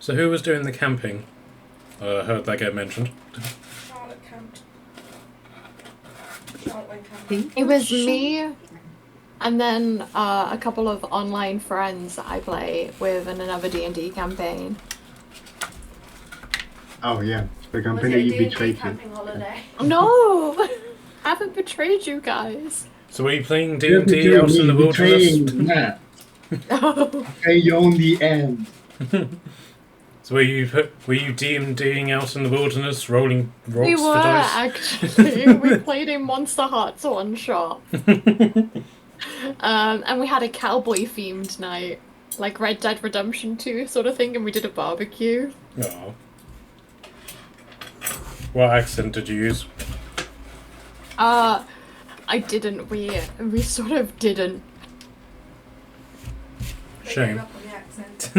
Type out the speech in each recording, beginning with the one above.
So who was doing the camping? I heard that get mentioned. Charlotte camped. Charlotte went camping. It was me, and then a couple of online friends that I play with in another D&D campaign. Oh yeah, the Was campaign it that a you D&D betrayed me. camping holiday? No! I haven't betrayed you guys. So were you playing You're D&D out in the betraying wilderness? Matt. No. Okay, you're on the end. So were you D&Ding out in the wilderness, rolling rocks We for were, dice? actually. We played in Monster Hearts one shot. And we had a cowboy-themed night. Like Red Dead Redemption 2 sort of thing, and we did a barbecue. Oh. What accent did you use? I didn't. We sort of didn't. They Shame. gave up on the accent.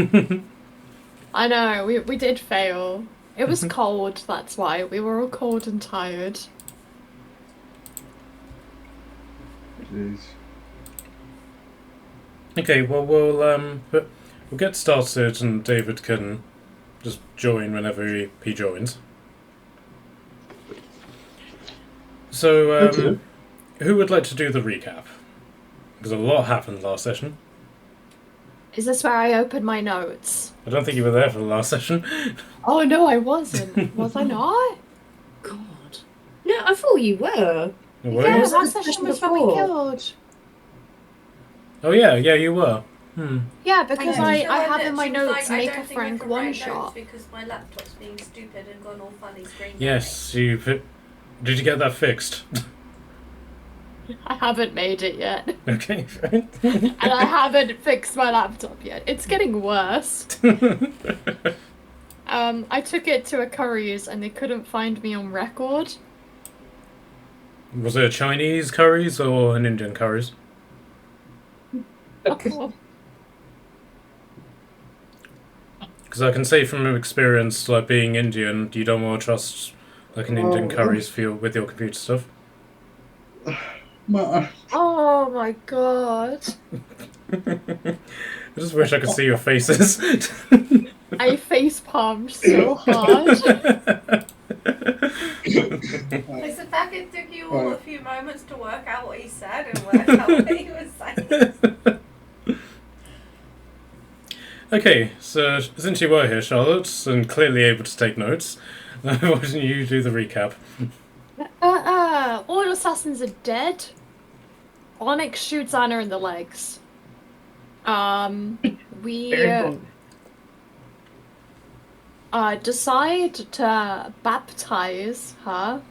I know, we did fail. It was cold, that's why. We were all cold and tired. Jeez. Okay, well we'll get started, and David can just join whenever he joins. So, Okay. who would like to do the recap? Because a lot happened last session. Is this where I open my notes? I don't think you were there for the last session. Oh no, I wasn't. Was I not? God. No, I thought you were. Were Yeah, you? was last the session session was when we before? killed. Oh yeah, you were. Yeah, because know, I she have said in my she was notes like, make I a don't think I Frank can one write shot. notes because my laptop's being stupid and gone all funny screen. Yes, did you get that fixed? I haven't made it yet. Okay. And I haven't fixed my laptop yet. It's getting worse. I took it to a Curry's and they couldn't find me on record. Was it a Chinese curries or an Indian curries? Oh, Because I can say from experience, like being Indian, you don't want to trust like an Indian curries with your computer stuff. oh my god. I just wish I could see your faces. I face palmed so hard. It's the fact it took you all a few moments to work out what he said and work out what he was saying. Okay, so since you were here, Charlotte, and clearly able to take notes, why don't you do the recap? All assassins are dead. Onyx shoots Anna in the legs. We decide to baptize her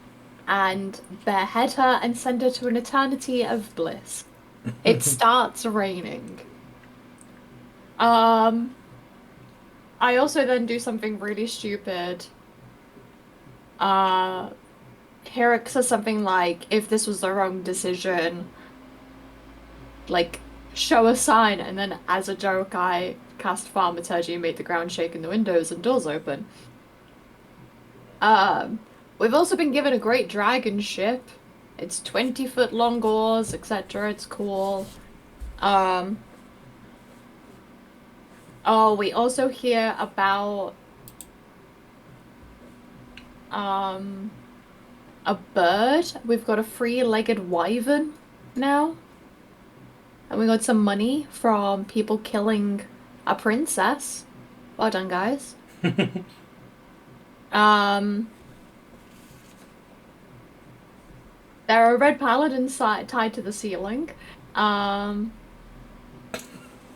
and behead her and send her to an eternity of bliss. It starts raining. I also then do something really stupid. Herrick says something like, if this was the wrong decision, like, show a sign, and then as a joke I cast Thaumaturgy and made the ground shake and the windows and doors open. We've also been given a great dragon ship. It's 20-foot long oars, etc. It's cool. Oh, we also hear about a bird. We've got a three-legged wyvern now. And we got some money from people killing a princess. Well done, guys. There are red paladins tied to the ceiling.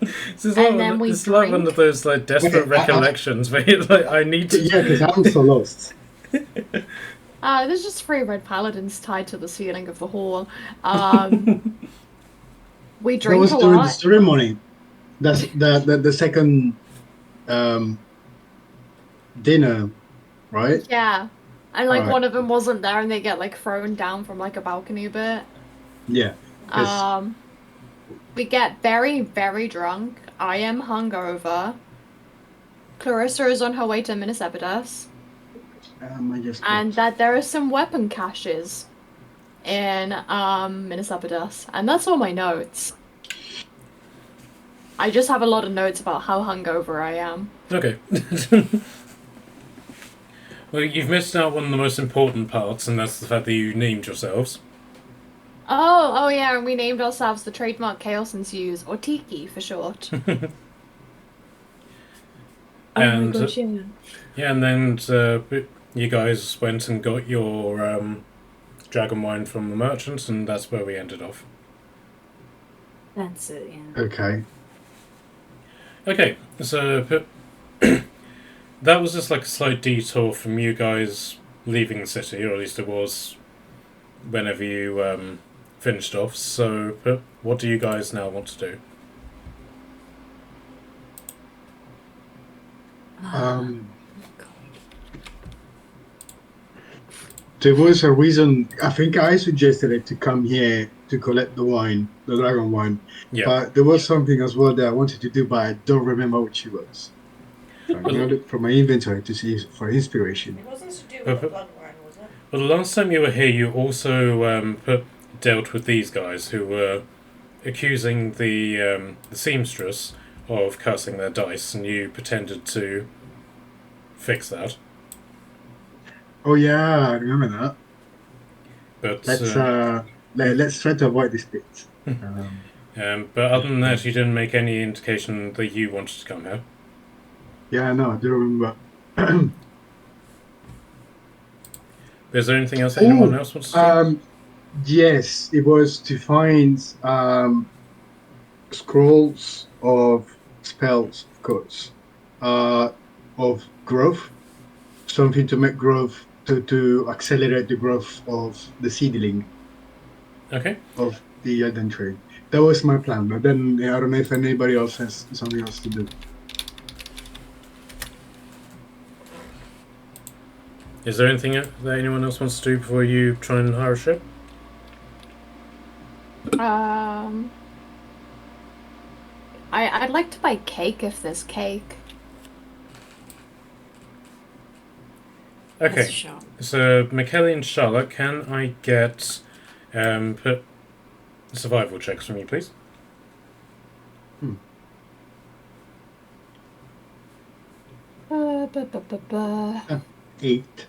This is And then we it's like one drink. of those like desperate recollections where you're like, I need to. Yeah, because I'm so lost. There's just 3 red paladins tied to the ceiling of the hall. We That drink was a during the lot. ceremony. That's the second dinner, right? Yeah. And like Alright. one of them wasn't there and they get like thrown down from like a balcony bit. Yeah. 'cause- We get very, very drunk. I am hungover. Clarissa is on her way to Minas Epidas. I just And that there are some weapon caches in Minas Epidas. And that's all my notes. I just have a lot of notes about how hungover I am. Okay. Well, you've missed out one of the most important parts, and that's the fact that you named yourselves. Oh yeah, and we named ourselves the trademark Chaos Ensues, or Tiki for short. And oh my gosh, yeah. yeah, and then you guys went and got your dragon wine from the merchant, and that's where we ended off. That's it, yeah. Okay. Okay, so that was just like a slight detour from you guys leaving the city, or at least it was whenever you finished off. So what do you guys now want to do? There was a reason. I think I suggested it to come here to collect the wine, the dragon wine. Yeah. But there was something as well that I wanted to do, but I don't remember which it was. So I'm gonna look for my inventory to see for inspiration. It wasn't to do with the blood wine, was it? Well, the last time you were here, you also dealt with these guys who were accusing the seamstress of cursing their dice, and you pretended to fix that. Oh yeah, I remember that. But Let's try to avoid this bit. but other than that, you didn't make any indication that you wanted to come here. Yeah, no, I do remember. Is there anything else anyone else wants to do? Yes, it was to find scrolls of spells, of course, of growth, something to make growth, to accelerate the growth of the seedling. Okay. Of the Elden Tree. That was my plan, but then I don't know if anybody else has something else to do. Is there anything that anyone else wants to do before you try and hire a ship? I'd like to buy cake if there's cake. Okay, so McKelly and Charlotte, can I get survival checks from you, please? 8.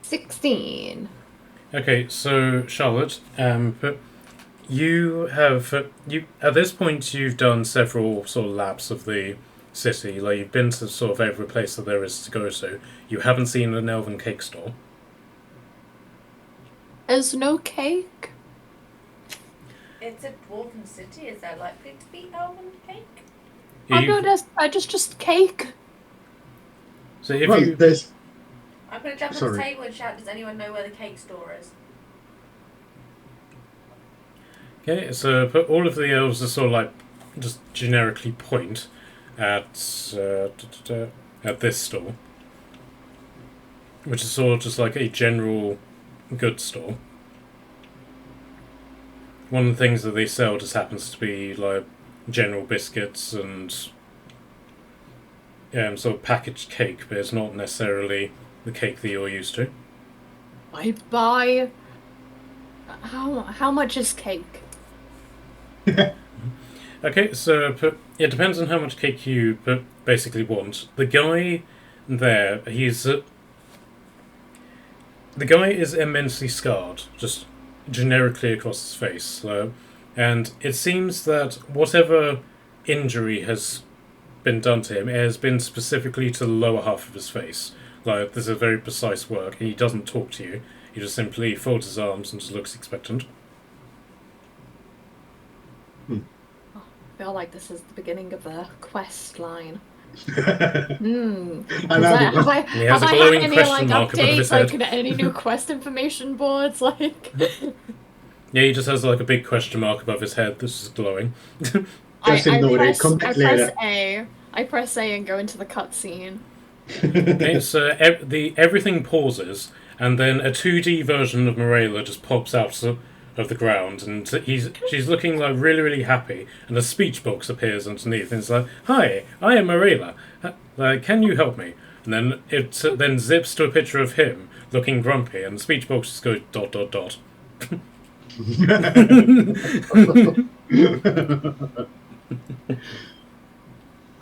16. Okay, so Charlotte, you have at this point you've done several sort of laps of the city. Like you've been to sort of every place that there is to go to. You haven't seen an elven cake store. There's no cake? It's a dwarven city. Is there likely to be elven cake? I'm not just cake. So if Well, you there's I'm going to jump on the table and shout, does anyone know where the cake store is? okay, so all of the elves are sort of like just generically point at this store, which is sort of just like a general goods store. One of the things that they sell just happens to be like general biscuits and sort of packaged cake, but it's not necessarily the cake that you're used to. I buy... How much is cake? Okay, so it depends on how much cake you basically want. The guy there, the guy is immensely scarred, just generically across his face. And it seems that whatever injury has been done to him, it has been specifically to the lower half of his face. Like, this is very precise work, and he doesn't talk to you. He just simply folds his arms and just looks expectant. I feel like this is the beginning of a quest line. He has Have a I glowing had any question mark above his updates, head. any new quest information boards? Yeah, he just has like a big question mark above his head. This is glowing. Just ignore it. Come back later. I press A and go into the cutscene. Okay, so everything pauses, and then a 2D version of Morella just pops out of the ground, and she's looking like really, really happy, and a speech box appears underneath, and it's like, "Hi, I am Morella. Can you help me?" And then it then zips to a picture of him looking grumpy, and the speech box just goes ...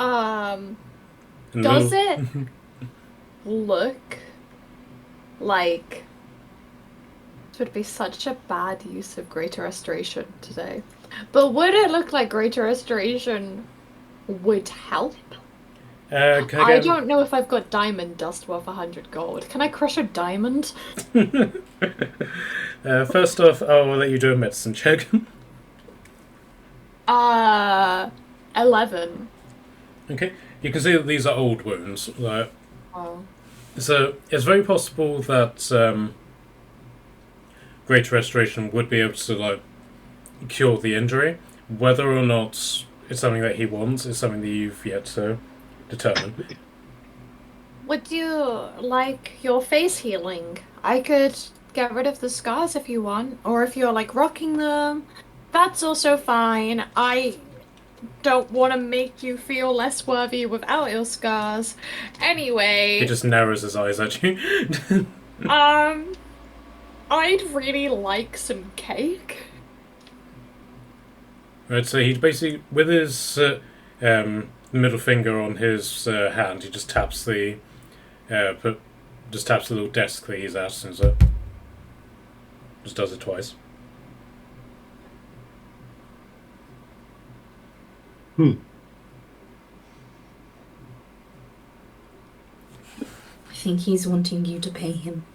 And Does little- it look like it would be such a bad use of Greater Restoration today? But would it look like Greater Restoration would help? can I get- don't know if I've got diamond dust worth 100 gold. Can I crush a diamond? First off, I'll let you do a medicine check. 11. Okay, you can see that these are old wounds. Oh. So it's very possible that Greater Restoration would be able to cure the injury. Whether or not it's something that he wants is something that you've yet to determine. Would you like your face healing? I could get rid of the scars if you want, or if you're rocking them, that's also fine. I don't want to make you feel less worthy without your scars. Anyway, He just narrows his eyes at you. I'd really like some cake. Right, so he basically, with his middle finger on his hand, he just taps the little desk that he's at, and just does it twice. I think he's wanting you to pay him.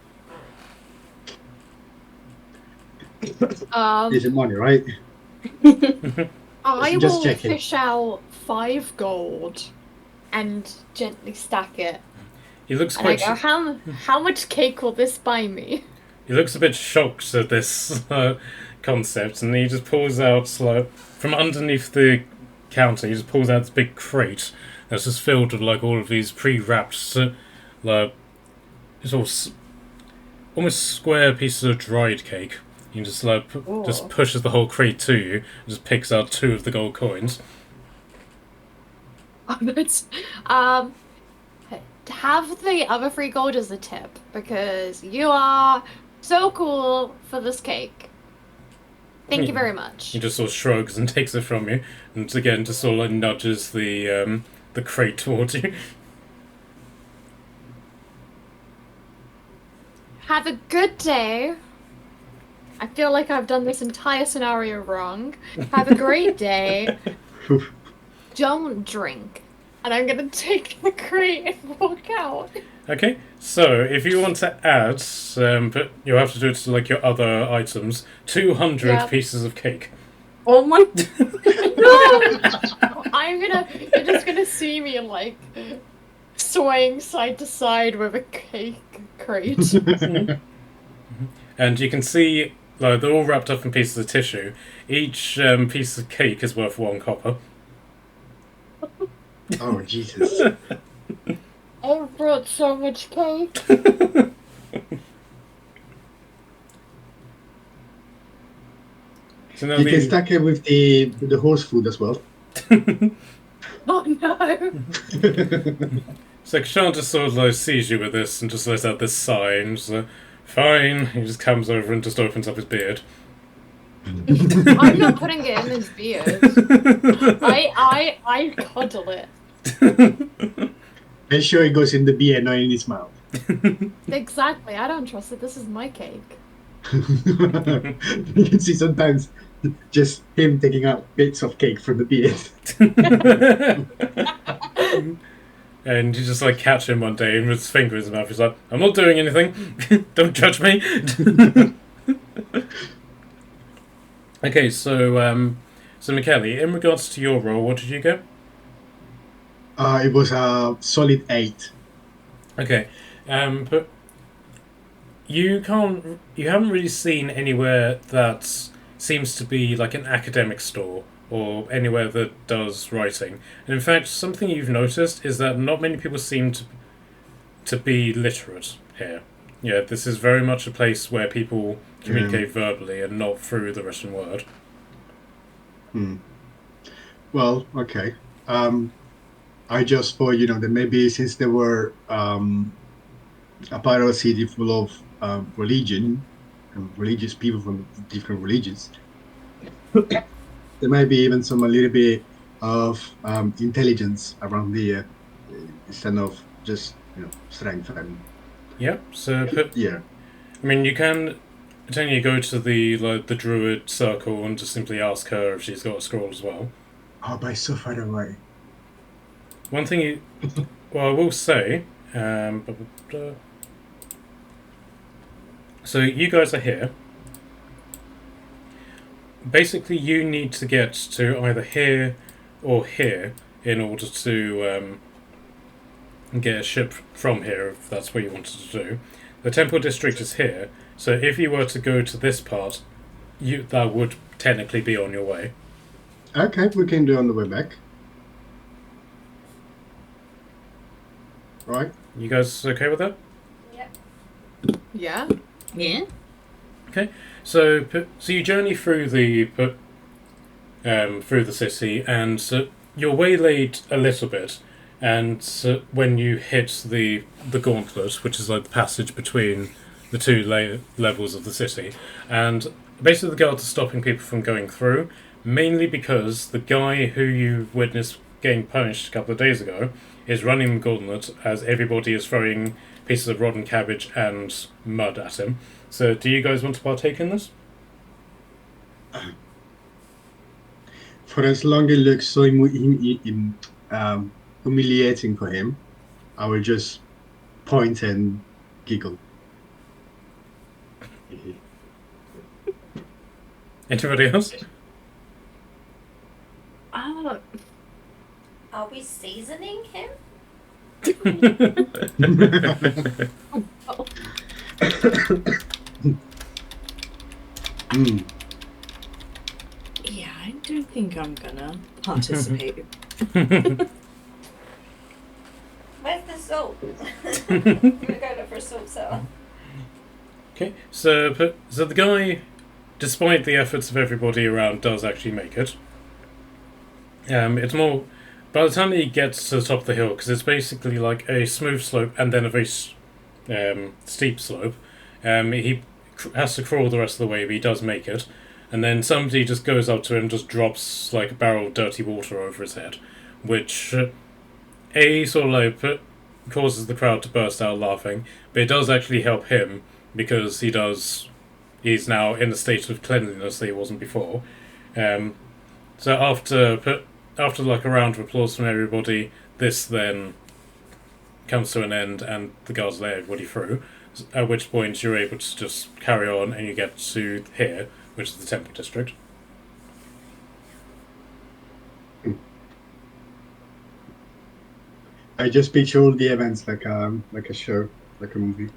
Is it money, right? I Just will checking. fish out 5 gold and gently stack it. He looks And I quite. go, how much cake will this buy me? He looks a bit shocked at this concept, and he just pulls out from underneath the counter. He just pulls out this big crate that's just filled with all of these pre-wrapped, it's all almost square pieces of dried cake. He just just pushes the whole crate to you, and just picks out 2 of the gold coins. That's, have the other 3 gold as a tip, because you are so cool for this cake. Thank you very much. He just sort of shrugs and takes it from you, and again just sort of nudges the crate towards you. Have a good day. I feel like I've done this entire scenario wrong. Have a great day. Don't drink. And I'm gonna take the crate and walk out. Okay, so if you want to add, but you'll have to do it to your other items, 200 Yeah. pieces of cake. Oh my! No! You're just gonna see me swaying side to side with a cake crate. And you can see they're all wrapped up in pieces of tissue. Each piece of cake is worth 1 copper. Oh, Jesus. I've brought so much cake. So now You can stack it with the horse food as well. Oh no! So Kashan just sort of sees you with this and just lets out this sigh and just fine. He just comes over and just opens up his beard. I'm not putting it in his beard. I cuddle it. Make sure it goes in the beer, not in his mouth. Exactly. I don't trust it. This is my cake. You can see sometimes just him taking out bits of cake from the beard. And you just catch him one day and with his finger in his mouth, he's like, I'm not doing anything. Don't judge me. Okay, so Michele, in regards to your role, what did you get? It was a solid 8. Okay, but you haven't really seen anywhere that seems to be an academic store or anywhere that does writing. And in fact, something you've noticed is that not many people seem to be literate here. Yeah, this is very much a place where people communicate verbally and not through the written word. Well, okay. I just thought, that maybe since there were a part of a city full of religion and religious people from different religions, there might be even some a little bit of intelligence around here instead of just strength and Yep. So yeah. I mean, you can technically go to the druid circle and just simply ask her if she's got a scroll as well. Oh, but it's so far away. One thing I will say, so you guys are here. Basically, you need to get to either here or here in order to get a ship from here, if that's what you wanted to do. The temple district is here, so if you were to go to this part, that would technically be on your way. Okay, we can do it on the way back. Right. You guys okay with that? Yep. Yeah. Yeah. Okay. So you journey through the city, and you're waylaid a little bit. And when you hit the gauntlet, which is like the passage between the two levels of the city, and basically the guards are stopping people from going through, mainly because the guy who you witnessed getting punished a couple of days ago is running the gauntlet as everybody is throwing pieces of rotten cabbage and mud at him. So do you guys want to partake in this? For as long as it looks so humiliating for him, I will just point and giggle. Anybody else? Are we seasoning him? Yeah, I don't think I'm gonna participate. Where's the salt? I'm gonna go look for a salt cellar. Okay, so the guy, despite the efforts of everybody around, does actually make it. It's more, by the time he gets to the top of the hill, because it's basically like a smooth slope and then a very steep slope, he has to crawl the rest of the way, but he does make it. And then somebody just goes up to him and just drops like a barrel of dirty water over his head, which sort of like causes the crowd to burst out laughing, but it does actually help him because he's now in a state of cleanliness that he wasn't before. So after like a round of applause from everybody, this then comes to an end and the guards let everybody through, at which point you're able to just carry on and you get to here, which is the temple district. I just picture all the events like a show, like a movie.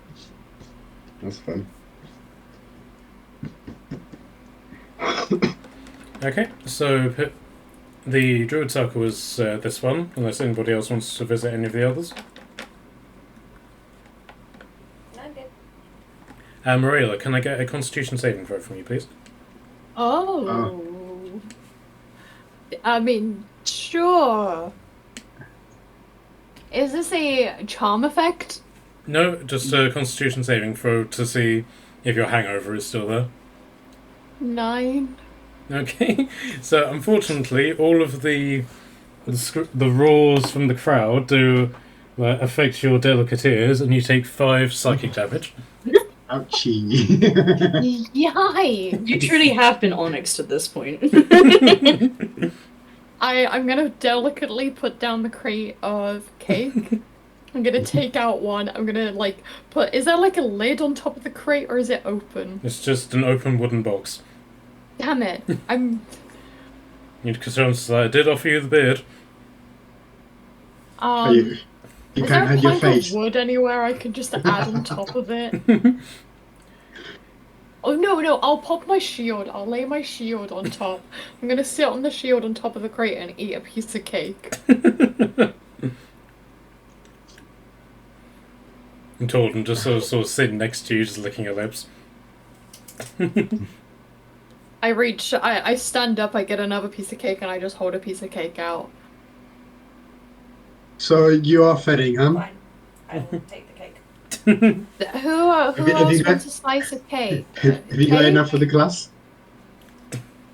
That's fun. Okay, so the Druid Circle was this one, unless anybody else wants to visit any of the others. No, I'm good. Marilla, can I get a Constitution saving throw from you, please? Oh. I mean, sure. Is this a charm effect? No, just a Constitution saving throw to see if your hangover is still there. 9. Okay, so unfortunately, all of the roars from the crowd do affect your delicate ears, and you take 5 psychic damage. Ouchie. Yikes! You truly have been onyxed at this point. I'm gonna delicately put down the crate of cake. I'm gonna take out one. I'm gonna put. Is there like a lid on top of the crate, or is it open? It's just an open wooden box. Damn it! I'm. I did offer you the beard. You Is there can't a hide your plank face. of wood anywhere I can just add on top of it? Oh no, I'll pop my shield. I'll lay my shield on top. I'm gonna sit on the shield on top of the crate and eat a piece of cake. And Torden just sort of sitting next to you, just licking your lips. I stand up, I get another piece of cake, and I just hold a piece of cake out. So you are feeding, huh? Fine. I will take the cake. Who Have you else got- wants a slice of cake? Have you got Cake? enough for the class?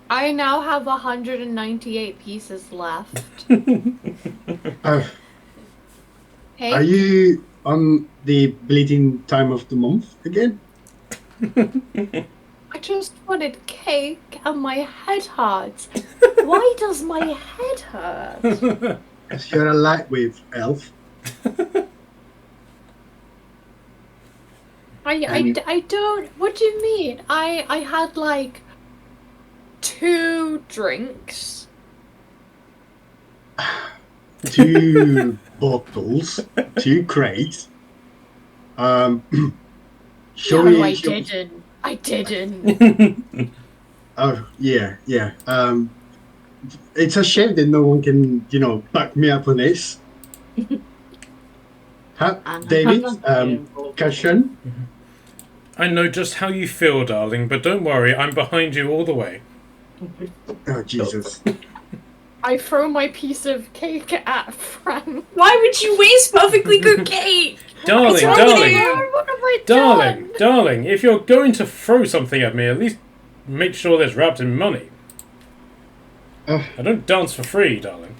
I now have 198 pieces left. Are Hey, you on the bleeding time of the month again? I just wanted cake and my head hurts. Why does my head hurt? Because you're a lightweight elf. I don't. What do you mean? I had like 2 drinks. 2 bottles, 2 crates. Shall No, we? I shall- didn't. I didn't. Oh yeah. It's a shame that no one can, back me up on this. Huh? David, Kashan, I know just how you feel, darling, but don't worry, I'm behind you all the way. oh Jesus. I throw my piece of cake at Frank. Why would you waste perfectly good cake? Darling, What's wrong with darling, you? What have I darling, done? darling, if you're going to throw something at me, at least make sure that's wrapped in money. I don't dance for free, darling.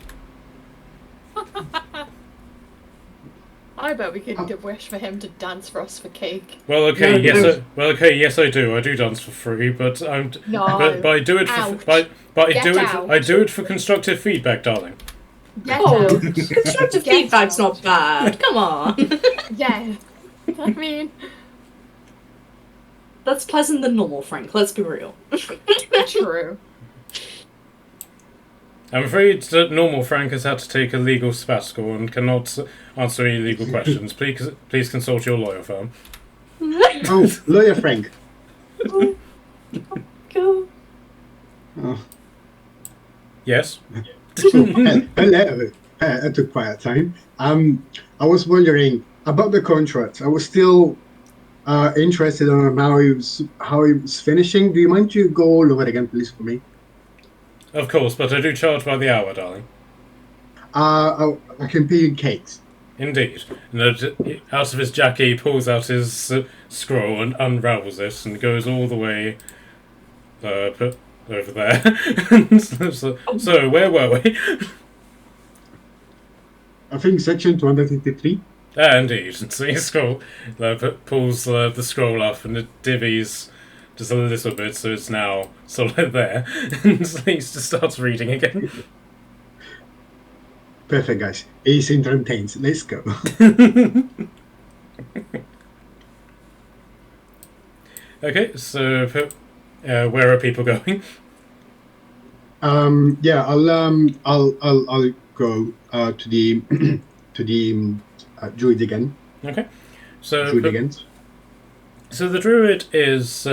I bet we could wish for him to dance for us for cake. Well, okay, No. yes, I do. I do dance for free, but No. but I do it for Ouch. but I Get do it out. I do it for constructive feedback, darling. Get Oh, out. constructive Get feedback's out. not bad. Come on. Yeah. I mean, That's pleasant than normal, Frank. Let's be real. true. I'm afraid that normal Frank has had to take a legal sabbatical and cannot answer any legal questions. Please consult your lawyer firm. Oh, lawyer Frank. Go. Oh. Yes. Hello. I took quite a time. I was wondering about the contract. I was still interested on how it was finishing. Do you mind to go all over again, please, for me? Of course, but I do charge by the hour, darling. I can pay you in cakes. Indeed. And out of his jacket, he pulls out his scroll and unravels it and goes all the way over there. so, where were we? I think section 253. Ah, indeed. So he pulls the scroll up and it divvies just a little bit, so it's now sort of there. And so he just starts reading again. Perfect, guys. It's entertains. Let's go. Okay, so where are people going? Yeah, I'll go to the to the druid again. Okay, so Druid again. So the druid is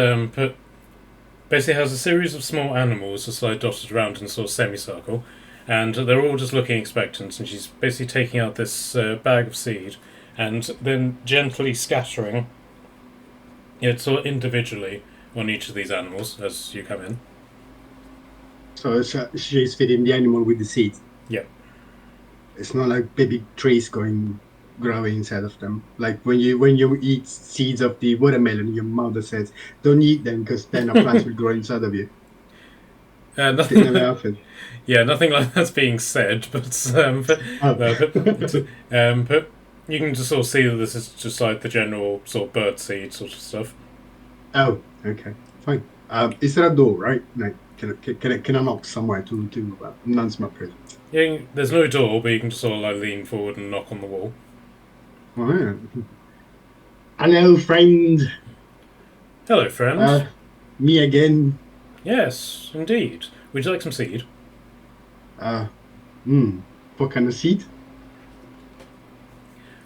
basically has a series of small animals just like dotted around in a sort of semicircle, and they're all just looking expectant. And she's basically taking out this bag of seed and then gently scattering it sort of individually on each of these animals as you come in. So she's feeding the animal with the seeds. Yep. It's not like baby trees growing inside of them. Like when you eat seeds of the watermelon, your mother says, "Don't eat them because then a plant will grow inside of you." Nothing. It never happened. Yeah, nothing like that's being said, but you can just sort of see that this is just like the general sort of bird seed sort of stuff. Oh, okay, fine. Is there a door, right? Like, can I knock somewhere to announce my presence? Yeah, there's no door, but you can just sort of like lean forward and knock on the wall. Oh, yeah. Hello, friend. Hello, friend. Me again. Yes, indeed. Would you like some seed? What kind of seed?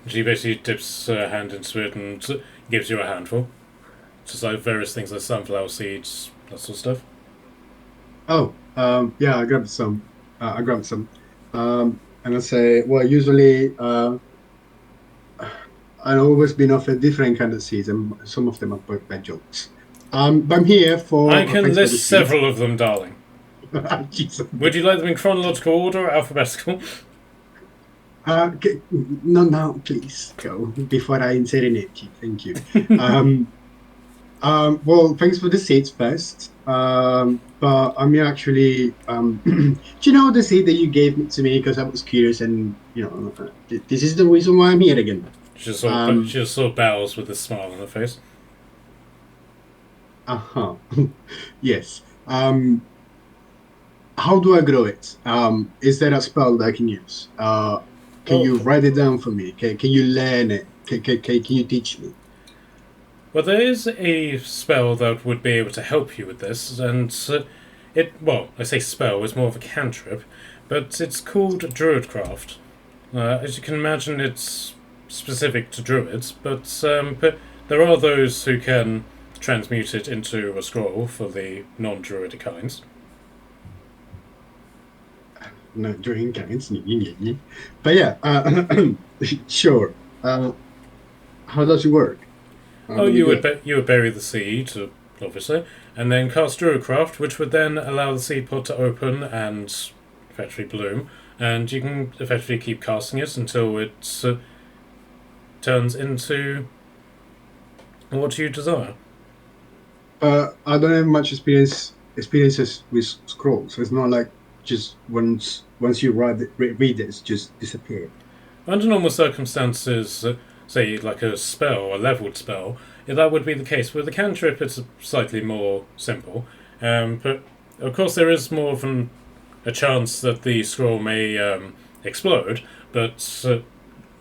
She basically dips her hand into it and gives you a handful. Just like various things like sunflower seeds, that sort of stuff. Oh, yeah, I grabbed some. And I say, well, usually, I've always been offered different kind of seeds, and some of them are bad jokes. But I'm here for. I can list several of them, darling. Jesus. Would you like them in chronological order or alphabetical? No, please go before I serenade you. Thank you. Well, thanks for the seeds first. But I'm actually, do you know the seed that you gave to me because I was curious and this is the reason why I'm here again. She just sort of bows with a smile on her face. Uh-huh. Yes. How do I grow it? Is there a spell that I can use? Can Well, you write it down for me? Can you learn it? Can you teach me? well, there is a spell that would be able to help you with this, and I say spell, it's more of a cantrip, but it's called Druidcraft. As you can imagine, it's specific to druids, but there are those who can transmute it into a scroll for the non-druidic kinds. No, during kinds. But yeah, sure. How does it work? Oh, Let me you get. would bury the seed, obviously, and then cast Druidcraft, which would then allow the seed pod to open and effectively bloom, and you can effectively keep casting it until it turns into what you desire. I don't have much experiences with scrolls. So it's not like just once you read it, it's just disappear. Under normal circumstances, say like a spell, a leveled spell, yeah, that would be the case. With a cantrip, it's slightly more simple, but of course there is more of a chance that the scroll may explode, but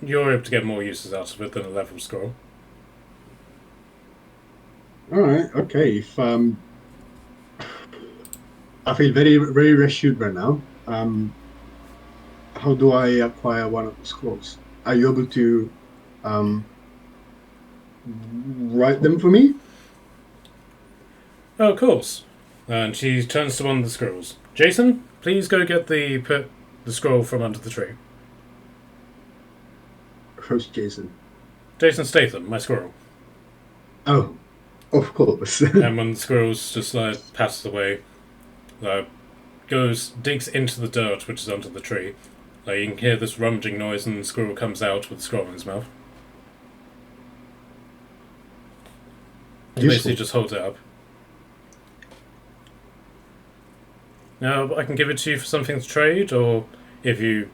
you're able to get more uses out of it than a level scroll. All right, okay. If I feel very very reassured right now. How do I acquire one of the scrolls? Are you able to um write them for me? Oh, of course. And she turns to one of the scrolls. Jason, please go get the scroll from under the tree. Who's Jason? Jason Statham, my squirrel. Oh, of course. And when the squirrel's just passes away, digs into the dirt which is under the tree. You can hear this rummaging noise, and the squirrel comes out with the scroll in his mouth. He basically just holds it up. Now, I can give it to you for something to trade, or if you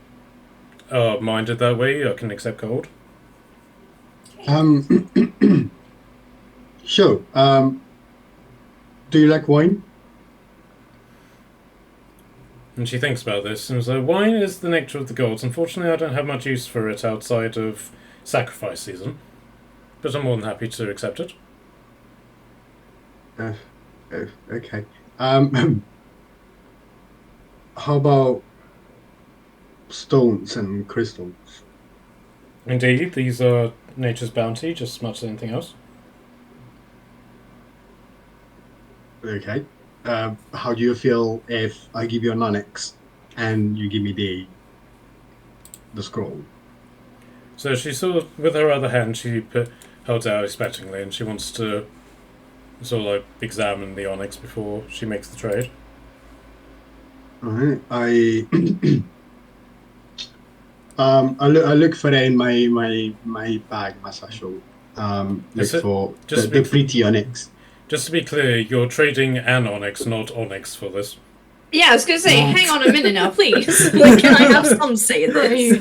are minded that way, I can accept gold. Sure. Do you like wine? And she thinks about this, and so wine is the nectar of the gods. Unfortunately, I don't have much use for it outside of sacrifice season, but I'm more than happy to accept it. Okay. How about stones and crystals? Indeed, these are nature's bounty, just as much as anything else. Okay. How do you feel if I give you an onyx and you give me the scroll? So she sort of, with her other hand, she holds out expectantly, and she wants to sort of examine the onyx before she makes the trade. All right. I look for it in my bag, my satchel. Look for the pretty onyx. Just to be clear, you're trading an onyx, not onyx, for this. Yeah, I was going to say, hang on a minute now, please. Can I have some say in this?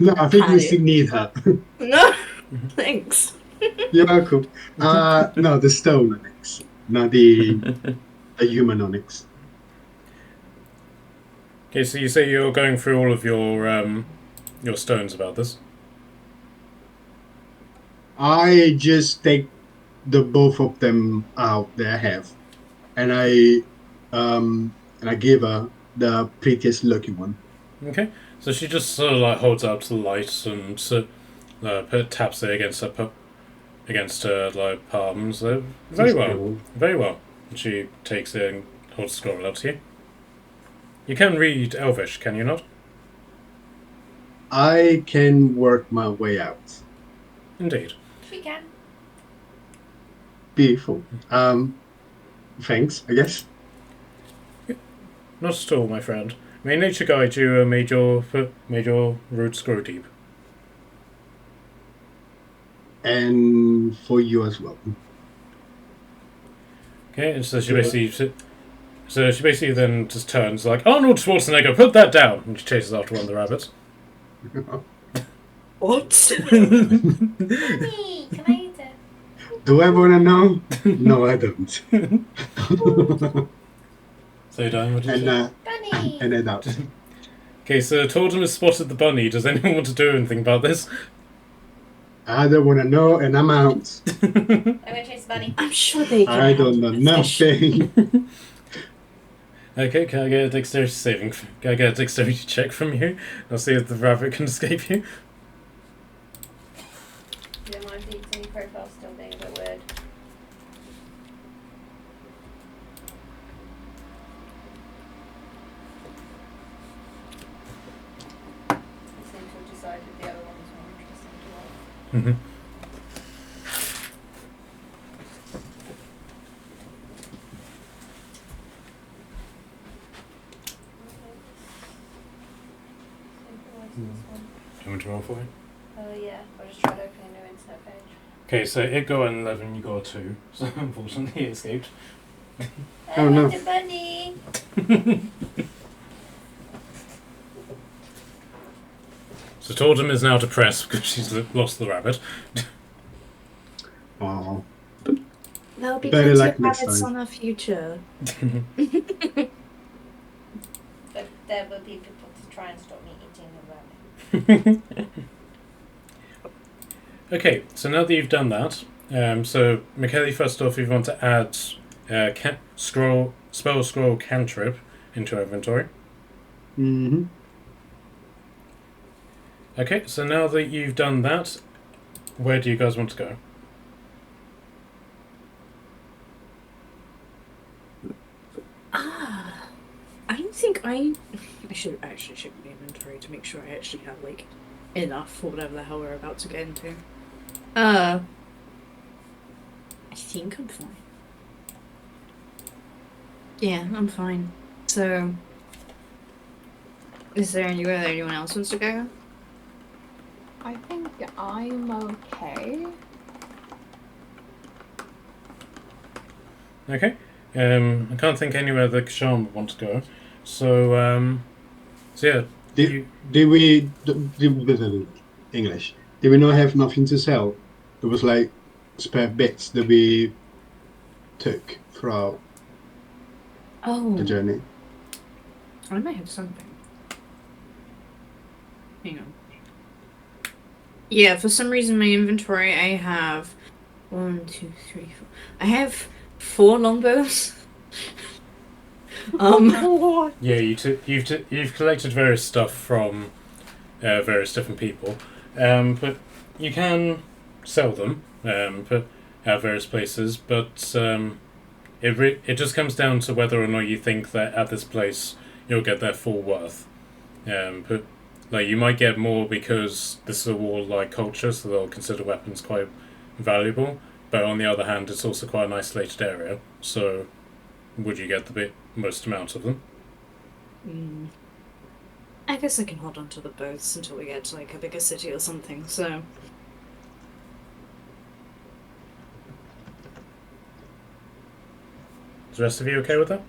No, I think you still need her. No, thanks. You're welcome. No, the stone onyx, not the human onyx. Okay, so you say you're going through all of your stones about this. I just take the both of them out that I have, and I give her the prettiest looking one. Okay, so she just sort of holds it up to the light and taps it against her palms. Very well, very well. And she takes it and holds the scroll out to you. You can read Elvish, can you not? I can work my way out. Indeed. We can. Beautiful. Thanks, I guess. Not at all, my friend. May nature guide you and made your roots grow deep. And for you as well. Okay, and so she basically then just turns like, Arnold Schwarzenegger, put that down! And she chases after one of the rabbits. What? Bunny, can I eat it? Do I want to know? No, I don't. So, Dan, what do you say? Bunny! And then out. Okay, so Tordum has spotted the bunny. Does anyone want to do anything about this? I don't want to know, and I'm out. I'm gonna chase the bunny. I'm sure they can. I don't know handle this fish. nothing. Okay, can I get a dexterity saving? Can I get a dexterity check from you? I'll see if the rabbit can escape you. Yeah, my D20 profile's still being a bit weird. I seem to have decided the other one was more interesting to watch. Mm-hmm. You want to roll for it? Yeah, I'll just try to open a new internet page. Okay, so it got an 11, you got a 2. So unfortunately it escaped. Oh, no. The bunny! So Tordum is now depressed because she's lost the rabbit. Oh, There'll be Better plenty luck of next rabbits time. on our future. But there will be people to try and stop me eating the rabbit. Okay, so now that you've done that, so Michele, first off, you want to add spell scroll cantrip into your inventory. mm-hmm. Okay, so now that you've done that, where do you guys want to go? I don't think I should actually check my inventory to make sure I actually have like enough for whatever the hell we're about to get into. I think I'm fine. Yeah, I'm fine. So, is there anywhere that anyone else wants to go? I think I'm okay. Okay. I can't think anywhere that Kasham would want to go. So, yeah. Did we English? Did we not have nothing to sell? It was like spare bits that we took throughout Oh, the journey. I might have something. Hang on. Yeah, for some reason my inventory I have 1, 2, 3, 4. I have 4 longbows. Yeah, you've collected various stuff from various different people, but you can sell them but at various places. But it just comes down to whether or not you think that at this place you'll get their full worth. But like you might get more because this is a warlike culture, so they'll consider weapons quite valuable. But on the other hand, it's also quite an isolated area, so would you get the most amount of them? I guess I can hold on to the boats until we get to like a bigger city or something, so. Is the rest of you okay with that?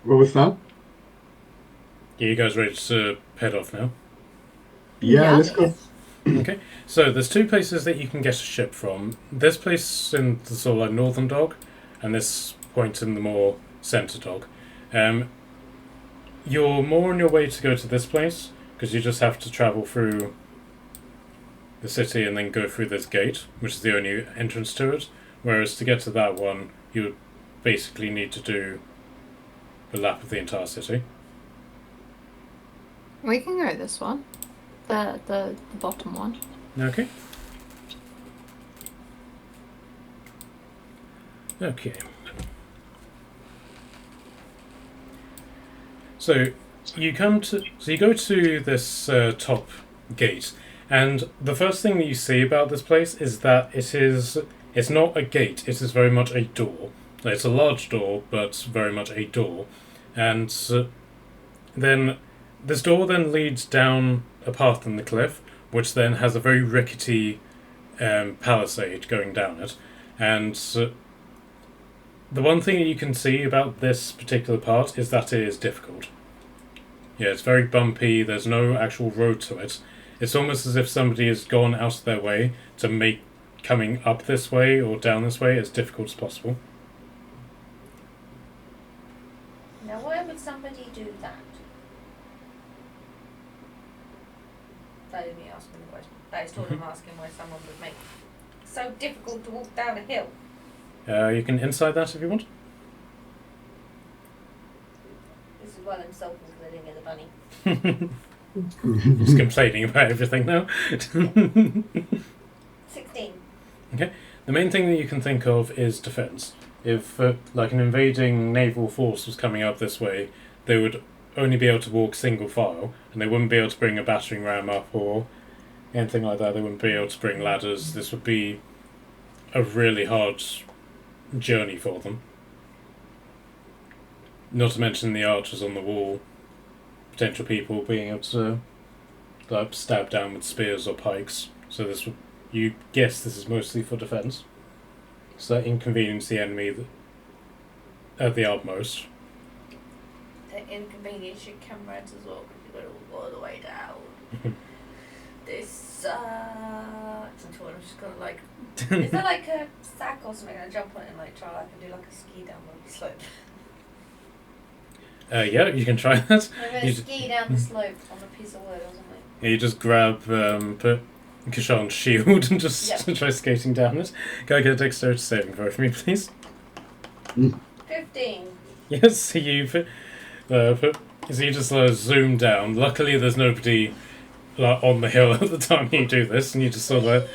What was that? Yeah, you guys ready to head off now? Yeah, let's go. Okay, so there's 2 places that you can get a ship from. This place in the sort of like northern dock, and this point in the more centre dock. You're more on your way to go to this place, because you just have to travel through the city and then go through this gate, which is the only entrance to it. Whereas to get to that one, you would basically need to do the lap of the entire city. We can go this one. The bottom one. Okay. Okay. So you go to this top gate, and the first thing that you see about this place is that it's not a gate, it is very much a door. Like, it's a large door, but very much a door. And then this door then leads down a path in the cliff, which then has a very rickety palisade going down it. And the one thing that you can see about this particular part is that it is difficult. Yeah, it's very bumpy, there's no actual road to it. It's almost as if somebody has gone out of their way to make coming up this way or down this way as difficult as possible. Now, why would somebody do that? That is me asking the question. That is totally asking why someone would make it so difficult to walk down a hill. You can insight that if you want. This is why I'm self-including as a bunny. Just complaining about everything now. 16. Okay. The main thing that you can think of is defense. If like an invading naval force was coming up this way, they would only be able to walk single file, and they wouldn't be able to bring a battering ram up or anything like that. They wouldn't be able to bring ladders. This would be a really hard journey for them. Not to mention the archers on the wall, potential people being able to like stab down with spears or pikes. So this would, you guess this is mostly for defense. So that inconvenience the enemy at the utmost. The inconvenience your comrades as well, because you got all the way down. This sucks. Until I'm just gonna like. Is there like a sack or something I jump on it and like try like and do like a ski down the slope? Yeah, you can try that. I'm gonna ski down the slope on a piece of wood or something. Yeah, you just grab put Kashan's shield and just try skating down it. Go get a dexterity saving throw for me, please. 15. Yes, so you just zoom down. Luckily, there's nobody on the hill at the time you do this, and you just sort of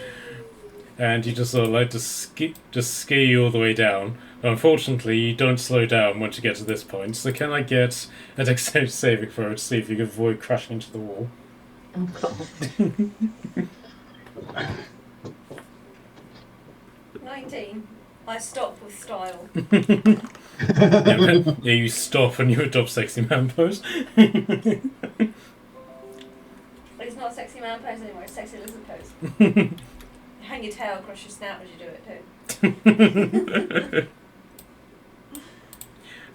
just ski all the way down. But unfortunately, you don't slow down once you get to this point. So can I get a dexterity saving throw to see if you can avoid crashing into the wall? Oh god. 19. I stop with style. Yeah, you stop and you adopt sexy man pose. It's not a sexy man pose anymore, it's sexy lizard pose. Hang your tail across your snout as you do it too.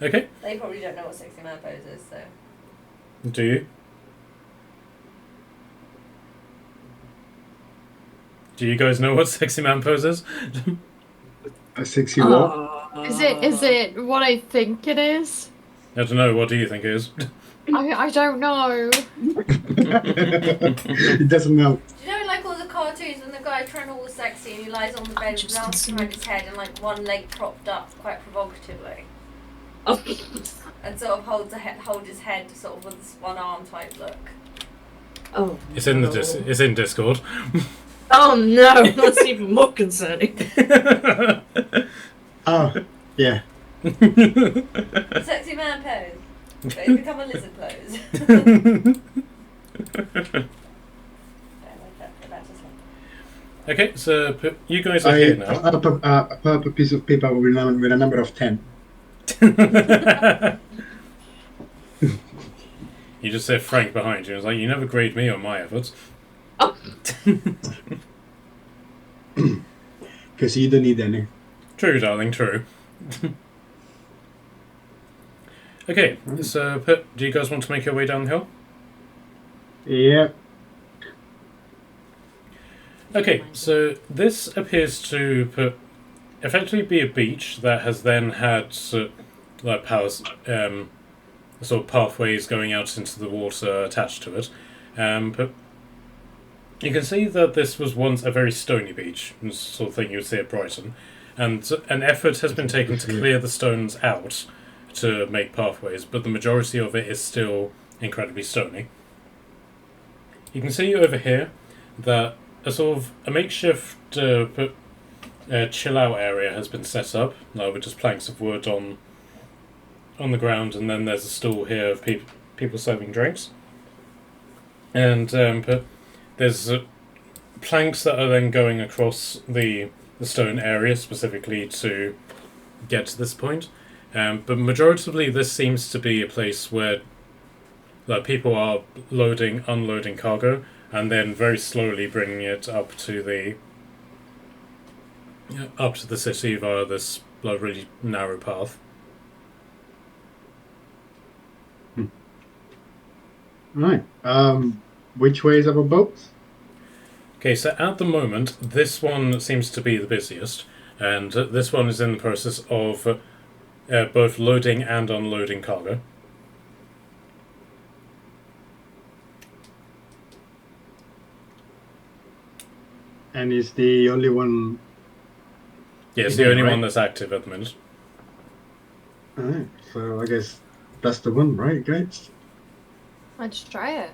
Okay. They probably don't know what sexy man pose is, so. Do you? Do you guys know what sexy man pose is? A sexy walk. Is it what I think it is? I don't know. What do you think it is? I don't know. It doesn't know. Do you know like all the cartoons when the guy's trying to all sexy and he lies on the bed with his arms behind his head and like one leg propped up quite provocatively? Oh. And sort of hold his head sort of with this one arm type look. Oh. It's in it's in Discord. Oh no, that's even more concerning. Oh, yeah. Sexy man pose. But it's become a lizard pose. Okay, so you guys are here now. I put a piece of paper with a number of 10. You just said Frank behind you. I was like, you never grade me on my efforts. Oh. Because you don't need any. True, darling, true. Okay, so do you guys want to make your way down the hill? Yeah. Okay, so this appears to effectively be a beach that has then had like sort of pathways going out into the water attached to it. But you can see that this was once a very stony beach, sort of thing you would see at Brighton, and an effort has been taken to clear the stones out to make pathways, but the majority of it is still incredibly stony. You can see over here that a sort of a makeshift chill out area has been set up, with just planks of wood on the ground, and then there's a stool here of people serving drinks. And there's planks that are then going across the stone area specifically to get to this point. But majoritively this seems to be a place where like people are loading, unloading cargo, and then very slowly bringing it up to the city via this like really narrow path. Right. Which way is our boat? Okay, so at the moment, this one seems to be the busiest, and this one is in the process of both loading and unloading cargo. And is the only one... Yeah, it's Yeah, the only right. one that's active at the minute. Alright, so I guess that's the one, right, guys? Let's try it.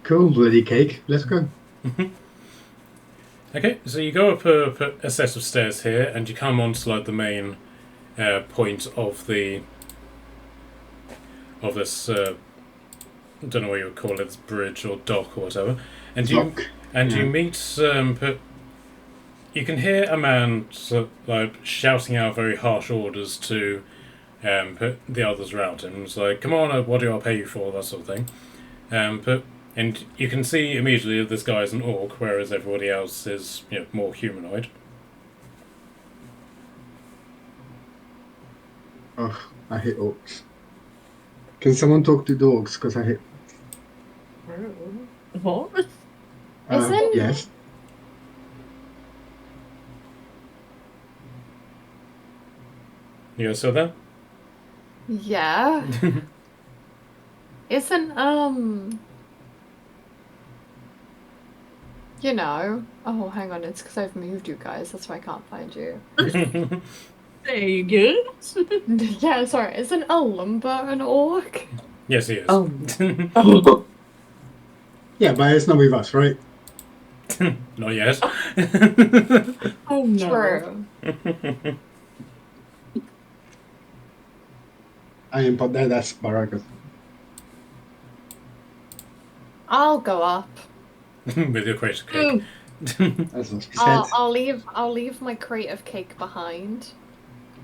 Cool, bloody cake. Let's go. Okay, so you go up a set of stairs here, and you come onto like the main point of this. Don't know what you would call it, this bridge or dock or whatever, and you Yeah. meet. You can hear a man like shouting out very harsh orders to the others around him. It's like, "Come on, what do I pay you for?" That sort of thing. And you can see immediately that this guy is an orc, whereas everybody else is more humanoid. Oh, I hate orcs. Can someone talk to dogs? Because I hate... What? Isn't- Yes. You guys still there? Yeah. Isn't you know? Oh, hang on. It's because I've moved you guys. That's why I can't find you. There you go. Yeah, sorry. Isn't a lumber an orc? Yes, he is. Oh. Yeah, but it's not with us, right? Not yet. Oh no. True. I am, but that's Baraka. I'll go up. With your crate of cake. That's what she said. I'll leave my crate of cake behind.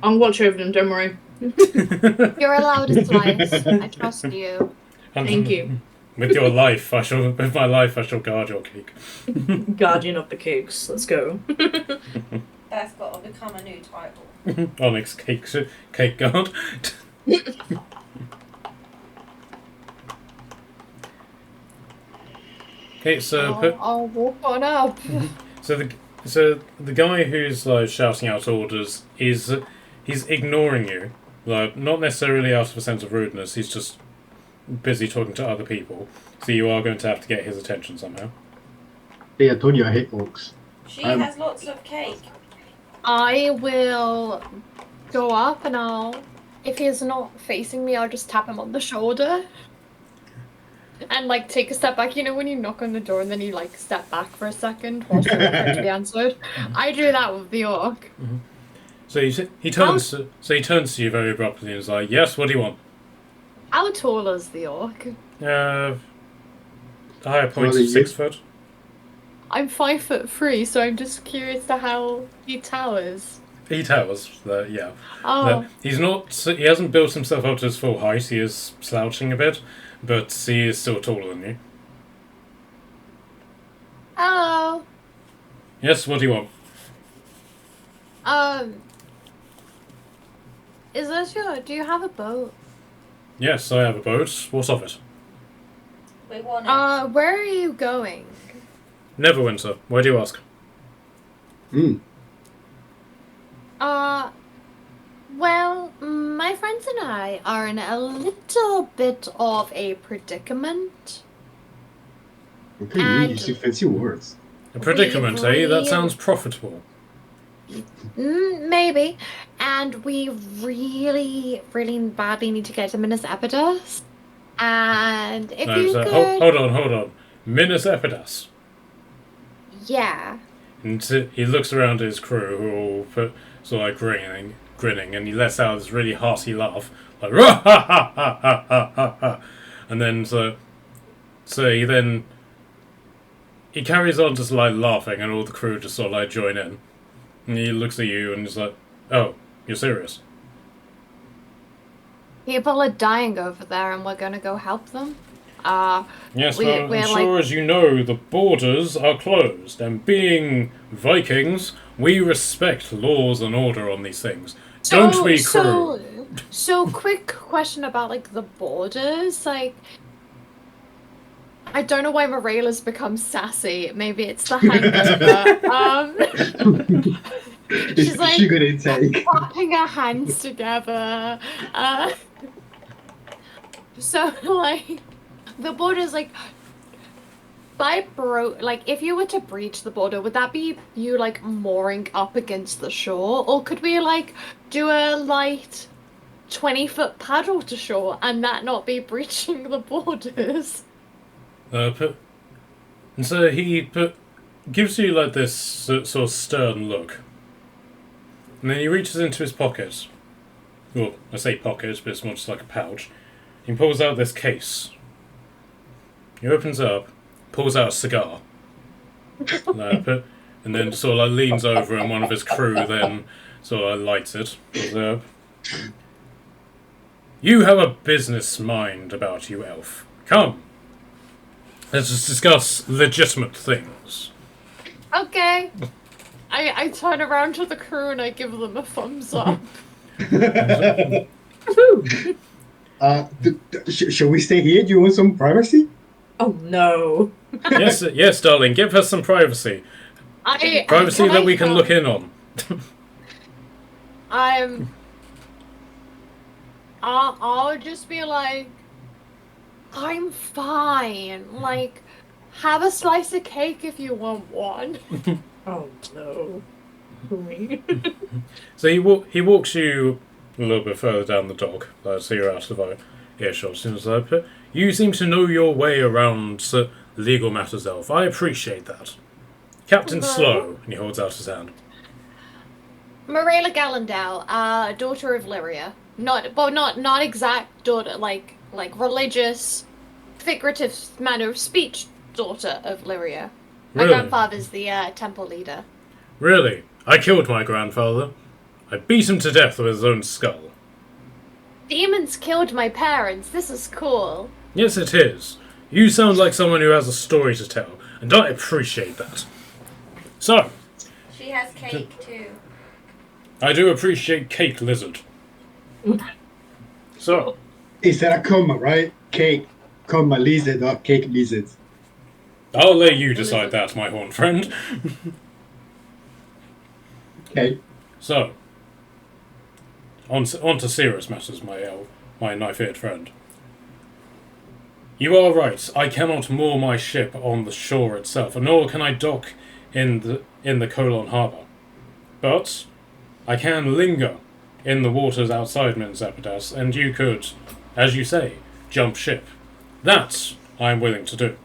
I'll watch over them, don't worry. You're allowed to slice. I trust you. Thank you. With my life, I shall guard your cake. Guardian of the cakes. Let's go. That's got to become a new title. Onyx cake guard. Okay, so I'll walk on up. so the guy who's like shouting out orders he's ignoring you, like not necessarily out of a sense of rudeness. He's just busy talking to other people. So you are going to have to get his attention somehow. Yeah, I told you I hate orcs. She has lots of cake. I will go up and if he's not facing me, I'll just tap him on the shoulder. And like take a step back, you know when you knock on the door and then you like step back for a second whilst you're waiting to be answered? I do that with the orc. So he turns to you very abruptly and is like, "Yes, what do you want?" How tall is the orc? The higher point Well, is you- 6 foot. I'm 5'3", so I'm just curious to how he towers. He towers, yeah. Oh, He's not. He hasn't built himself up to his full height. He is slouching a bit, but he is still taller than you. hello. Yes, what do you want? Do you have a boat? Yes, I have a boat. What of it? We want it. Where are you going? Neverwinter. Why do you ask? Well, my friends and I are in a little bit of a predicament. Okay, And- you use fancy words. A predicament, eh? That really- sounds profitable. Maybe. And we really, really badly need to get to Minas Epidas. And if you So, could... hold on. Minas Epidas. Yeah. And he looks around at his crew, who are all sort of like grinning, and he lets out this really hearty laugh, like "Rah, ha, ha, ha, ha, ha, ha, ha." And then so he carries on just like laughing, and all the crew just sort of like join in. And he looks at you and is like, "Oh, you're serious?" People are dying over there, and we're gonna go help them. Yes, we're well, as sure as you know, the borders are closed, and being Vikings, we respect laws and order on these things. Don't we, crew? So quick question about like the borders. Like, I don't know why Morela's become sassy. Maybe it's the hangover. She's like sugar intake. clapping her hands together. So like the border's like if you were to breach the border, would that be you like mooring up against the shore, or could we like do a light 20-foot paddle to shore and that not be breaching the borders? And so he gives you like this sort of stern look, and then he reaches into his pocket. Well, I say pocket, but it's more just like a pouch. He pulls out this case. He opens it up, pulls out a cigar, and then sort of like leans over, and one of his crew then sort of lights it. You have a business mind about you, elf. Come. Let's just discuss legitimate things. Okay. I turn around to the crew and I give them a thumbs up. Shall we stay here? Do you want some privacy? Oh no. Yes, darling. Give us some privacy. Privacy that we can look in on. I'll just be like, I'm fine. Like, have a slice of cake if you want one. Oh no. So he walks you a little bit further down the dock, so you're out of earshot. As soon as I put, you seem to know your way around legal matters, elf. I appreciate that. Captain Slow, and he holds out his hand. Morela Gallandau, daughter of Lyria. Not exact daughter, like religious, figurative manner of speech daughter of Lyria. My Really? grandfather's the temple leader. Really? I killed my grandfather. I beat him to death with his own skull. Demons killed my parents. This is cool. Yes, it is. You sound like someone who has a story to tell, and I appreciate that. So, She has cake too. I do appreciate cake, lizard. So, Is that a comma, right? Cake, comma, lizard, or cake lizard? I'll let you decide that, my horn friend. Okay. So, on to serious matters, my knife-eared friend. You are right. I cannot moor my ship on the shore itself, nor can I dock in the Colon harbour. But I can linger in the waters outside Minas Epidas, and you could, as you say, jump ship. That I am willing to do.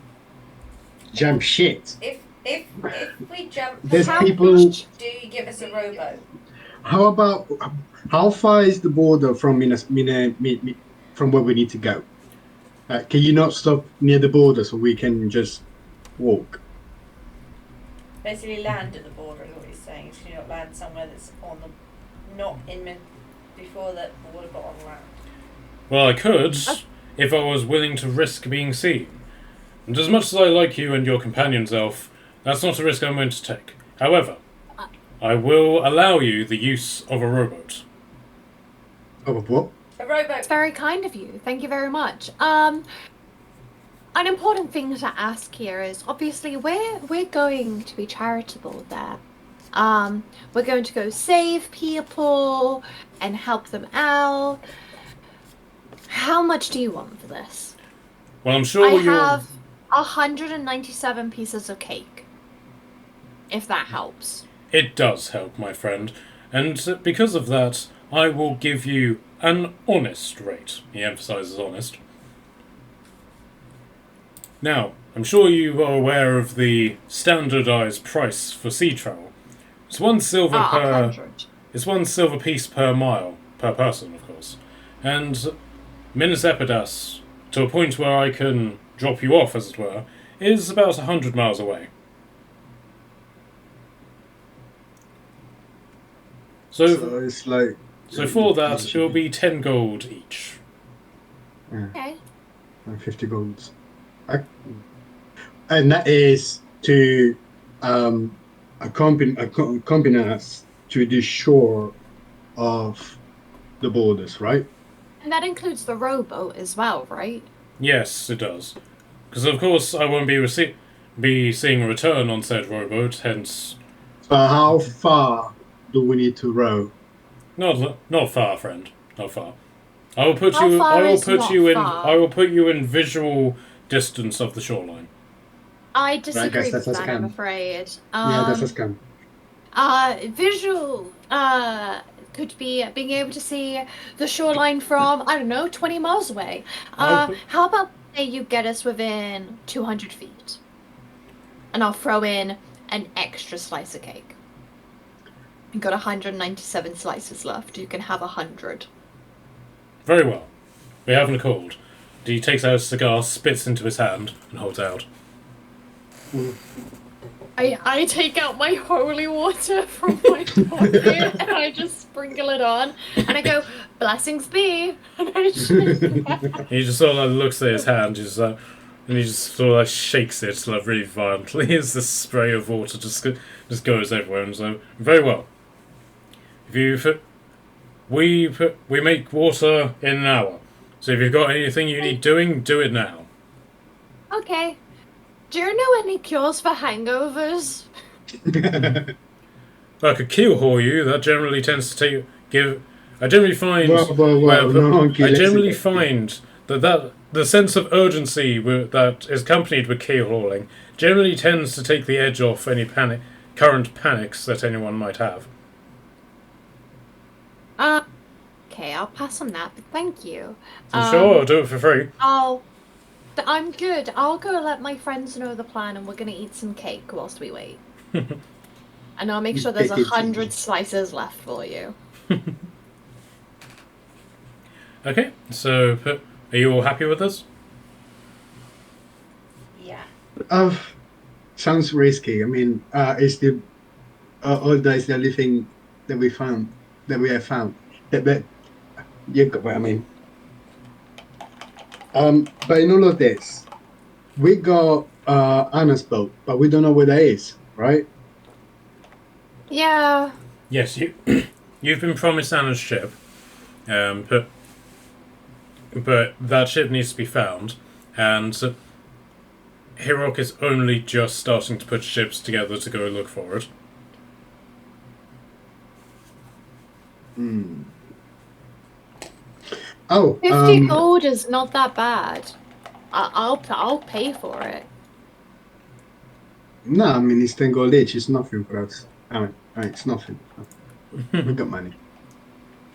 Jump shit. If we jump, There's how people. much do you give us a rowboat? How about how far is the border from from where we need to go? Can you not stop near the border so we can just walk? Basically, land at the border. Is what he's saying. Should you not land somewhere that's on the not in before the water got on land? Well, I could, if I was willing to risk being seen. And as much as I like you and your companions, elf, that's not a risk I'm willing to take. However, I will allow you the use of a rowboat. Of a what? A rowboat. It's very kind of you. Thank you very much. An important thing to ask here is obviously we're going to be charitable there. We're going to go save people and help them out. How much do you want for this? Well, I'm sure I you're... have 197 pieces of cake. If that helps. It does help, my friend. And because of that, I will give you an honest rate. He emphasizes honest. Now, I'm sure you are aware of the standardized price for sea travel. It's 1 silver per... 100. It's 1 silver piece per mile, per person, of course. And Minas Epidas, to a point where I can drop you off, as it were, is about 100 miles away. So it's like. for that, it will be 10 gold each. Yeah, Okay. and 50 golds. And that is to accompany us to the shore of the borders, right? And that includes the rowboat as well, right? Yes, it does. Because of course I won't be seeing a return on said rowboat. Hence, So how far do we need to row? not far, friend. Not far. I will put How you. I far will is put not you in. I far? will put you in visual distance of the shoreline. I I guess disagree that's with a that, I'm scam. afraid. Yeah, that's a scam. Visual, could be being able to see the shoreline from, I don't know, 20 miles away. I'll put, How about say you get us within 200 feet? And I'll throw in an extra slice of cake. You've got 197 slices left. You can have 100. very well. We haven't called. He takes out a cigar, spits into his hand, and holds out. I take out my holy water from my pocket and I just sprinkle it on and I go, blessings be, and I shake that. He just sort of looks at his hand, and he just sort of shakes it really violently as the spray of water just goes everywhere. And so, very well. We make water in an hour. So if you've got anything you need doing, do it now. Okay. Do you know any cures for hangovers? I could keel you. That generally tends to give. I generally find. I generally find that the sense of urgency that is accompanied with keel hauling generally tends to take the edge off any current panics that anyone might have. Okay, I'll pass on that, but thank you. Sure, I'll do it for free. I'm good. I'll go let my friends know the plan and we're gonna eat some cake whilst we wait. And I'll make sure there's 100 slices left for you. Okay, so are you all happy with this? Yeah. Sounds risky. I mean, it's the all that's the only thing that we have found. But you got what I mean. But in all of this, we got Anna's boat, but we don't know where that is, right? Yeah. Yes, you've been promised Anna's ship, but that ship needs to be found, and Hirok is only just starting to put ships together to go look for it. Oh, 50 gold is not that bad. I'll pay for it. No, I mean it's 10 gold each. It's nothing for us. I mean it's nothing. We got money.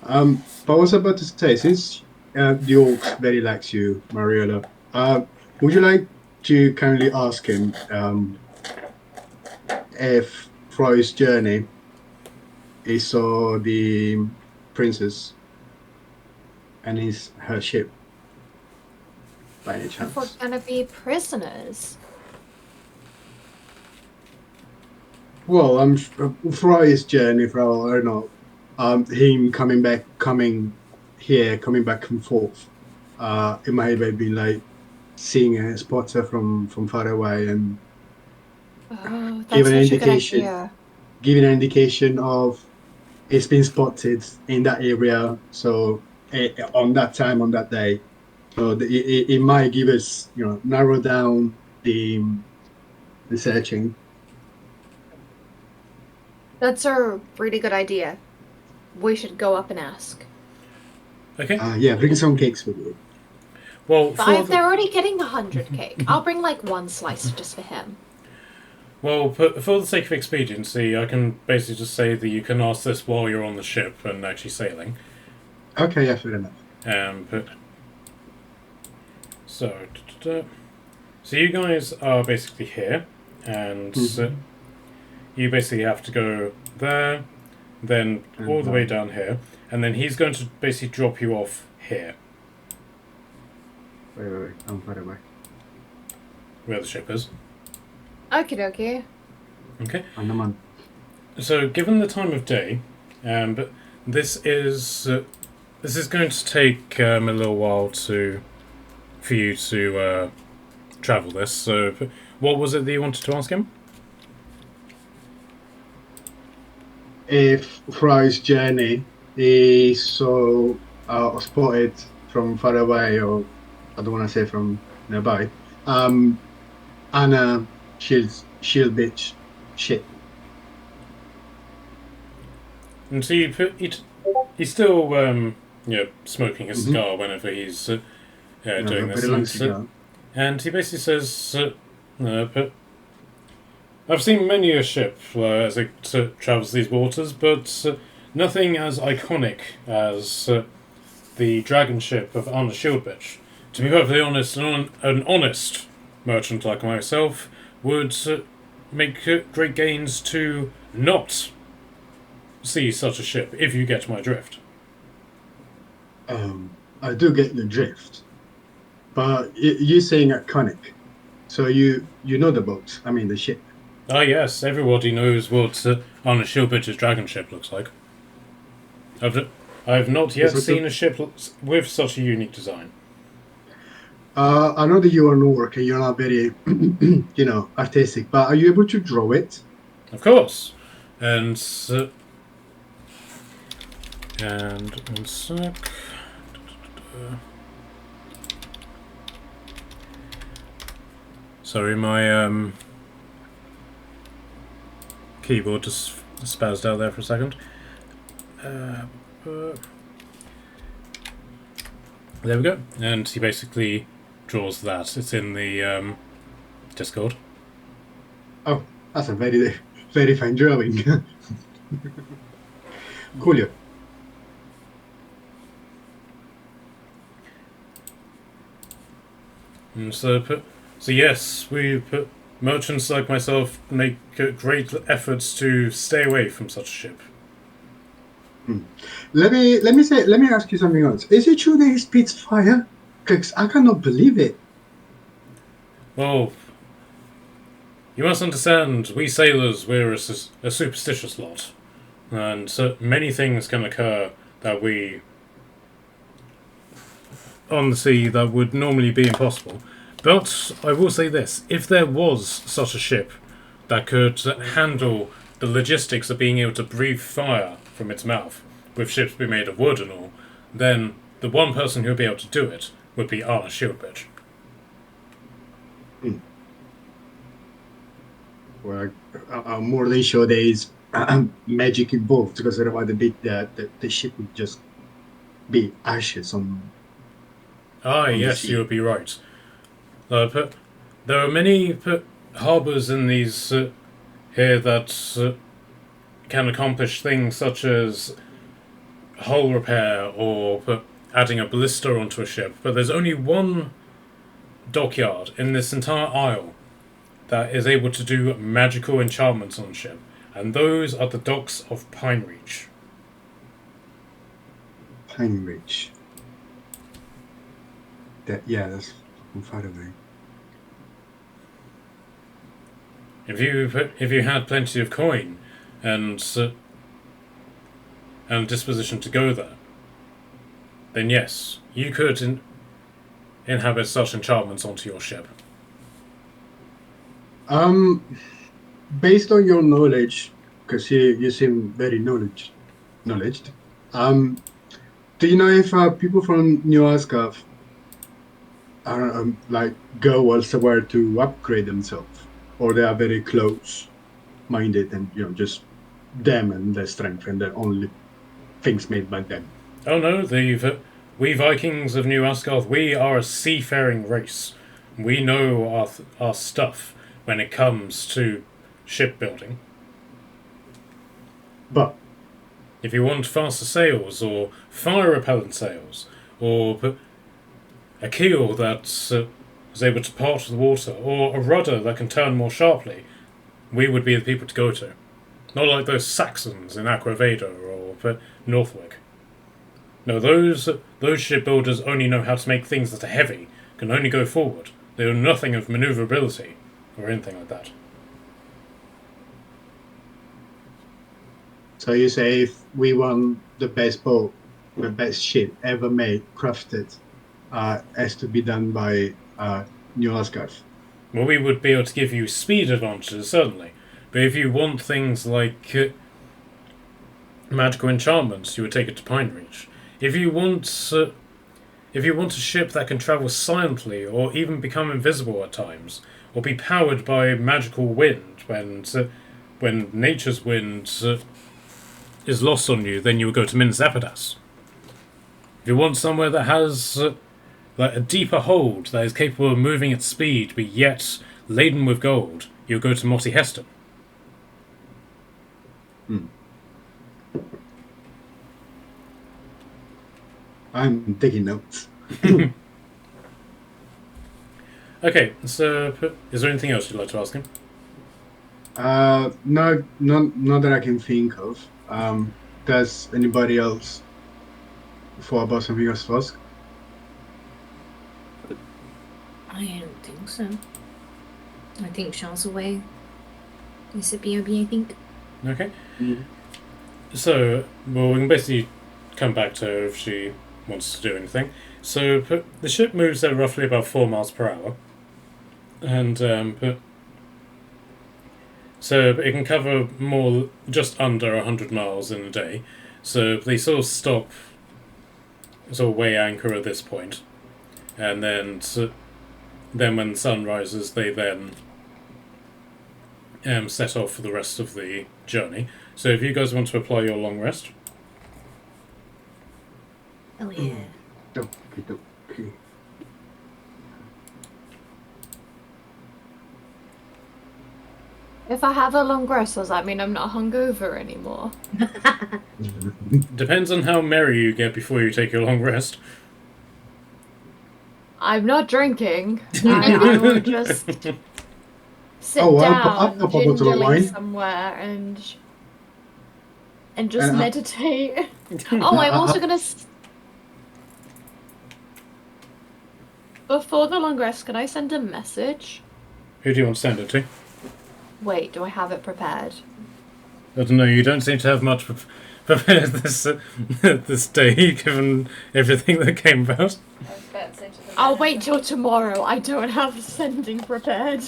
But I was about to say, since the orc very likes you, Mariola, would you like to kindly ask him if throughout his journey he saw the princess and her ship by any chance? If we're gonna be prisoners. Well, throughout his journey, throughout, I don't know, him coming back and forth, it might have been like seeing a spotter from far away and Oh, give that's an such a good indication. idea. Giving an indication of it's been spotted in that area, so on that time, on that day. So it might give us, narrow down the searching. That's a really good idea. We should go up and ask. Okay. Yeah, bring some cakes with you. Well, But they're already getting the 100 cake. I'll bring like one slice just for him. Well, for the sake of expediency, I can basically just say that you can ask this while you're on the ship and actually sailing. Okay, yeah, fair enough. So you guys are basically here, and you basically have to go there, then all the way down here, and then he's going to basically drop you off here. Wait, I'm far away. Where the ship is. Okie dokie. Okay. I'm the man. So, given the time of day, but this is going to take a little while to for you to travel this. So, what was it that you wanted to ask him? If throughout his journey he saw spotted from far away, or I don't want to say from nearby, Anna shield bitch shit. And so he's still smoking his cigar whenever he's doing this. Very long cigar. And he basically says, but I've seen many a ship as it travels these waters, but nothing as iconic as the dragon ship of Anna Shieldbitch. To be perfectly honest, an honest merchant like myself would make great gains to not see such a ship, if you get my drift. I do get the drift, but you're saying iconic, so you know the boat. I mean the ship. Ah yes, everybody knows what Anna Shieldbitch's dragon ship looks like. I've not yet seen a ship with such a unique design. I know that you are no worker, you're not very, artistic, but are you able to draw it? Of course. And one sec. Sorry, my keyboard just spazzed out there for a second. There we go. And he basically draws that. It's in the Discord. Oh, that's a very, very fine drawing. Coolio. And so yes, merchants like myself make great efforts to stay away from such a ship. Let me ask you something else. Is it true that he spits fire? Because I cannot believe it. Well, you must understand, we sailors, we're a superstitious lot. And so many things can occur that on the sea that would normally be impossible. But I will say this, if there was such a ship that could handle the logistics of being able to breathe fire from its mouth, with ships being made of wood and all, then the one person who would be able to do it would be Anna Shieldbitch. Well, I'm more than sure there is magic involved, because otherwise the ship would just be ashes on. Yes, you would be right. There are many harbours in these here that can accomplish things such as hull repair or adding a ballista onto a ship, but there's only one dockyard in this entire isle that is able to do magical enchantments on a ship, and those are the docks of Pine Reach. Pine Reach. That's fucking far away. If you had plenty of coin and disposition to go there, then yes, you could inhabit such enchantments onto your ship. Based on your knowledge, because you seem very knowledged, do you know if people from New Asgard are go elsewhere to upgrade themselves, or they are very close-minded and just them and their strength and their only things made by them? Oh no, we Vikings of New Asgard, we are a seafaring race. We know our stuff when it comes to shipbuilding. But if you want faster sails, or fire repellent sails, or a keel that is able to part the water, or a rudder that can turn more sharply, we would be the people to go to. Not like those Saxons in Aqua Veda or Northwick. No, those shipbuilders only know how to make things that are heavy, can only go forward. They know nothing of maneuverability or anything like that. So you say if we want the best boat, the best ship ever made, crafted, has to be done by New Asgard. Well, we would be able to give you speed advantages, certainly. But if you want things like magical enchantments, you would take it to Pine Reach. If you want a ship that can travel silently, or even become invisible at times, or be powered by magical wind when nature's wind is lost on you, then you would go to Minas Epidas. If you want somewhere that has like a deeper hold, that is capable of moving at speed, but yet laden with gold, you'll go to Motti Heston. I'm taking notes. Okay, so is there anything else you'd like to ask him? No, not that I can think of. Does anybody else thought about something else to ask? I don't think so. I think Charles away. Is it BOB, I think? Okay. So, well, we can basically come back to her if she wants to do anything. So, the ship moves at roughly about 4 miles per hour. And, so it can cover just under 100 miles in a day. So they sort of stop, sort of weigh anchor at this point. And then when the sun rises, they then set off for the rest of the journey. So if you guys want to apply your long rest. Oh yeah. Okay. If I have a long rest, does that mean I'm not hungover anymore? Depends on how merry you get before you take your long rest. I'm not drinking. I will just sit Oh, down I'll pop a bottle of gingerly wine. somewhere and just And meditate. Oh, I'm also gonna. Before the long rest, can I send a message? Who do you want to send it to? Wait, do I have it prepared? I don't know, you don't seem to have much prepared this day, given everything that came about. I was about to say to them, I'll wait till tomorrow. I don't have sending prepared.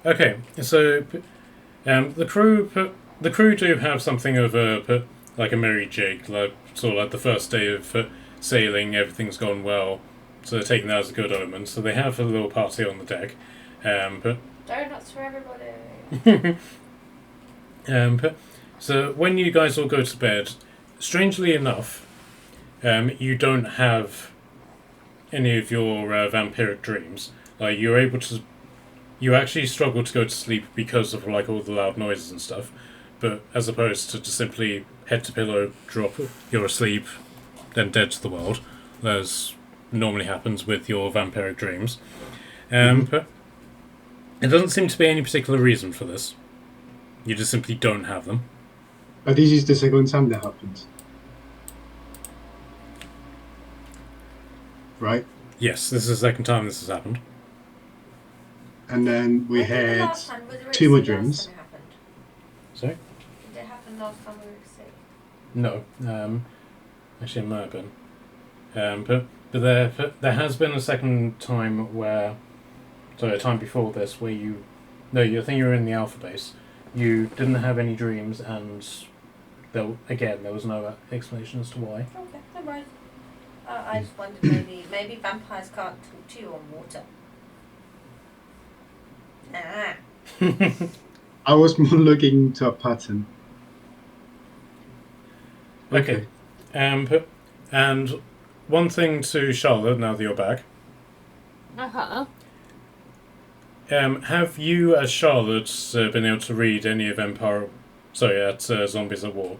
Okay, so the crew do have something of like a merry jig, like sort of like the first day of sailing, everything's gone well, so they're taking that as a good omen. So they have a little party on the deck, but donuts for everybody. So when you guys all go to bed, strangely enough, you don't have any of your vampiric dreams. Like you actually struggle to go to sleep because of like all the loud noises and stuff. But as opposed to just simply head to pillow, drop, you're asleep, then dead to the world, as normally happens with your vampiric dreams. But it doesn't seem to be any particular reason for this. You just simply don't have them. But this is the second time that happens. Right? Yes, this is the second time this has happened. And then we When did the had last time- was it 2 more last dreams. time it happened? Sorry? Did it happen last time we were sick? No. Actually, it might have been. But there has been a second time where... Sorry, a time before this where you... No, I think you were in the Alpha base. You didn't have any dreams, and there was no explanation as to why. Okay, no worries. I just wondered maybe vampires can't talk to you on water. Ah. I was more looking into a pattern. Okay. And one thing to Charlotte, now that you're back. Uh-huh. Have you, as Charlotte, been able to read any of Zombies at War?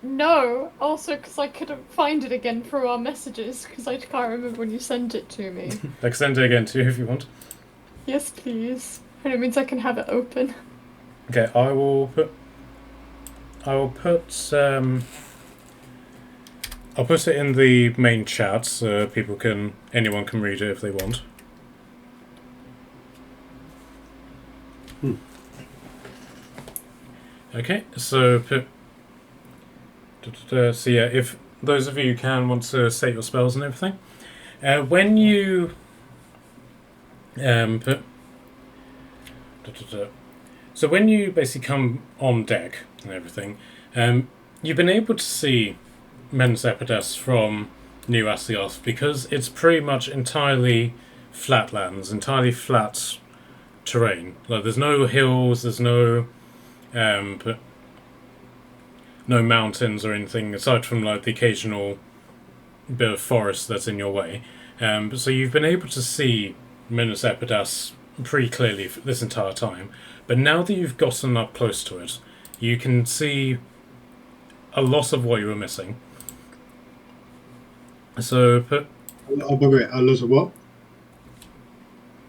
No. Also, because I couldn't find it again through our messages, because I can't remember when you sent it to me. I can send it again to you if you want. Yes, please. And it means I can have it open. Okay, I will put I'll put it in the main chat so anyone can read it if they want. Okay, so So yeah, if those of you can want to state your spells and everything, when you put. So when you basically come on deck and everything, you've been able to see Minas Epidas from New Asioth because it's pretty much entirely flatlands, entirely flat terrain. Like there's no hills, there's no no mountains or anything aside from like the occasional bit of forest that's in your way. So you've been able to see Minas Epidas pretty clearly for this entire time. But now that you've gotten up close to it, you can see a lot of what you were missing. So, Oh, by the way, a lot of what?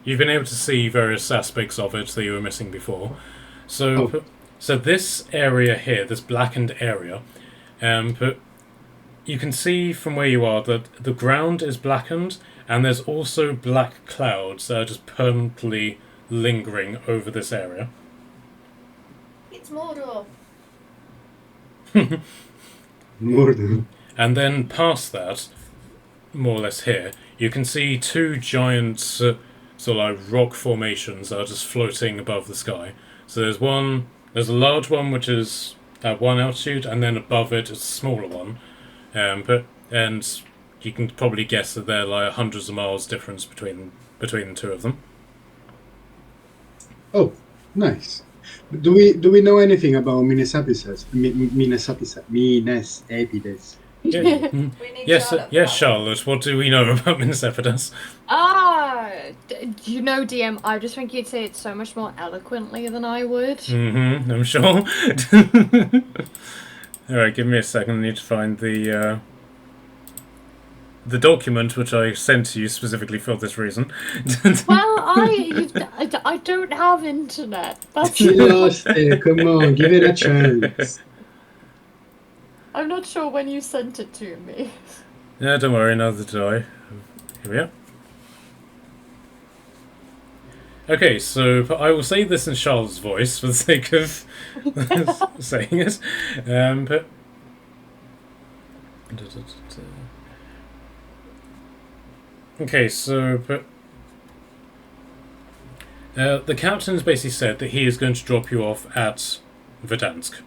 you've been able to see various aspects of it that you were missing before. So, Oh. so this area here, this blackened area, but you can see from where you are that the ground is blackened, and there's also black clouds that are just permanently lingering over this area. It's Mordor. More than. And then past that, more or less here, you can see two giant sort of like rock formations that are just floating above the sky. So there's a large one which is at one altitude, and then above it is a smaller one. And you can probably guess that there are like hundreds of miles difference between the two of them. Oh, nice. Do we know anything about Minas Epidas? Minas Epidas. Yeah. We need Yes, Charlotte yes, for Charlotte. What do we know about Minas Epidas? You know, DM, I just think you'd say it so much more eloquently than I would. Mm-hmm, I'm sure. Alright, give me a second. I need to find the document which I sent to you specifically for this reason. Well, I don't have internet. That's You lost it. Come on, give it a chance. I'm not sure when you sent it to me. Yeah, don't worry, neither do I. Here we are. Okay, so I will say this in Charles' voice for the sake of saying it. But okay, so the captain's basically said that he is going to drop you off at Verdansk,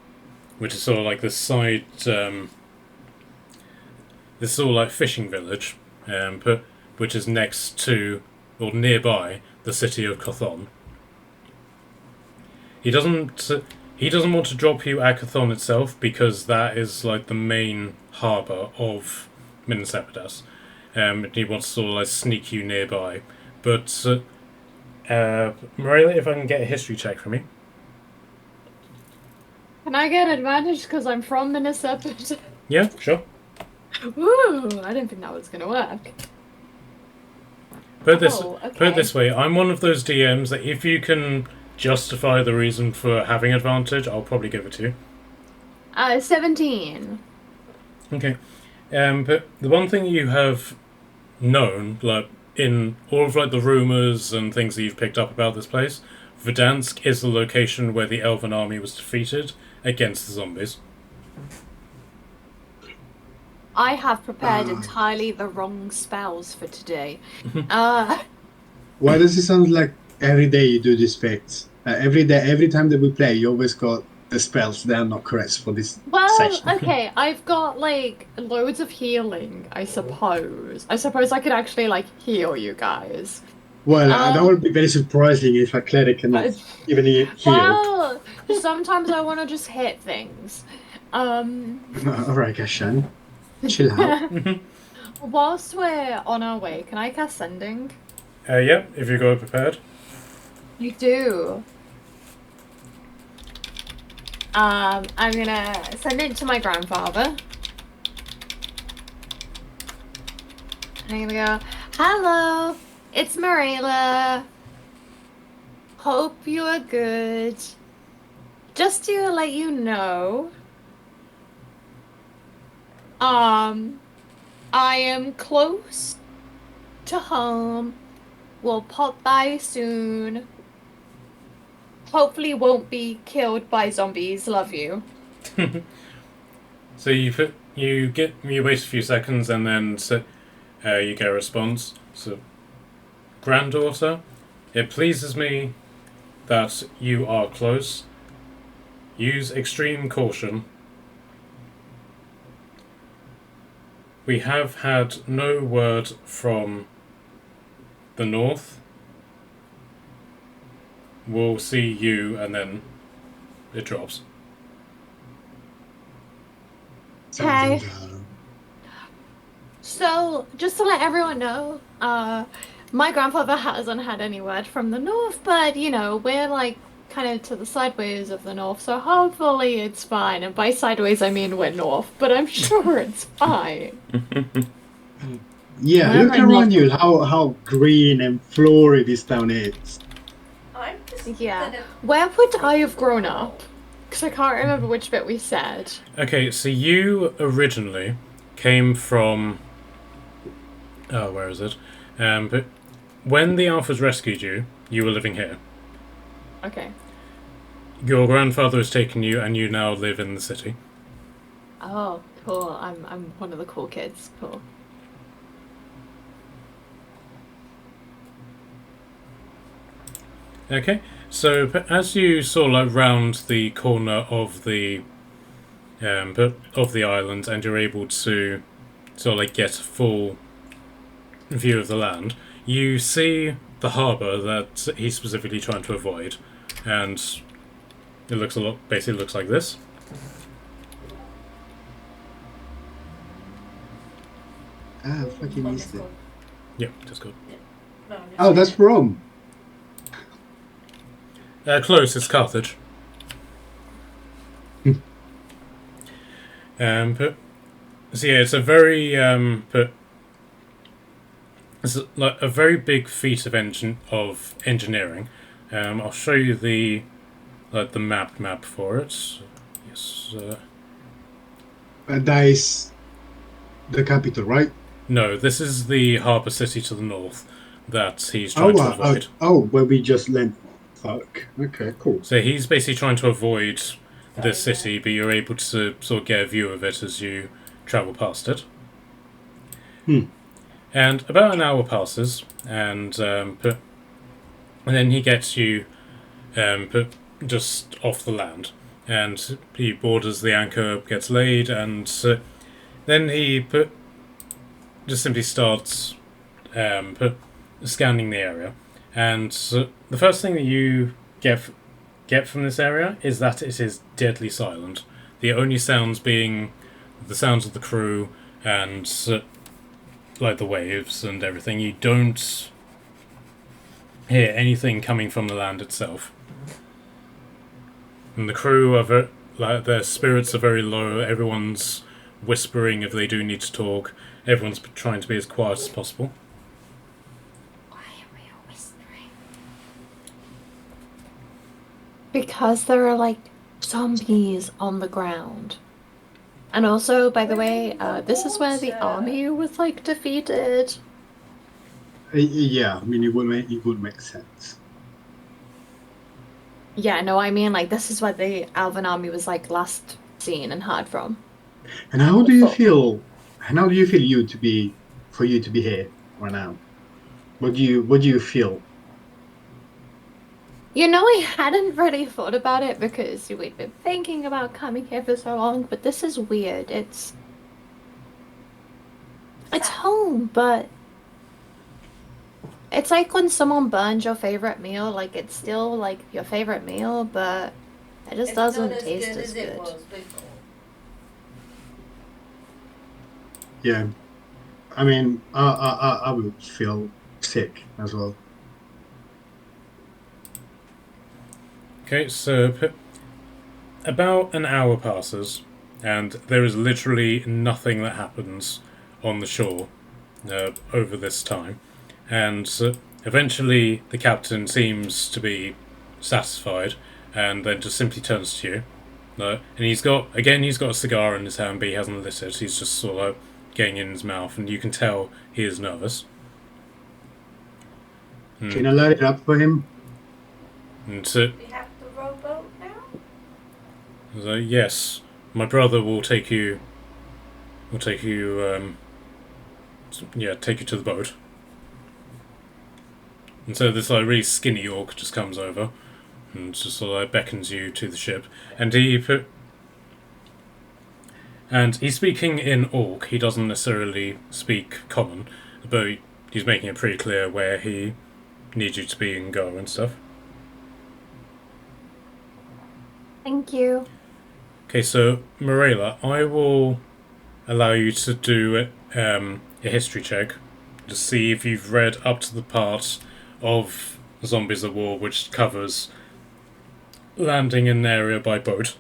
which is sort of like this side, this sort of like fishing village, which is next to or nearby the city of Chthon. He doesn't want to drop you at Chthon itself because that is like the main harbour of Minas Epidas. He wants to sort of like sneak you nearby. But Morella, if I can get a history check from you. Can I get advantage because I'm from Minas Epidas? Yeah, sure. Ooh, I didn't think that was gonna work. Put it okay. this way, I'm one of those DMs that if you can justify the reason for having advantage, I'll probably give it to you. 17. Okay. But the one thing you have known, like in all of like the rumours and things that you've picked up about this place, Verdansk is the location where the Elven army was defeated against the zombies. I have prepared entirely the wrong spells for today. Why does it sound like every day you do these facts? Every day, every time that we play, you always got the spells that are not correct for this session. Okay, I've got like loads of healing, I suppose. I suppose I could actually like heal you guys. Well, that would be very surprising if a cleric cannot even heal. Well, sometimes I want to just hit things. Alright, Gashan. Chill out. Whilst we're on our way, can I cast Sending? Yeah, if you go prepared. You do. I'm gonna send it to my grandfather. And I'm gonna go, hello, it's Marilla. Hope you are good. Just to let you know, I am close to home. We'll pop by soon. Hopefully won't be killed by zombies. Love you. So you wait a few seconds and then you get a response. So, granddaughter, it pleases me that you are close. Use extreme caution. We have had no word from the north. We'll see you, and then it drops. Okay. Something, So, just to let everyone know, my grandfather hasn't had any word from the north, but you know, we're like kind of to the sideways of the north, so hopefully it's fine. And by sideways, I mean we're north, but I'm sure it's fine. yeah, Well, look I around mean- you, how green and florid this town is. I'm just Yeah. gonna. Where would I have grown up? Because I can't remember which bit we said. Okay, so you originally came from. Oh, where is it? But when the Alphas rescued you, you were living here. Okay. Your grandfather has taken you, and you now live in the city. Oh, cool. I'm one of the cool kids. Cool. Okay, so as you sort of like round the corner of the island, and you're able to sort of like get a full view of the land, you see the harbour that he's specifically trying to avoid, and it looks basically looks like this. Ah, fucking on missed it. Discord. Yep, just good. No, I'm just Oh, that's saying. Rome. Close, it's Carthage. But so yeah, it's a very it's like a very big feat of engineering. I'll show you the map for it. Yes. That is the capital, right? No, this is the harbour city to the north that he's trying to avoid. Where we just landed. Fuck. Okay, cool. So he's basically trying to avoid this city, but you're able to sort of get a view of it as you travel past it. And about an hour passes, and then he gets you just off the land, and he boarders the anchor, gets laid, and then he just simply starts scanning the area. And the first thing that you get from this area is that it is deadly silent. The only sounds being the sounds of the crew and like the waves and everything. You don't hear anything coming from the land itself. And the crew are their spirits are very low. Everyone's whispering if they do need to talk. Everyone's trying to be as quiet as possible. Why are we all whispering? Because there are like zombies on the ground. And also, by the way, this is where the army was like defeated. Yeah, I mean it would make sense. Yeah, no, I mean like this is where the Alvin army was like last seen and heard from. And how do you Fuck. feel? And how do you feel for you to be here right now? What do you feel? You know, I hadn't really thought about it because we'd been thinking about coming here for so long, but this is weird. It's home, but it's like when someone burns your favorite meal, like it's still like your favorite meal, but it just It's doesn't not as taste good as as it good. was before. Yeah, I mean, I would feel sick as well. Okay, so about an hour passes, and there is literally nothing that happens on the shore over this time. And eventually, the captain seems to be satisfied, and then just simply turns to you. And he's got a cigar in his hand, but he hasn't lit it. He's just sort of getting in his mouth, and you can tell he is nervous. Can I light it up for him? And We have the rowboat now? yes, my brother will take you. Will take you. Take you to the boat. And so this like really skinny orc just comes over and just sort of like beckons you to the ship, and he's speaking in orc. He doesn't necessarily speak common, but he's making it pretty clear where he needs you to be and go and stuff. Thank you. Okay, so Morella, I will allow you to do a history check to see if you've read up to the part of Zombies at War which covers landing in an area by boat.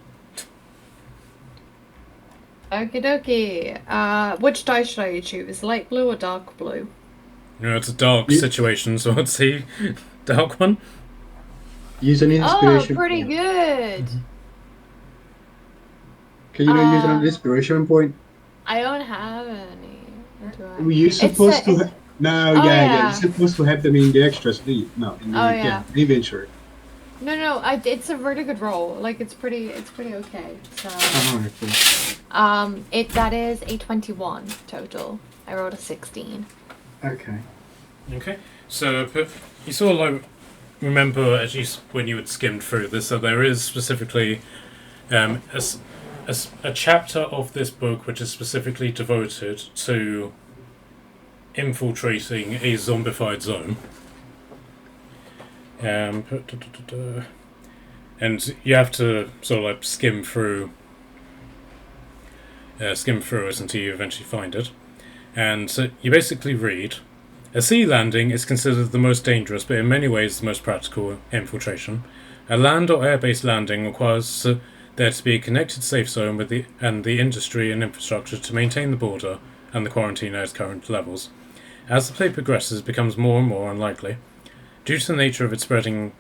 Okie dokie. Which dice should I choose? Light blue or dark blue? It's a dark situation, so I'd say dark one. Use an inspiration. Oh, pretty point. good. Can you not use an inspiration point? I don't have any. Do I? You're supposed to. No, yeah. You're supposed to have them in the extras, do you? No, in the inventory. No. It's a really good roll. Like it's pretty okay. So. Cool. That is a 21 total. I rolled a 16. Okay. Okay. So you sort of like remember at least when you had skimmed through this, that there is specifically a chapter of this book which is specifically devoted to infiltrating a zombified zone. And you have to sort of like skim through it until you eventually find it. And so you basically read, a sea landing is considered the most dangerous but in many ways the most practical infiltration. A land or air-based landing requires there to be a connected safe zone with the industry and infrastructure to maintain the border and the quarantine at its current levels. As the plague progresses, it becomes more and more unlikely. Due to the nature of a spreading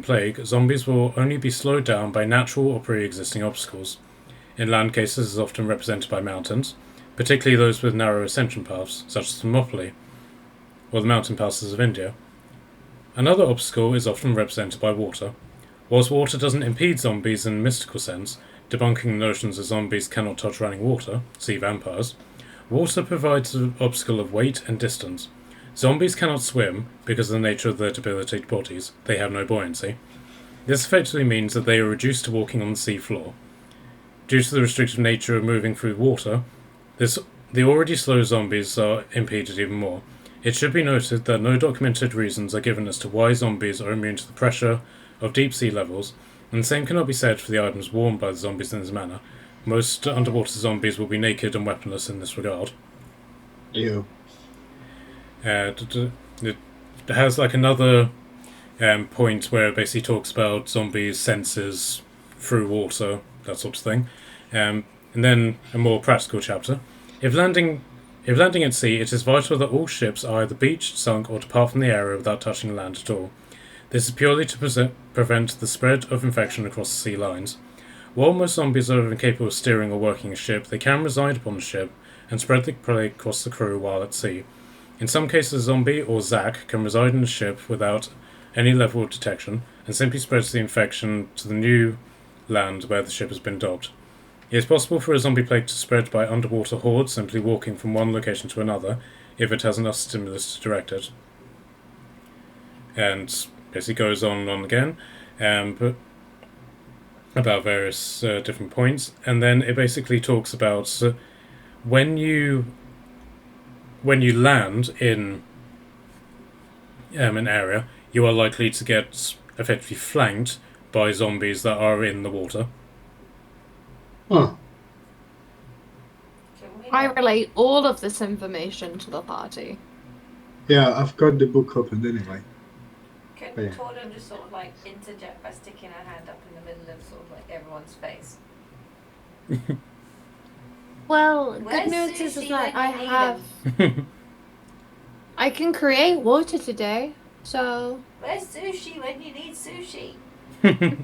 plague, zombies will only be slowed down by natural or pre-existing obstacles. In land cases, it is often represented by mountains, particularly those with narrow ascension paths, such as Thermopylae, or the mountain passes of India. Another obstacle is often represented by water. Whilst water doesn't impede zombies in a mystical sense, debunking the notions that zombies cannot touch running water, see vampires, water provides an obstacle of weight and distance. Zombies cannot swim because of the nature of their debilitated bodies. They have no buoyancy. This effectively means that they are reduced to walking on the sea floor. Due to the restrictive nature of moving through water, the already slow zombies are impeded even more. It should be noted that no documented reasons are given as to why zombies are immune to the pressure of deep sea levels, and the same cannot be said for the items worn by the zombies in this manner. Most underwater zombies will be naked and weaponless in this regard. Ew. It has like another point where it basically talks about zombies' senses through water, that sort of thing. And then a more practical chapter. If landing at sea, it is vital that all ships are either beached, sunk, or depart from the area without touching land at all. This is purely to prevent the spread of infection across the sea lines. While most zombies are incapable of steering or working a ship, they can reside upon the ship and spread the plague across the crew while at sea. In some cases, a zombie or Zack can reside in the ship without any level of detection and simply spreads the infection to the new land where the ship has been docked. It is possible for a zombie plague to spread by underwater hordes simply walking from one location to another if it has enough stimulus to direct it. And basically goes on and on again, but about various different points, and then it basically talks about when you land in an area, you are likely to get effectively flanked by zombies that are in the water. Huh. I relate all of this information to the party. Yeah, I've got the book open anyway. Can Torden just sort of like interject by sticking her hand up in the middle of sort of like everyone's face? Well, Where's good news is sushi that when I you need have... I can create water today, so... Where's sushi when you need sushi?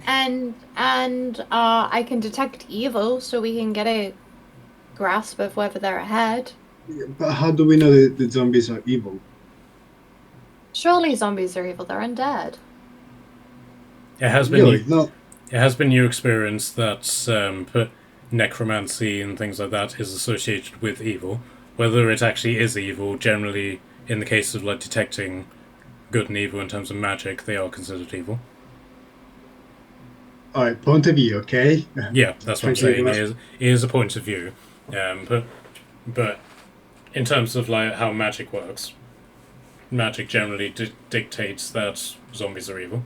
and I can detect evil, so we can get a grasp of whether they're ahead. Yeah, but how do we know that the zombies are evil? Surely zombies are evil, they're undead. It has been Really? No. It has been your experience that necromancy and things like that is associated with evil. Whether it actually is evil, generally, in the case of like detecting good and evil in terms of magic, they are considered evil. All right, point of view, okay? Yeah, that's what I'm Thank you saying. very It is a point of view, but in terms of like how magic works, magic generally dictates that zombies are evil.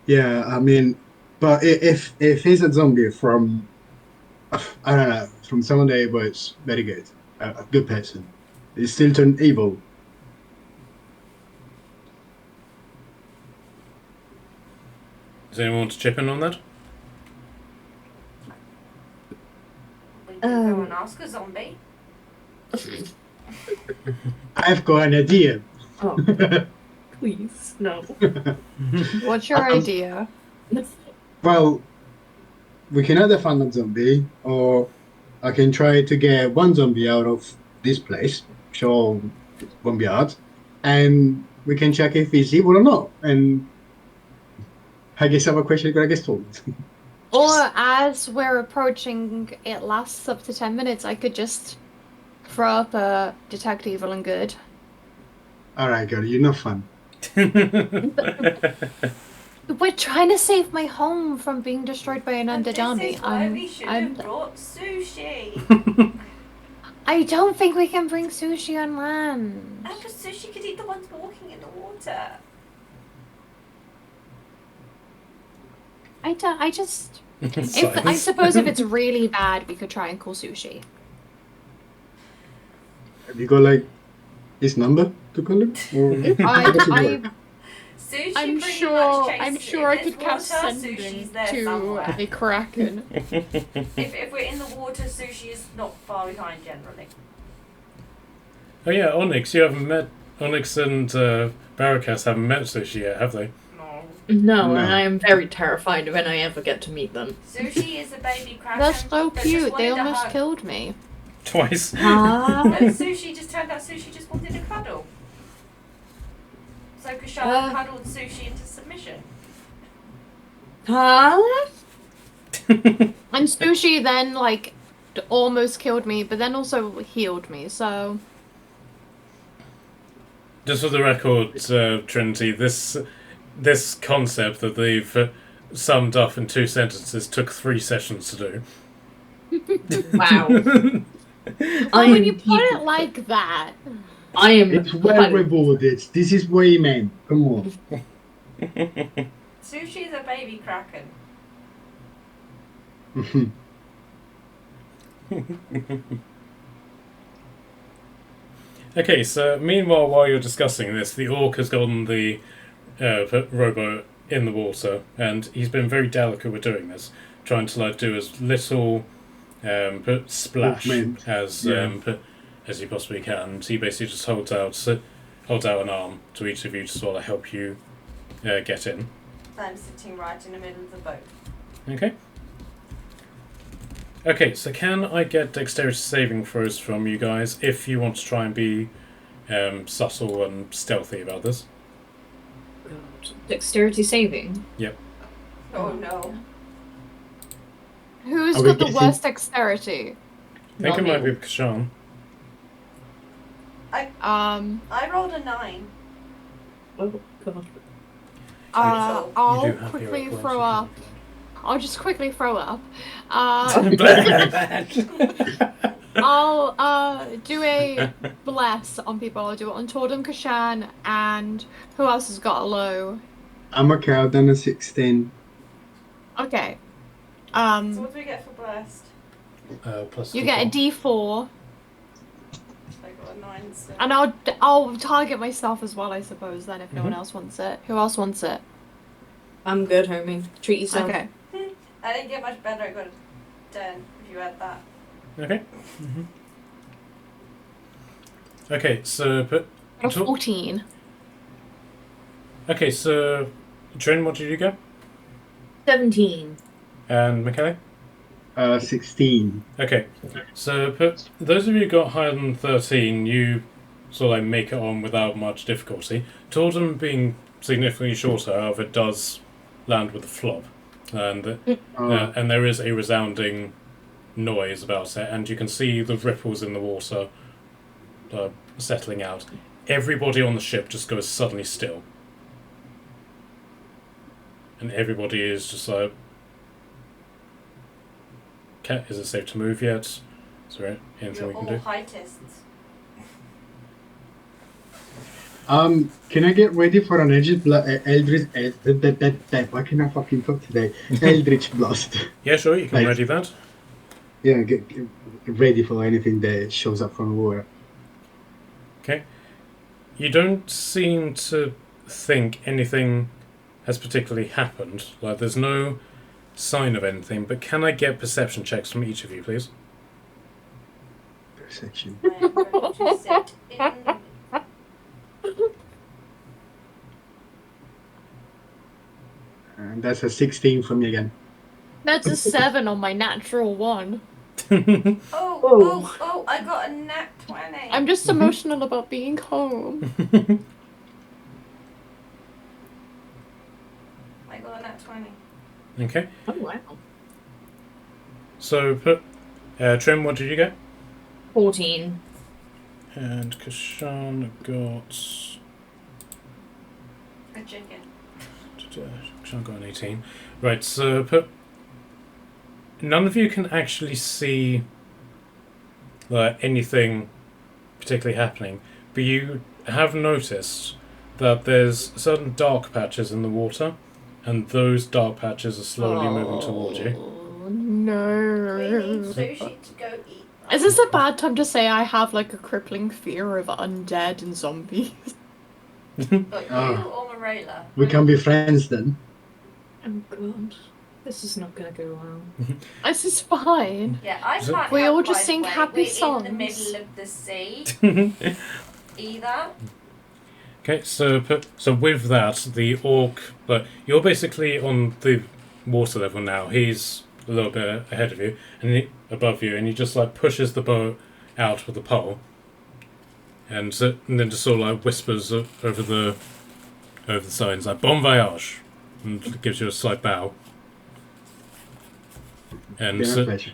Yeah, I mean, but if he's a zombie from, I don't know, from someone that was very good, a good person, he's still turned evil. Does anyone want to chip in on that? We can go and ask a zombie. I've got an idea. Oh, please, no. What's your idea? Well, we can either find a zombie, or I can try to get one zombie out of this place, show it won't be hard, and we can check if he's evil or not. And I guess I have a question that I get told. Or as we're approaching, it lasts up to 10 minutes, I could just throw up a detect evil and good. All right, girl, you're not fun. We're trying to save my home from being destroyed by an undead army. This is why we should have brought sushi. I don't think we can bring sushi on land. And because sushi could eat the ones walking in the water. I suppose if it's really bad, we could try and call sushi. Have you got like his number to call him? Or Sushi I'm pretty sure. much I'm chases- sure I if could there's cast water, sending sushi's there to somewhere. a kraken. If we're in the water, sushi is not far behind generally. Oh yeah, Onyx, you haven't met Onyx and Barracast haven't met Sushi yet, have they? No. No, No. and I am very terrified when I ever get to meet them. Sushi is a baby kraken. They're so that just cute. They wanted a almost hug. killed me. Twice. And Sushi just turned out Sushi just wanted a cuddle. So Kushana cuddled Sushi into submission. Huh? And sushi then almost killed me, but then also healed me. So Just for the record, Trinity, this concept that they've summed up in 2 sentences took 3 sessions to do. Wow. well, when you put it like that, I am. it's well rewarded. This is what he meant. Come on. Sushi is a baby kraken. Okay, so meanwhile, while you're discussing this, the orc has gotten the rowboat in the water, and he's been very delicate with doing this, trying to do as little splash Movement. as he possibly can. So he basically just holds out an arm to each of you to sort of help you get in. I'm sitting right in the middle of the boat. Okay. Okay, so can I get dexterity saving throws from you guys if you want to try and be subtle and stealthy about this? Dexterity saving. Oh no. who's Are we got the guessing? worst dexterity? I think Not it might me. be Kashan. I rolled a 9. Oh god. You do I'll have quickly hero throw points, up. I'll just quickly throw up. I'll do a bless on people. I'll do it on Tordum Kashan and who else has got a low? I'm okay. I've done a 16. Okay. So what do we get for blessed? Plus You get a D4, I got a 9 still. and I'll target myself as well, I suppose. Then, if no one else wants it, who else wants it? I'm good, homie. Treat yourself. Okay. I didn't get much better. I got a 10 if you add that. Okay. Okay, so A 14. Okay, so Trin, what did you get? 17. And McKelly? 16. Okay, so those of you who got higher than 13, you sort of make it on without much difficulty. Tordum being significantly shorter, however, does land with a flop. and there is a resounding noise about it, and you can see the ripples in the water settling out. Everybody on the ship just goes suddenly still. And everybody is just like, is it safe to move yet? Is there anything we can do? You're all heightists. Can I get ready for an Eldritch why can I fucking talk today? Eldritch Blast. Yeah, sure, you can Like- ready that. Yeah, get ready for anything that shows up from nowhere. Okay. You don't seem to think anything has particularly happened. Like, there's no sign of anything, but can I get perception checks from each of you, please? Perception. I am going to sit in. And that's a 16 for me again. That's a 7 on my natural one. Oh, I got a nat 20. I'm just emotional about being home. I got a nat 20. Okay. Oh wow. So, Trim, what did you get? 14. And Kashan got... A chicken. Kashan got an 18. Right, so none of you can actually see anything particularly happening, but you have noticed that there's certain dark patches in the water, and those dark patches are slowly moving towards you. Oh, We need no. sushi to go eat. Is this a bad time to say I have like a crippling fear of undead and zombies? But you Oh. or Marela? We can be friends then. Oh god. This is not gonna go well. This is fine. Yeah, I So- can't We help, all by just the sing way. happy We're songs. in the middle of the sea, either. Okay, so with that, the orc, you're basically on the water level now. He's a little bit ahead of you, and above you, and he just pushes the boat out with the pole, and then just sort of whispers over the signs like "Bon voyage," and gives you a slight bow. And Been a pleasure.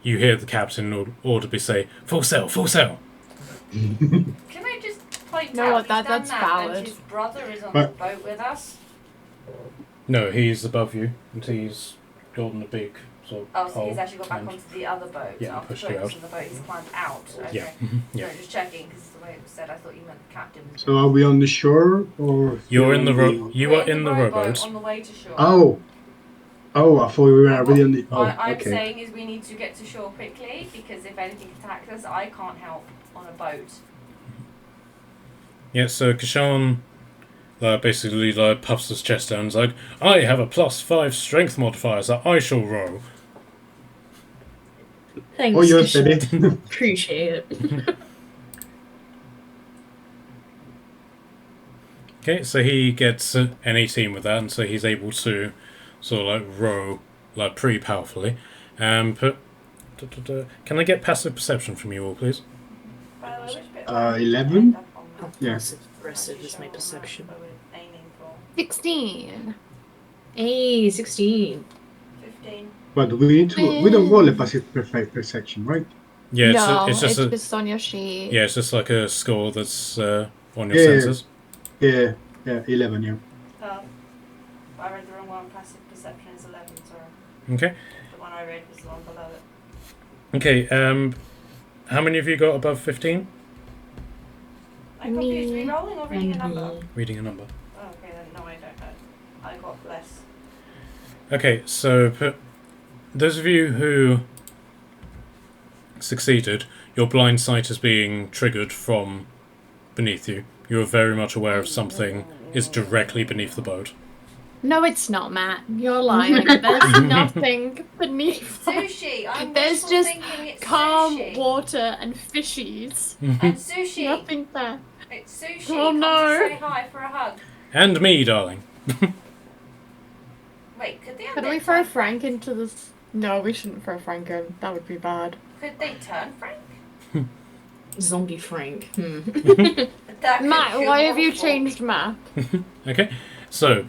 you hear the captain audibly say, "Full sail, full sail." Can I just point No, out that's and valid. his brother is on But- the boat with us? No, he's above you, and he's gotten a big sort of Oh, so pole he's actually got back and- onto the other boat Yeah, after pushed you putting us out. on the boat. He's climbed out. Okay. Yeah. Yeah. No, just checking because the way it was said, I thought you meant the captain. Was So are we on the shore or You're in the on you We're are in the rowboat. on the way to shore. Oh, I thought we were already on the. Oh, What I'm okay. saying is we need to get to shore quickly because if anything attacks us, I can't help on a boat. Yeah, so Kashan basically puffs his chest down and is like, I have a +5 strength modifier, so I shall row. Thanks, Oh, yes, Kishan. baby. Appreciate it. Okay, so he gets an 18 with that, and so he's able to sort of row pretty powerfully. But can I get passive perception from you all, please? By the way, which bit 11? Yeah. Passive aggressive is my perception. What we're aiming for. 16. Hey, 16. 15. But we need to. We don't roll a passive perfect perception, right? Yeah, No, it's just a, just on your sheet. yeah, it's just like a score that's on your Yeah. senses. Yeah, 11, yeah. I read the wrong one. Passive perception is 11, sorry. Okay. The one I read was the one below it. Okay, how many of you got above 15? I'm confused. Are we rolling or reading a number? Me. Reading a number. Oh, okay, then no, I don't know. I got less. Okay, so those of you who succeeded, your blind sight is being triggered from beneath you. You are very much aware of something is directly beneath the boat. No, it's not, Matt. You're lying. There's nothing beneath. Sushi! I'm There's wishful just thinking it's calm sushi. water and fishies. And sushi! Nothing there. It's sushi! Oh, Come no. to say hi for a hug. And me, darling. Wait, could the Could we undead throw turn Frank into this? No, we shouldn't throw Frank in. That would be bad. Could they turn Frank? Zombie Frank. That could Matt, feel why have you awful. changed map? Okay, so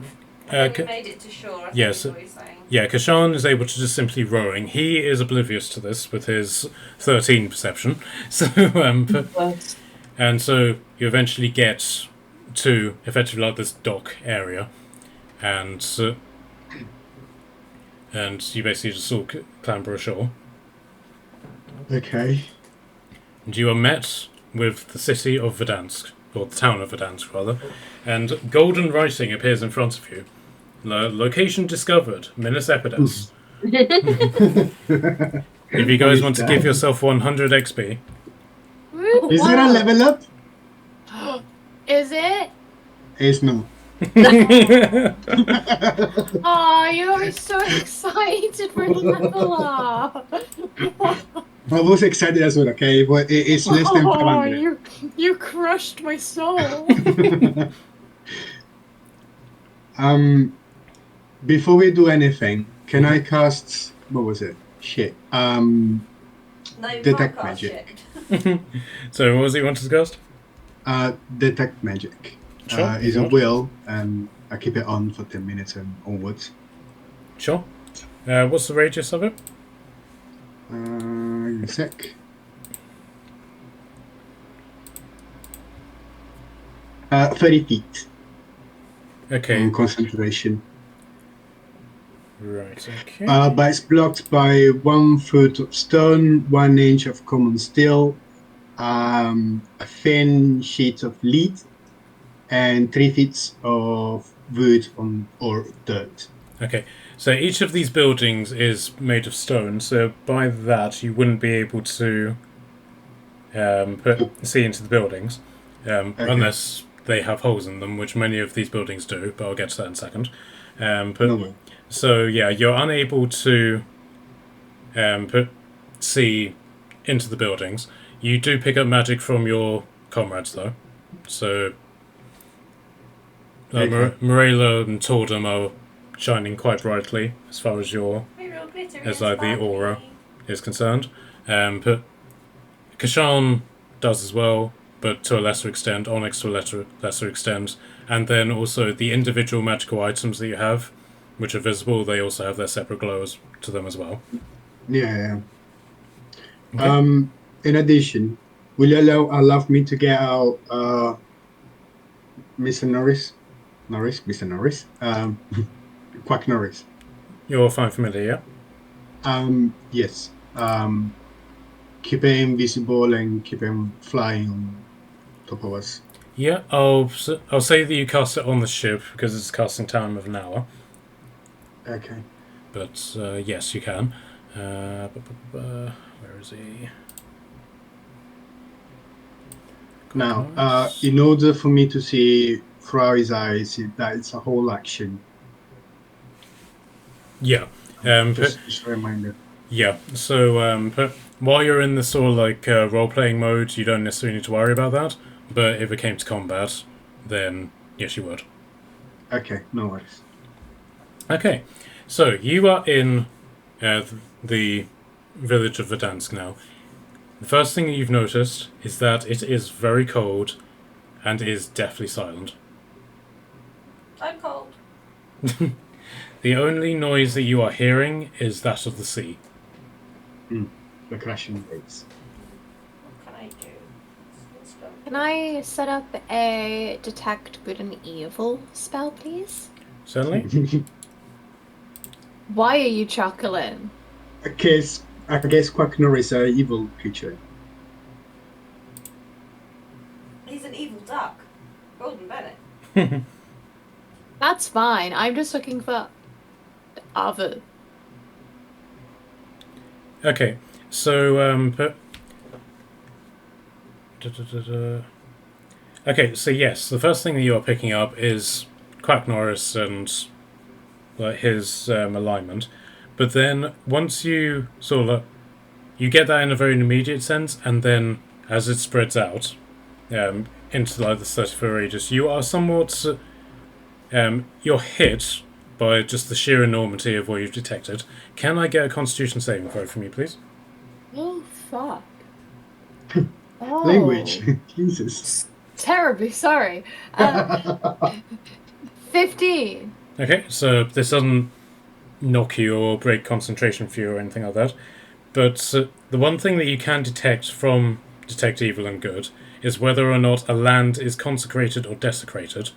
And then you made it to shore, I yes. think is what you're saying. Yeah, Kashan is able to just simply rowing. He is oblivious to this with his 13 perception. So, and so you eventually get to effectively like this dock area, and you basically just sort of clamber ashore. Okay. And you are met with the city of Verdansk, or the town of Verdansk rather, and golden writing appears in front of you. Location discovered, Minas Epidas. If you guys want to give yourself 100 XP. Is it a level up? Is it? It's no. Oh, you're so excited for the level up. I was excited as well, okay? But it's less than 500. You crushed my soul. Before we do anything, can I cast... What was it? Shit. No, you Detect can't cast magic. shit. So what was it you wanted to cast? Detect magic. Sure. Is a will, and I keep it on for 10 minutes and onwards. Sure. What's the radius of it? Give me a sec. 30 feet. Okay. On concentration. Right, okay. But it's blocked by 1 foot of stone, 1 inch of common steel, a thin sheet of lead, and 3 feet of wood or dirt. Okay, so each of these buildings is made of stone, so by that you wouldn't be able to see into the buildings, unless they have holes in them, which many of these buildings do, but I'll get to that in a second. So yeah, you're unable to see into the buildings. You do pick up magic from your comrades, though. So Morella and Tordum are shining quite brightly as far as your the aura is concerned. But Kashan does as well, but to a lesser extent. Onyx to a lesser extent, and then also the individual magical items that you have, which are visible, they also have their separate glows to them as well. Yeah. Okay. In addition, will you allow me to get out Mr. Norris? Mr. Norris? Quack Norris. You're fine familiar, yeah? Yes. Keep him visible and keep him flying on top of us. Yeah, I'll say that you cast it on the ship because it's casting time of an hour. Okay. But yes, you can. Where is he? Now, in order for me to see through his eyes, that it's a whole action. Yeah. Just a reminder. Yeah. So while you're in the sort of like role-playing mode, you don't necessarily need to worry about that. But if it came to combat, then yes, you would. Okay, no worries. Okay, so you are in the village of Verdansk now. The first thing you've noticed is that it is very cold and is deathly silent. I'm cold. The only noise that you are hearing is that of the sea. The crashing waves. What can I do? Let's go. Can I set up a detect good and evil spell, please? Certainly. Why are you chuckling? I guess Quack Norris is an evil creature. He's an evil duck. Golden Bennett. That's fine. I'm just looking for other. Okay, so okay, so yes, the first thing that you are picking up is Quack Norris and his alignment, but then once you sort of you get that in a very immediate sense, and then as it spreads out into like the 30-foot radius, you are somewhat you're hit by just the sheer enormity of what you've detected. Can I get a Constitution saving throw from you, please? Oh, fuck. Oh. Language. Jesus. Terribly sorry. 15. Okay, so this doesn't knock you or break concentration for you or anything like that. But the one thing that you can detect from Detect Evil and Good is whether or not a land is consecrated or desecrated.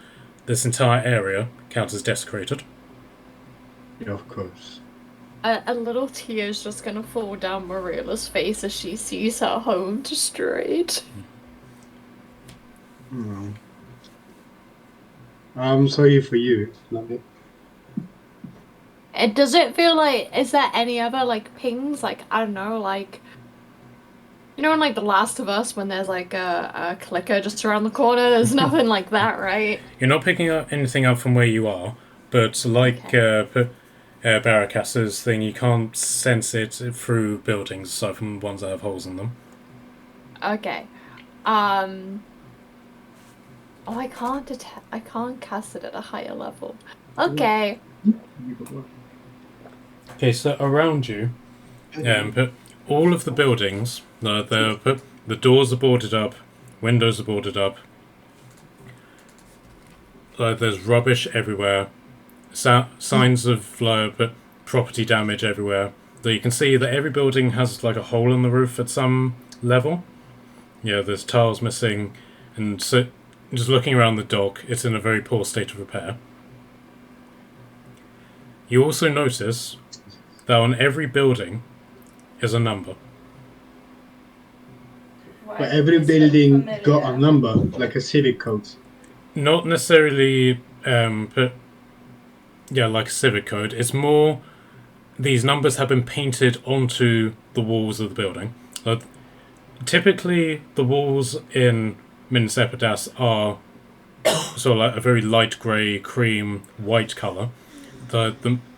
This entire area counts as desecrated. Yeah, of course. A little tear's just gonna fall down Marilla's face as she sees her home destroyed. Oh. I'm sorry for you. Lovely. Does it feel like, is there any other, like, pings? Like, I don't know, like, you know in, like, The Last of Us when there's, like, a clicker just around the corner? There's nothing like that, right? You're not picking up anything up from where you are, but like Barracas's thing, you can't sense it through buildings aside from ones that have holes in them. Okay. Oh, I can't cast it at a higher level. Okay. Okay, so around you, but all of the buildings, the doors are boarded up, windows are boarded up. There's rubbish everywhere, signs of property damage everywhere. So you can see that every building has like a hole in the roof at some level. Yeah, there's tiles missing, and so just looking around the dock, it's in a very poor state of repair. You also notice that on every building is a number. But every building got a number, like a civic code. Not necessarily, like a civic code. It's more these numbers have been painted onto the walls of the building. Typically, the walls in Minas Epidas are sort of like a very light grey, cream, white colour.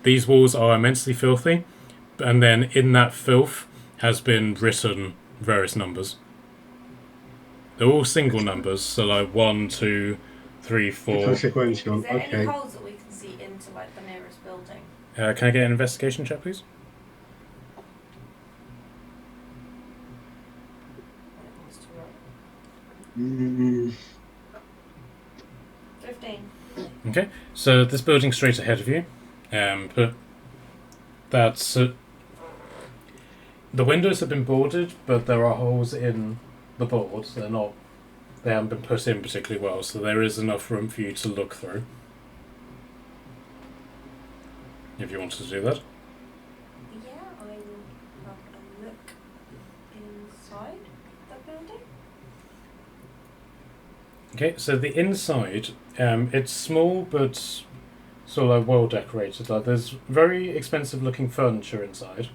These walls are immensely filthy, and then in that filth has been written various numbers. They're all single numbers, so like 1, 2, 3, 4. Consequential. Is there any Okay. holes that we can see into like the nearest building? Can I get an investigation check, please? Mm, 15. Okay, so this building's straight ahead of you, but that's the windows have been boarded, but there are holes in the boards. They haven't been put in particularly well, so there is enough room for you to look through. If you wanted to do that. Yeah, I will have a look inside the building. Okay, so the inside, it's small but sort of like well decorated. Like there's very expensive looking furniture inside.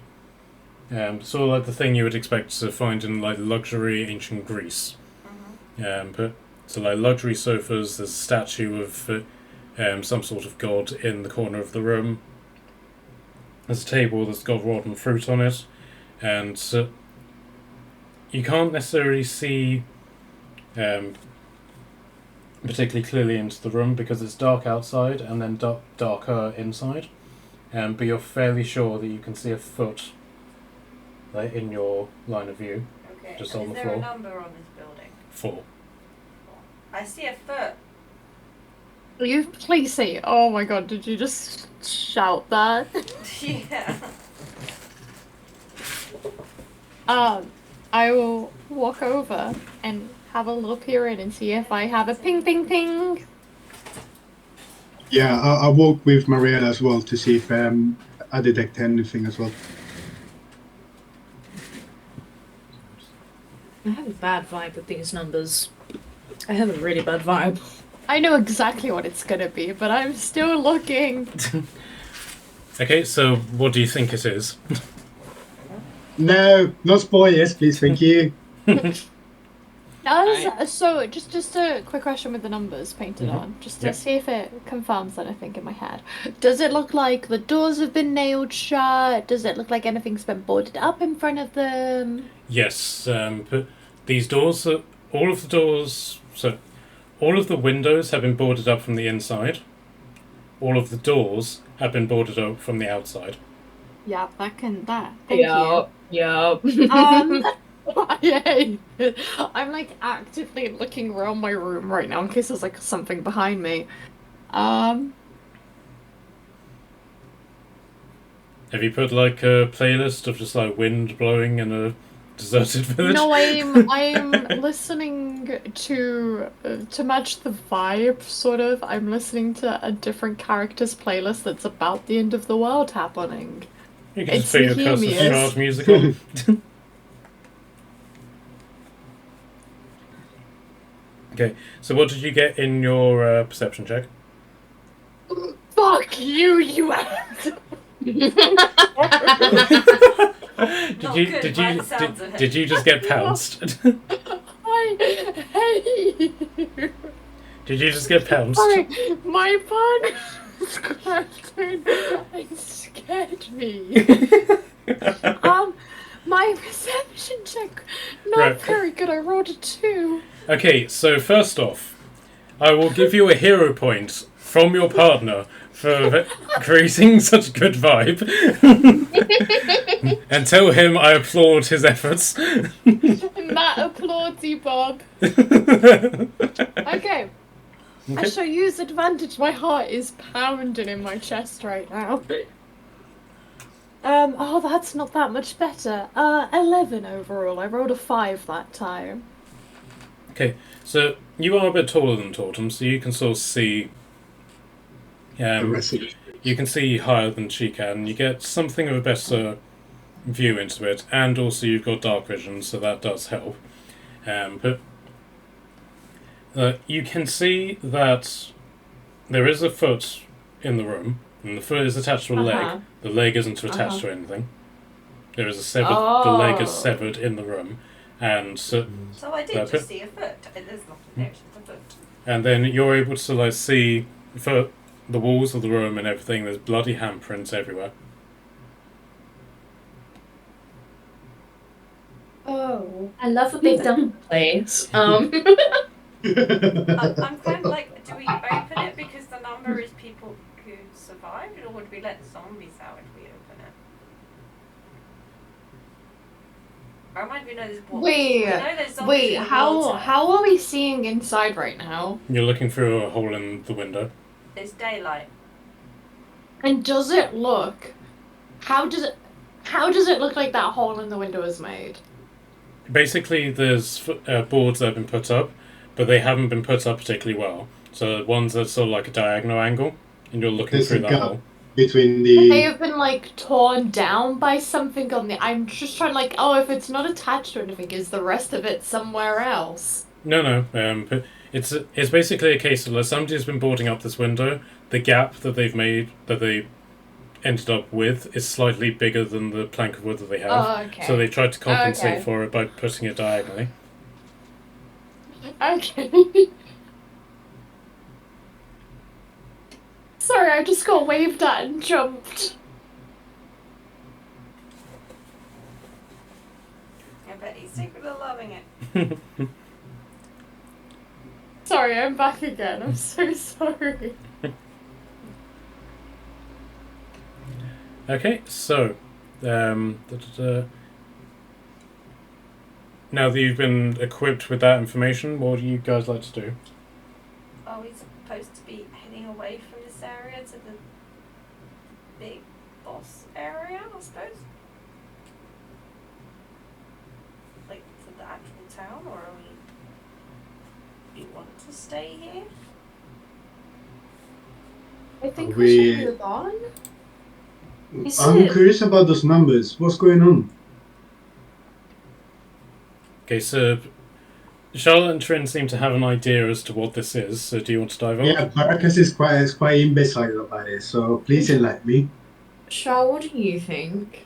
Sort of like the thing you would expect to find in like luxury ancient Greece. But so like luxury sofas. There's a statue of some sort of god in the corner of the room. There's a table that's got rotten fruit on it, and you can't necessarily see particularly clearly into the room because it's dark outside and then darker inside. But you're fairly sure that you can see a foot like in your line of view. Okay. Just and on is the there floor. a number on this building? 4. I see a foot. You please say, oh my god, did you just shout that? Yeah. I will walk over and have a little peer in and see if I have a ping ping ping. Yeah, I'll walk with Mariella as well to see if I detect anything as well. I have a bad vibe with these numbers. I have a really bad vibe. I know exactly what it's gonna be, but I'm still looking. Okay, so what do you think it is? No, not spoilers, please, thank you. So just a quick question with the numbers painted on, just to Yep. see if it confirms anything in my head. Does it look like the doors have been nailed shut? Does it look like anything's been boarded up in front of them? Yes, but these doors, all of the windows have been boarded up from the inside. All of the doors have been boarded up from the outside. Yeah, thank you. Yeah. Yay. I'm like actively looking around my room right now in case there's like something behind me. Have you put like a playlist of just like wind blowing in a deserted village? No, I'm listening to match the vibe, sort of. I'm listening to a different character's playlist that's about the end of the world happening. You can just It's put your Curse of Nehemiah's. Strahd music on. Okay, so what did you get in your perception check? Fuck you, you asshole! Did Not you good did by you the sounds of it. did you just get pounced? I hate you. Did you just get pounced? Sorry, my partner's question it scared me. My perception check not Right. very good. I rolled a 2. Okay, so first off, I will give you a hero point from your partner for creating such good vibe. And tell him I applaud his efforts. Matt applauds you, Bob. Okay. I Okay. shall use advantage. My heart is pounding in my chest right now. Oh, that's not that much better. 11 overall. I rolled a 5 that time. Okay, so you are a bit taller than Tortum, so you can sort of see. The rest of it. You can see higher than she can. You get something of a better view into it, and also you've got dark vision, so that does help. But you can see that there is a foot in the room, and the foot is attached to a leg. The leg isn't attached to anything. There is a severed. The leg is Oh. severed in the room, and so, So I did That's just it. see a foot. There's nothing there, it's just a foot. and then you're able to like see for the walls of the room and everything. There's bloody handprints everywhere. Oh. I love a big dump place. I'm kind of like, do we open it because the number is people who survived, or would we let zombies out if we open it? Or might we know there's water? Wait, We know there's zombies Wait, in how water. are we seeing inside right now? You're looking through a hole in the window. There's daylight. And does it look? How does it look like that hole in the window is made? Basically, there's boards that have been put up, but they haven't been put up particularly well. So ones that sort of like a diagonal angle, and you're looking There's through a that gap. hole. Between They the have been like torn down by something on the. I'm just trying like, oh, if it's not attached to anything, is the rest of it somewhere else? No. But it's basically a case of like somebody's been boarding up this window. The gap that they've made, that they ended up with, is slightly bigger than the plank of wood that they have. Oh, okay. So they tried to compensate Okay. for it by putting it diagonally. Okay. Sorry, I just got waved at and jumped. I bet he's secretly loving it. Sorry, I'm back again. I'm so sorry. Okay, so now that you've been equipped with that information, what do you guys like to do? Are we supposed to be heading away from this area to the big boss area, I suppose? Like to the actual town, or are we want to stay here? I think We- we should move on. Is I'm it- curious about those numbers. What's going on? Okay, so Charlotte and Trin seem to have an idea as to what this is, so do you want to dive on? Yeah, Marcus is quite imbecile about it, so please enlighten me. Shah, what do you think?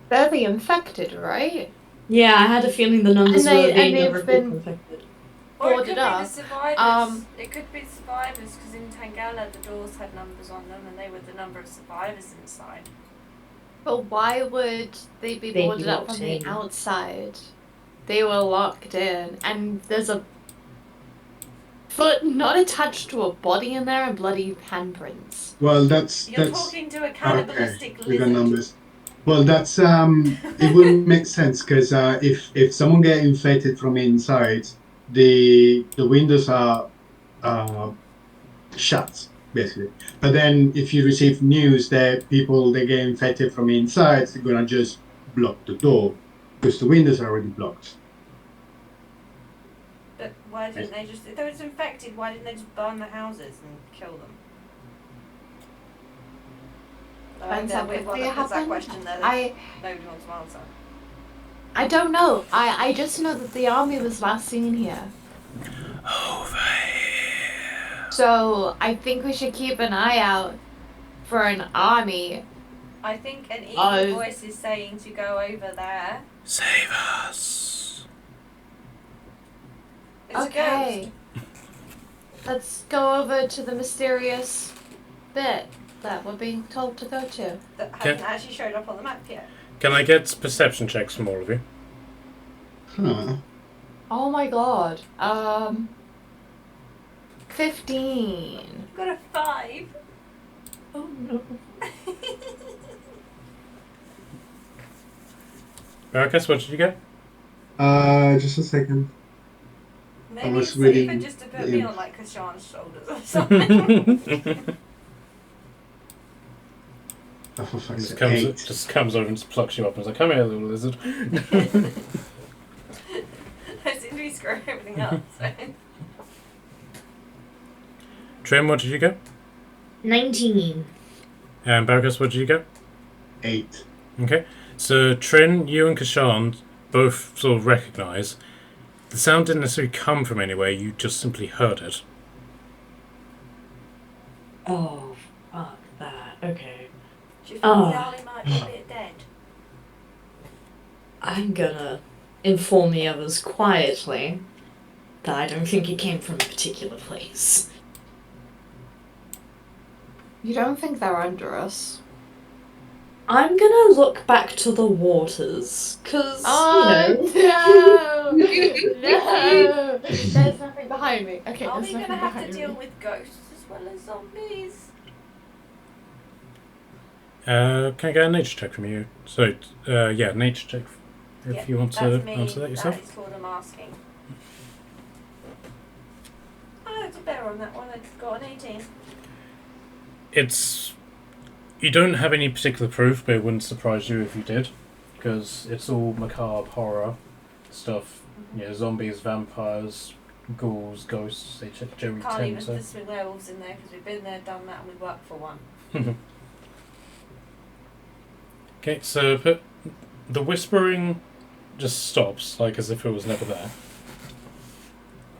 They're the infected, right? Yeah, I had a feeling the numbers And they- were the and they've number of been- people infected. Or it Boarded could be up. the survivors. It could be survivors, because in Tangela the doors had numbers on them, and they were the number of survivors inside. But why would they be They'd be boarded up locked from in. the outside? They were locked in, and there's a foot not attached to a body in there and bloody handprints. Well, that's You're talking to a cannibalistic we got lizard. numbers. Well, that's it wouldn't make sense because if someone get infected from inside, the windows are shut, basically. But then if you receive news that people they get infected from inside, they're gonna just block the door because the windows are already blocked. But why didn't they just, if they was infected, why didn't they just burn the houses and kill them? Depends There how we quickly it there's that happened. question there that I nobody wants to answer. don't know. I just know that the army was last seen here. Over here. So I think we should keep an eye out for an army. I think an evil voice is saying to go over there. Save us. It's a Okay. Let's go over to the mysterious bit that we're being told to go to. ghost that hasn't actually showed up on the map yet. Can I get perception checks from all of you? Huh. Oh my god. 15. I've got a 5. Oh no. Marcus, what did you get? Just a second. Maybe was it's safer reading just to put the me imp. on like Kashan's shoulders or something. Oh, for fuck's Just sake. just comes over and just plucks you up and is like, come here, little lizard. I seem to be screwing everything up. So. Trim, what did you get? 19. And Barkus, what did you get? 8. Okay. So, Trin, you and Kashan both sort of recognise the sound didn't necessarily come from anywhere, you just simply heard it. Oh, fuck that. Okay. Do you think Oh. Yali might be a bit dead? I'm gonna inform the others quietly that I don't think it came from a particular place. You don't think they're under us? I'm gonna look back to the waters, cause, no! No! There's nothing behind me. Okay, Are there's we nothing going to have behind to deal me. with ghosts as well as zombies? Can I get a nature check from you? So, yeah, nature check if Yeah, you want to that's me. answer that yourself. That is called a masking. I did better on that one. I got an 18. It's... You don't have any particular proof, but it wouldn't surprise you if you did. Because it's all macabre horror stuff. You know, zombies, vampires, ghouls, ghosts, they generally Can't tend even to... put swing werewolves in there because we've been there, done that, and we worked for one. Okay, so but the whispering just stops, like as if it was never there.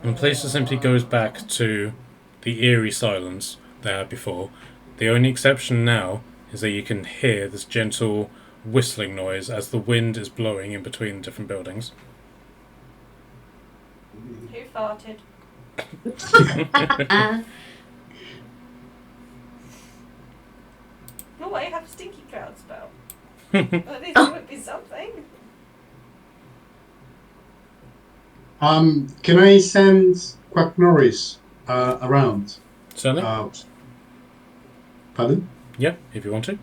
And the place just simply goes back to the eerie silence they had before. The only exception now is that you can hear this gentle whistling noise as the wind is blowing in between different buildings. Who farted? No way, have a stinky cloud spell. At least it would be something. Can I send Quack Norris around? Certainly? Pardon? Yeah, if you want to.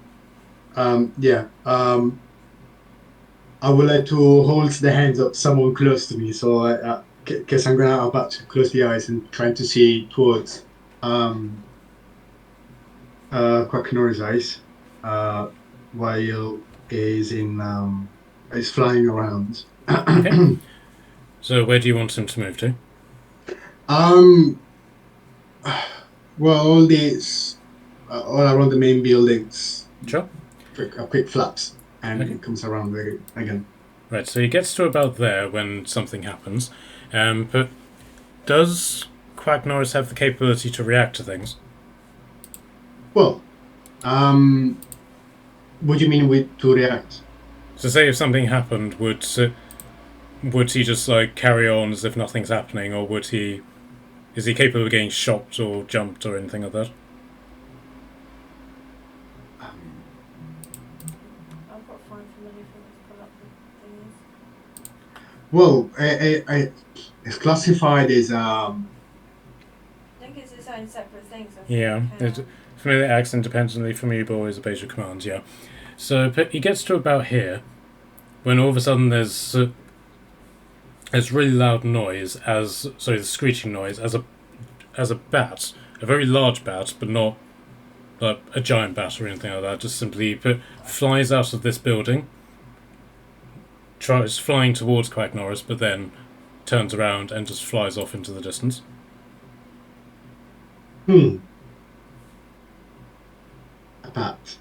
Yeah. I would like to hold the hands of someone close to me, so because I'm gonna about to close the eyes and trying to see towards Quack Norris' eyes while is is flying around. Okay. So where do you want him to move to? Well, all these all around the main buildings. Sure. Quick flaps, and Okay. it comes around again. Right, so he gets to about there when something happens. But does Quack Norris have the capability to react to things? Well, what do you mean with to react? So say if something happened, would he just like carry on as if nothing's happening, or is he capable of getting shocked or jumped or anything like that? I've got fine familiar things to pull up the thingies. Well, it's classified as I think it's its own separate thing. So I think Yeah, it it, can- familiar acts independently from you, but always obeys your commands. Yeah. So but he gets to about here, when all of a sudden there's really loud noise the screeching noise as a bat a very large bat, but not like a giant bat or anything like that. Just simply flies out of this building, tries flying towards Quack Norris, but then turns around and just flies off into the distance. A bat.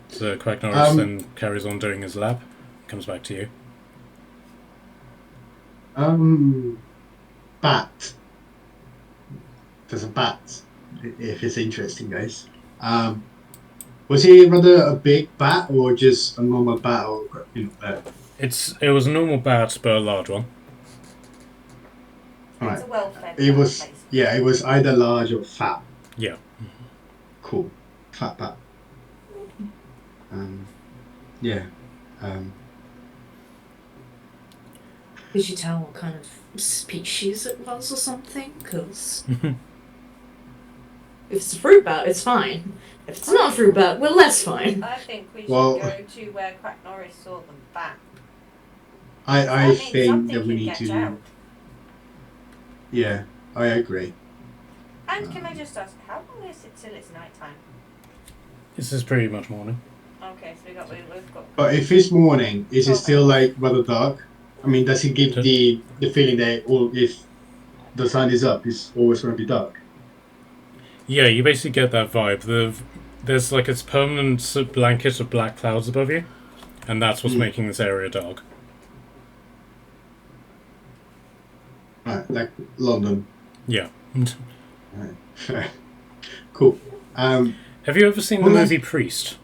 So Quack Norris then carries on doing his lap, comes back to you. Bat. There's a bat. If it's interesting, guys. Was he rather a big bat or just a normal bat or It was a normal bat, but a large one. All It's right. a well-fed It was place. it was either large or fat. Yeah. Cool. Fat bat. Yeah. Did you tell what kind of species it was or something? Because if it's a fruit bat, it's fine. If it's not a fruit bat, well, less fine. I think we should Well- go to where Quack Norris saw them back. I That means think something that we can need get to. out. Yeah, I agree. And can I just ask, how long is it till it's night time? This is pretty much morning. Okay, so we've got. But if it's morning, is it still like rather dark? I mean, does it give the feeling that if the sun is up, it's always going to be dark? Yeah, you basically get that vibe. There's like this permanent blanket of black clouds above you, and that's what's making this area dark. Right, like London. Yeah. Right. Cool. Have you ever seen the movie Priest?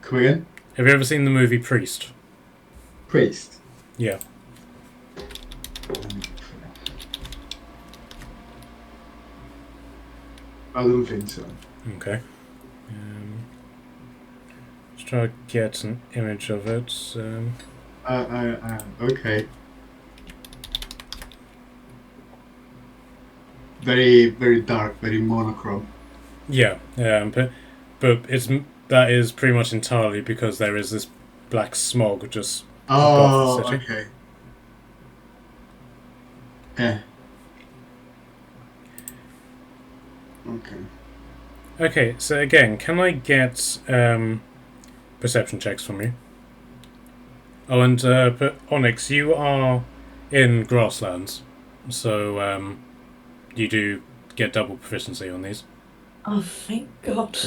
Come again? Have you ever seen the movie Priest? Priest. Yeah. I don't think so. Okay. Let's try to get an image of it. Okay. Very, very dark, very monochrome. Yeah. But that is pretty much entirely because there is this black smog just above the city. Okay. Yeah. Okay. Okay, so again, can I get perception checks from you? Oh, and but Onyx, you are in grasslands, so you do get double proficiency on these. Oh, thank God.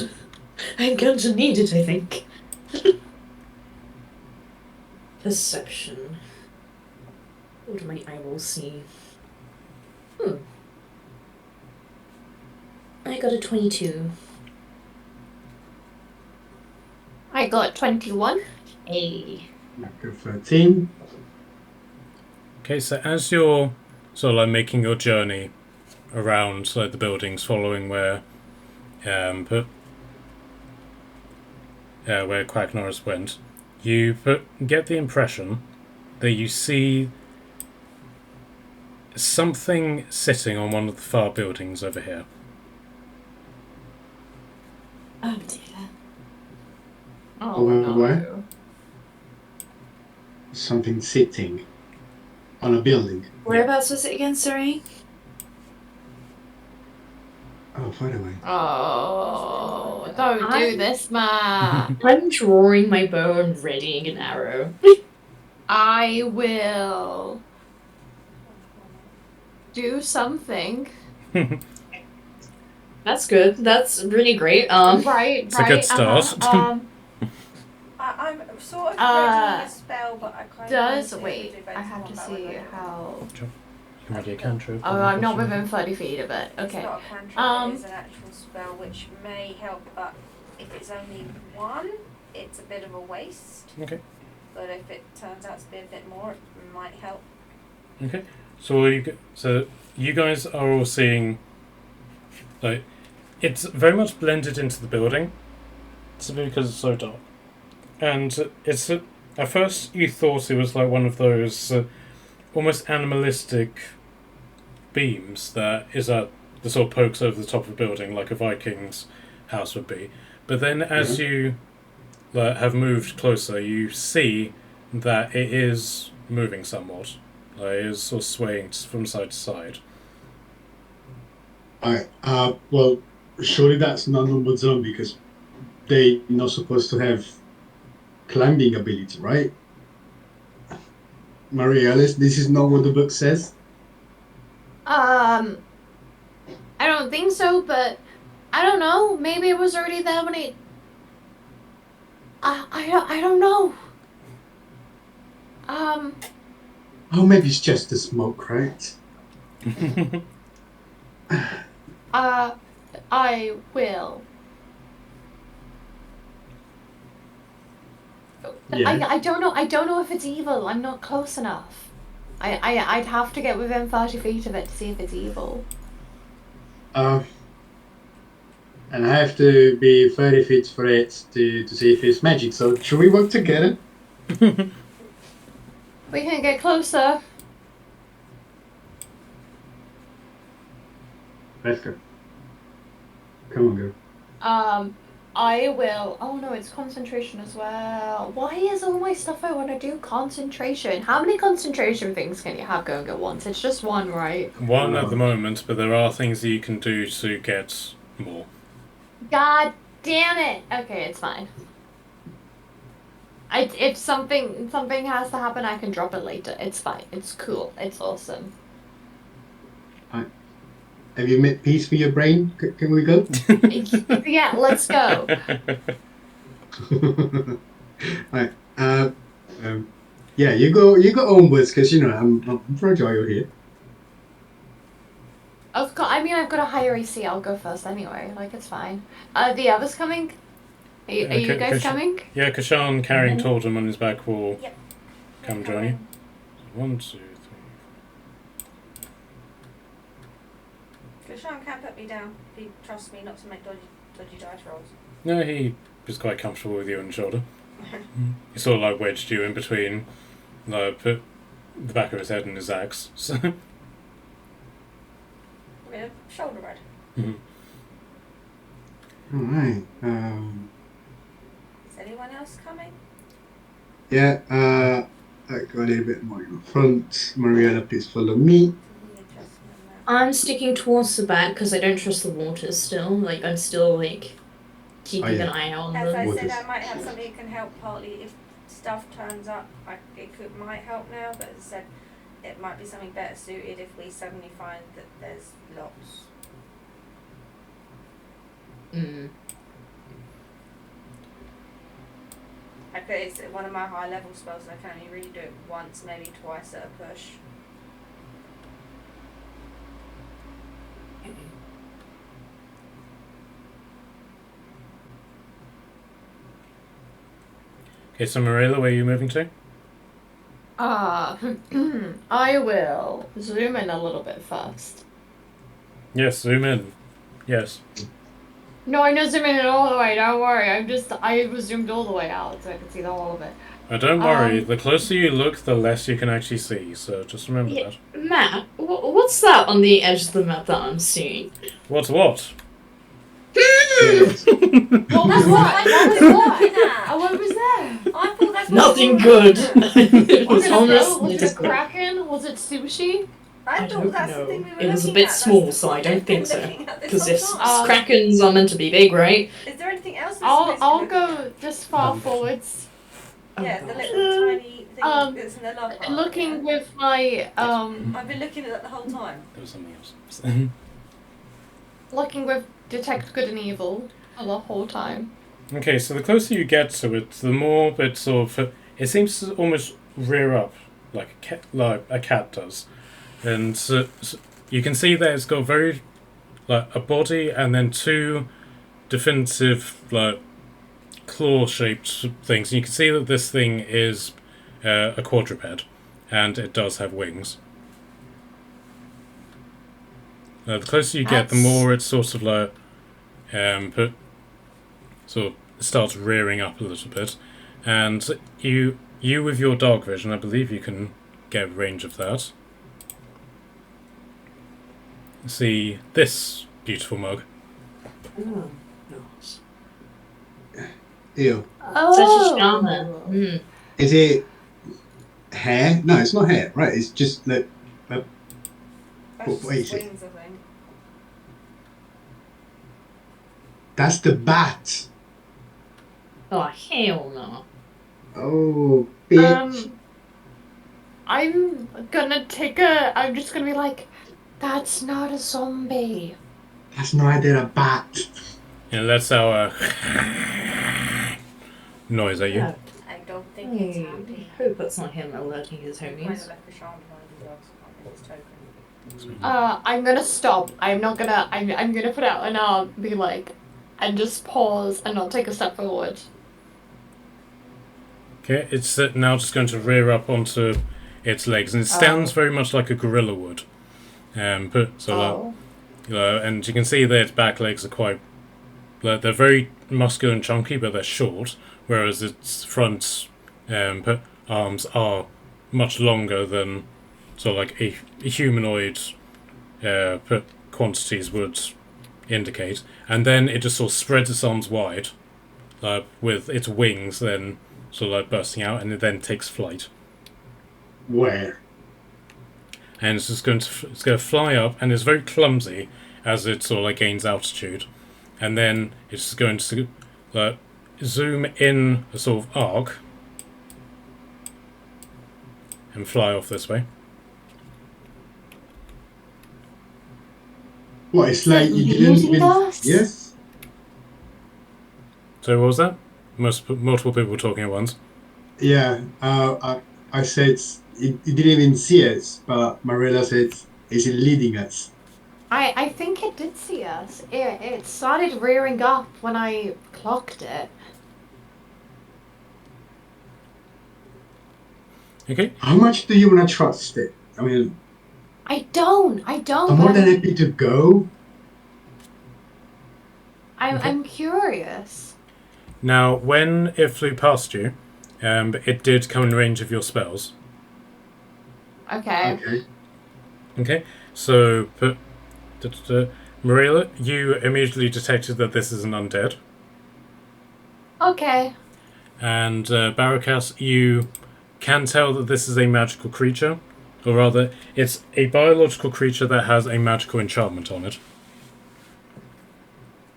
I'm going to need it, I think. Perception. What do my eyeballs see? I got a 22. I got 21. A. Like 13. Okay, so as you're sort of like making your journey around like the buildings, following where Quack Norris went, you get the impression that you see something sitting on one of the far buildings over here. Oh dear. Oh, Where- no. where? Something sitting on a building. Whereabouts was it again, sorry? Oh, far away. Oh, don't do I'm- this, man. I'm drawing my bow and readying an arrow. I will do something. That's good. That's really great. Right, It's a good start. I'm sort of readying a spell, but I kind Does of wait? I have to see how. You can ready a cantrip. Oh, I'm not within 30 feet of it. It's Okay. not a cantrip, it's an actual spell, which may help, but if it's only one, it's a bit of a waste. Okay. But if it turns out to be a bit more, it might help. Okay. So you guys are all seeing, like, it's very much blended into the building, simply because it's so dark. And it's at first you thought it was like one of those almost animalistic beams that sort of pokes over the top of a building like a Viking's house would be. But then as you have moved closer, you see that it is moving somewhat. It's sort of swaying from side to side. Alright. Well, surely that's not numbered zone because they're not supposed to have climbing ability, right? Maria Alice, this is not what the book says. I don't think so, but I don't know. Maybe it was already there when it. I don't know. Oh, maybe it's just the smoke, right? I will. Yeah. I don't know. I don't know if it's evil. I'm not close enough. I'd have to get within 30 feet of it to see if it's evil. And I have to be 30 feet for it to see if it's magic. So should we work together? We can get closer. Let's go. Come on, girl. I will. Oh no, it's concentration as well. Why is all my stuff I want to do concentration? How many concentration things can you have going at once? It's just one, right? One at the moment, but there are things that you can do to get more. God damn it! Okay, it's fine. If something has to happen, I can drop it later. It's fine. It's cool. It's awesome. Have you made peace with your brain? Can we go? Yeah, let's go. Right. Yeah, you go onwards because I'm fragile here. Of course. I mean, I've got a higher AC. I'll go first anyway. Like, it's fine. The others coming? Are you guys coming? Yeah, Kashan carrying Totem on his back will Yep. come join you. 1, 2, 3. Sean can't put me down. He trusts me not to make dodgy dice rolls. No, he was quite comfortable with you on the shoulder. He sort of like wedged you in between, put the back of his head and his axe. So. With a shoulder rod. All right. Is anyone else coming? Yeah. I got a little bit more in front. Mariella, please follow me. I'm sticking towards the back because I don't trust the waters still. Like, I'm still, like, keeping an eye on As them. I said, I might have something that can help partly if stuff turns up. Might help now, but as I said, it might be something better suited if we suddenly find that there's lots. It's one of my high level spells, and I can only really do it once, maybe twice at a push. Okay, so Marilla, where are you moving to? I will zoom in a little bit first. Yes, zoom in. Yes. No, I'm not zooming in all the way, don't worry. I was zoomed all the way out so I could see the whole of it. Don't worry, the closer you look, the less you can actually see, so just remember that. Matt, what's that on the edge of the map that I'm seeing? What's what? Yes. What was what? What was there? I thought that's Nothing good. It was Was honestly it a kraken? Was it sushi? I I thought don't that's know. the thing we were It was a looking bit at. That's small, the so I thing don't we've been think so. looking at this Because whole if time. krakens are meant to be big, right? Is there anything else? We're I'll supposed to I'll look go just far forwards. Yeah, the little tiny thing that's in the love heart, Looking yeah. with my I've been looking at that the whole time. There was something else. looking with detect good and evil the whole time. Okay, so the closer you get to it, the more it sort of... It seems to almost rear up like a cat does. And so you can see that it's got very... a body and then two definitive, claw-shaped things. And you can see that this thing is a quadruped, and it does have wings. The closer you get, the more it's sort of sort of starts rearing up a little bit, and you with your dark vision, I believe you can get range of that. See this beautiful mug. Oh, nice. Ew. Oh. Such a shaman. Is it hair? No, it's not hair, right? It's just like That's what is it? wings, I think. That's the bat. Oh, hell no. Oh, bitch. I'm just gonna be like, that's not a zombie. That's no idea a bat. And that's our noise at you. Yeah. I don't think it's I happy. hope that's not him alerting his Kind homies. of like a charm behind the dogs. I think it's token. I'm gonna stop. I'm gonna put out an arm, be like, and just pause and not take a step forward. Okay, it's now just going to rear up onto its legs, and it stands very much like a gorilla would. And you can see that its back legs are quite. They're very muscular and chunky, but they're short, whereas its front arms are much longer than sort of like a humanoid quantities would indicate. And then it just sort of spreads its arms wide, with its wings then sort of like bursting out, and it then takes flight. Where? And it's going to fly up, and it's very clumsy as it sort of like gains altitude, and then it's going to zoom in a sort of arc and fly off this way. What? It's like you didn't using even. us? Yes. So what was that? Multiple people talking at once. Yeah. I said it didn't even see us, but Marilla said it's leading us. I think it did see us. It started rearing up when I clocked it. Okay. How much do you want to trust it? I mean, I don't. I'm more than happy to go. I'm curious. Now, when it flew past you, it did come in range of your spells. Okay. Okay. Okay. So, Marilla, you immediately detected that this is an undead. Okay. And Barakas, you can tell that this is a magical creature. Or rather, it's a biological creature that has a magical enchantment on it.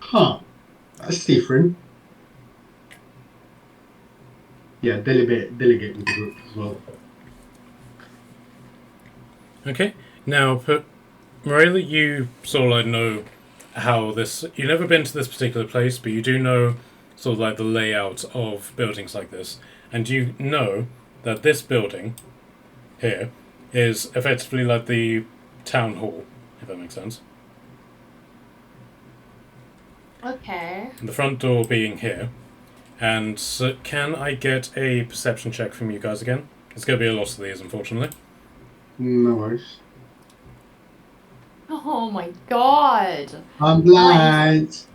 Huh. That's different. Yeah, delegate with the group as well. Okay. Now, Marilla, you sort of like know how this... You've never been to this particular place, but you do know sort of like the layout of buildings like this. And you know that this building here is effectively like the town hall, if that makes sense. Okay. The front door being here. And so can I get a perception check from you guys again? There's going to be a lot of these, unfortunately. No worries. Oh my god. I'm blind.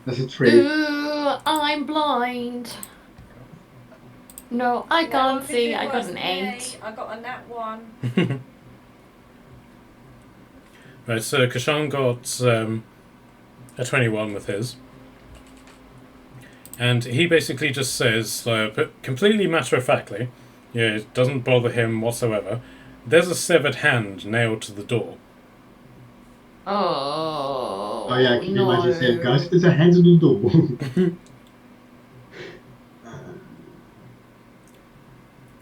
That's a 3. Ooh, I'm blind. No, I can't see. I got an 8. I got a nat 1. Right, so Kashan got a 21 with his. And he basically just says, completely matter-of-factly, yeah, it doesn't bother him whatsoever, there's a severed hand nailed to the door. Oh. Oh yeah, can you no. imagine saying, guys, there's a hand on the door.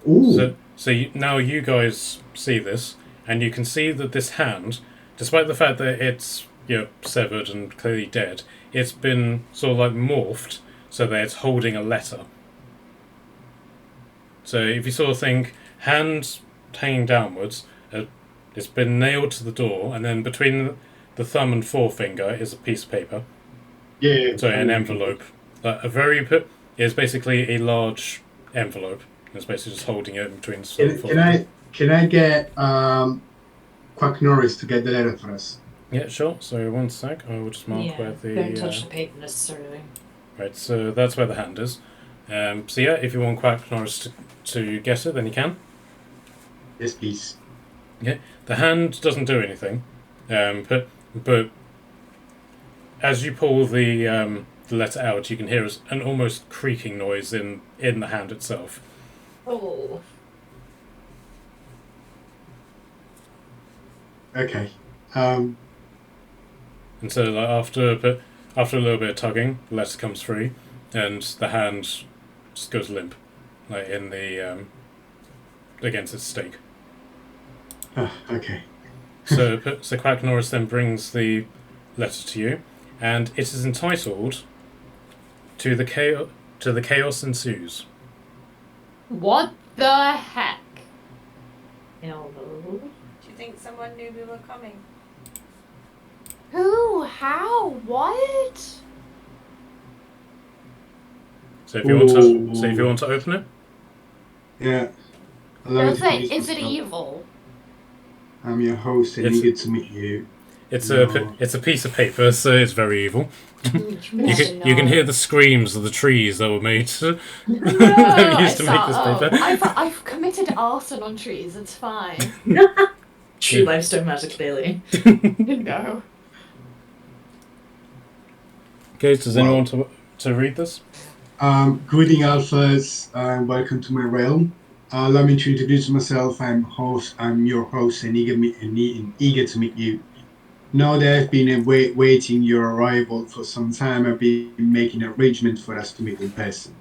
Ooh. So now you guys see this, and you can see that this hand, despite the fact that it's severed and clearly dead, it's been sort of like morphed so that it's holding a letter. So if you sort of think hand hanging downwards, it's been nailed to the door, and then between the thumb and forefinger is a piece of paper. Yeah. Sorry, an envelope. It's basically a large envelope. It's basically just holding it in between the thumb and forefinger. Can I get Quack Norris to get the letter for us? Yeah, sure. So 1 sec. I will just mark where the... Don't touch the paper necessarily. Right, so that's where the hand is. So yeah, if you want Quack Norris to get it, then you can. Yes, please. Okay. The hand doesn't do anything, but as you pull the letter out, you can hear an almost creaking noise in the hand itself. Oh. Okay. And so, like after a little bit of tugging, the letter comes free, and the hand just goes limp, like in the against its stake. Okay. So Quack Norris then brings the letter to you, and it is entitled to the Chaos Ensues. What the heck? Hello. Do you think someone knew we were coming? Who? How? What? So if you want to open it, Yeah. Allow me Does to it? introduce Is it myself. evil? I'm your host and It's- eager to meet you. it's No. a piece of paper, so it's very evil. You can hear the screams of the trees that were made that were used to make this paper. I've committed arson on trees. It's fine. True limestone matter, clearly. No. Okay, does anyone want to read this? Greeting Alphas, welcome to my realm. Allow me to introduce myself. I'm your host and eager to meet you. Know that I've been waiting your arrival for some time. I've been making arrangements for us to meet in person.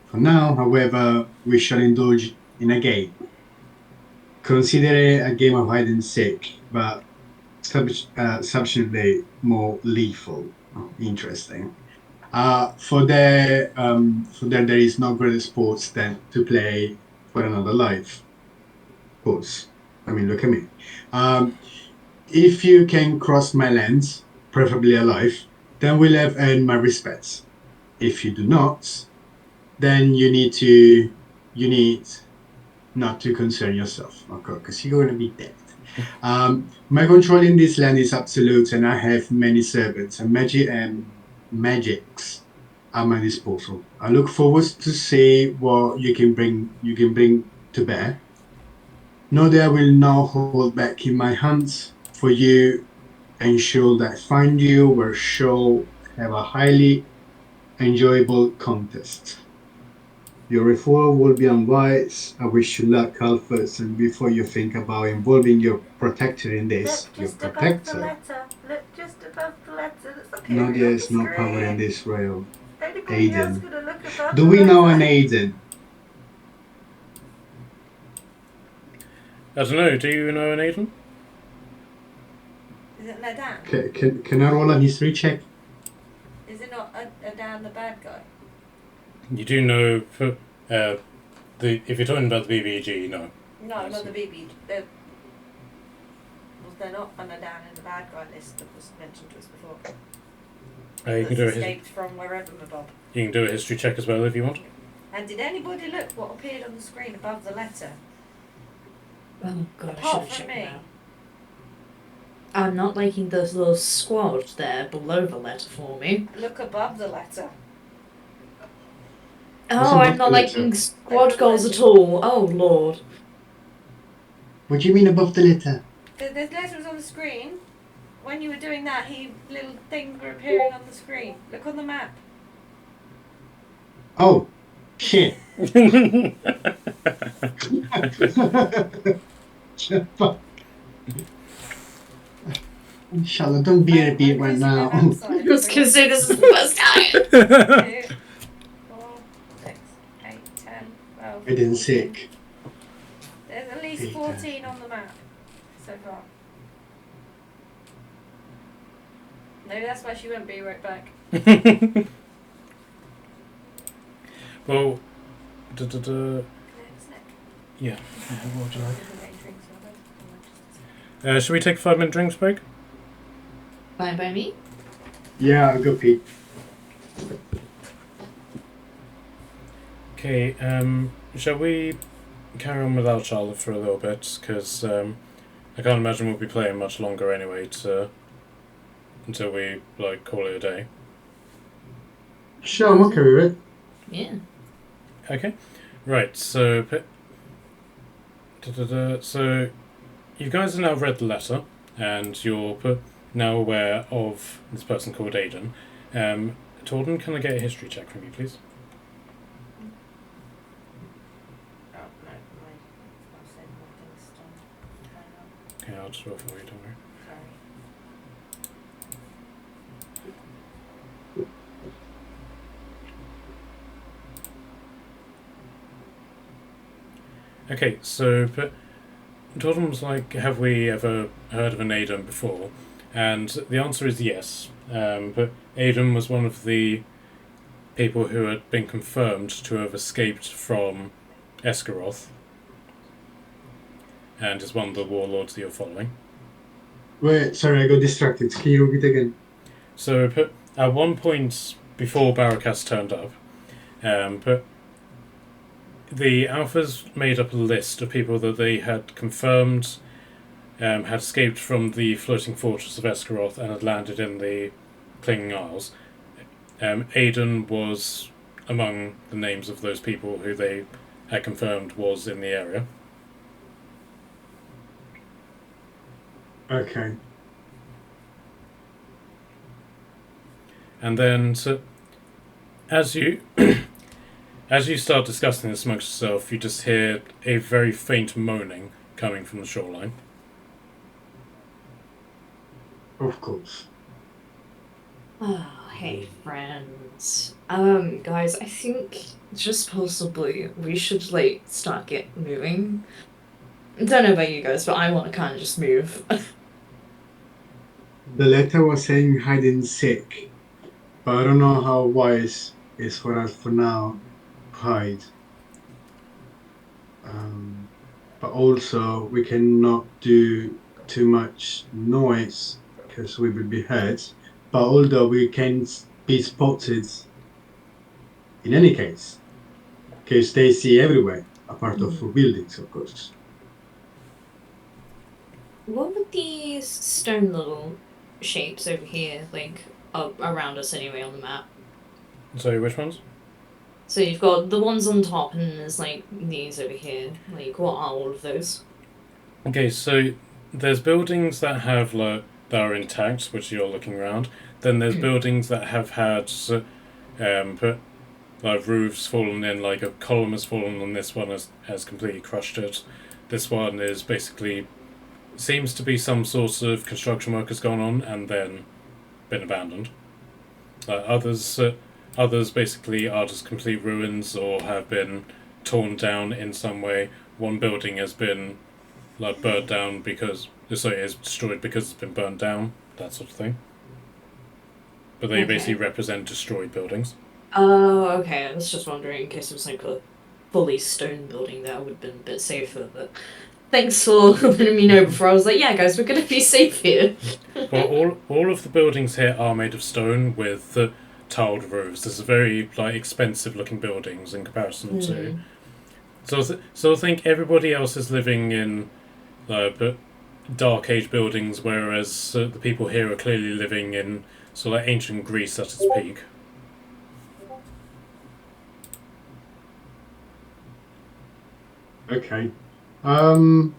For now, however, we shall indulge in a game. Consider it a game of hide and seek, but substantially more lethal. Oh, interesting. For there there is no greater sports than to play for another life. Of course. I mean, look at me. If you can cross my lands, preferably alive, then we'll have earned my respects. If you do not, then you need not to concern yourself, okay? Because you're going to be dead. My control in this land is absolute, and I have many servants and magics at my disposal. I look forward to see what you can bring to bear. Know that I will not hold back in my hands for you. Ensure that I find you where shall have a highly enjoyable contest. Your referral will be unwise. I wish you luck, Alphas, and before you think about involving your protector in this, Look your just above the protector. letter. Look just above the letter. That's No, appearing there on is the no screen. power in this realm. Anybody else Aiden. gonna look above Do the we know letter? an Aiden? I don't know. Do you know an Aiden? Is it Nadan? Can I roll a history check? Is it not Nadan the bad guy? You do know if you're talking about the BBG, no. No, not the BB. Was there not a Nadan in the bad guy list that was mentioned to us before? You can do That's a escaped from wherever, Bob. you can do a history check as well if you want. And did anybody look what appeared on the screen above the letter? Oh god, I should Apart have from checked me. that. I'm not liking those little squad there below the letter for me. Look above the letter. Oh, above I'm not the letter? liking squad goals at all. Oh lord. What do you mean above the letter? The letter was on the screen. When you were doing that, little things were appearing on the screen. Look on the map. Oh, shit. Fuck. Inshallah, don't be a beat right now. I was gonna say this is the first time. 2, 4, 6, 8, 10, 12. I didn't 14. sick. There's at least 8, 14 on the map so far. Maybe that's why she won't be right back. Well, Next, next. yeah. What would you like? Drinks, rather. Should we take a 5-minute drinks break? Fine by me. Yeah, I'll go pee. Okay, shall we carry on without Charlotte for a little bit? Because I can't imagine we'll be playing much longer anyway until we call it a day. Sure, I'm okay with it. Yeah. Okay, right. So, so you guys have now read the letter, and you're now aware of this person called Aiden. Torden, can I get a history check from you, please? Oh, no, I said nothing's done. Okay, I'll just roll for you, don't worry. Okay, so but Jordan was like, have we ever heard of an Adam before? And the answer is yes. But Adam was one of the people who had been confirmed to have escaped from Esgaroth, and is one of the warlords that you're following. Wait, sorry, I got distracted. Can you repeat again? So at one point before Barakas turned up, but the Alphas made up a list of people that they had confirmed had escaped from the floating fortress of Esgaroth and had landed in the Clinging Isles. Aidan was among the names of those people who they had confirmed was in the area. Okay. And then, so as you as you start discussing this amongst yourself, you just hear a very faint moaning coming from the shoreline. Of course. Oh, hey, friends. Guys, I think just possibly we should, like, start moving. I don't know about you guys, but I want to kind of just move. The letter was saying hide and seek, but I don't know how wise is for us for now. Hide. But also we cannot do too much noise because we will be heard. But although we can be spotted in any case, because they see everywhere, apart of buildings, of course. What would these stone little shapes over here, like, around us anyway on the map? So which ones? So you've got the ones on top, and there's, like, these over here. Like, what are all of those? Okay, so there's buildings that have that are intact, which you're looking around. Then there's buildings that have had roofs fallen in, like a column has fallen and this one has completely crushed it. This one is basically seems to be some sort of construction work has gone on and then been abandoned. Others basically are just complete ruins or have been torn down in some way. One building has been burnt down is destroyed because it's been burnt down, that sort of thing. But they basically represent destroyed buildings. Oh, okay. I was just wondering in case it was like a fully stone building that would have been a bit safer, but thanks for letting me know before I was like, yeah guys, we're gonna be safe here. Well, all of the buildings here are made of stone with tiled roofs. There's very expensive looking buildings in comparison to. So I think everybody else is living in Dark Age buildings, whereas the people here are clearly living in ancient Greece at its peak. Okay. Well,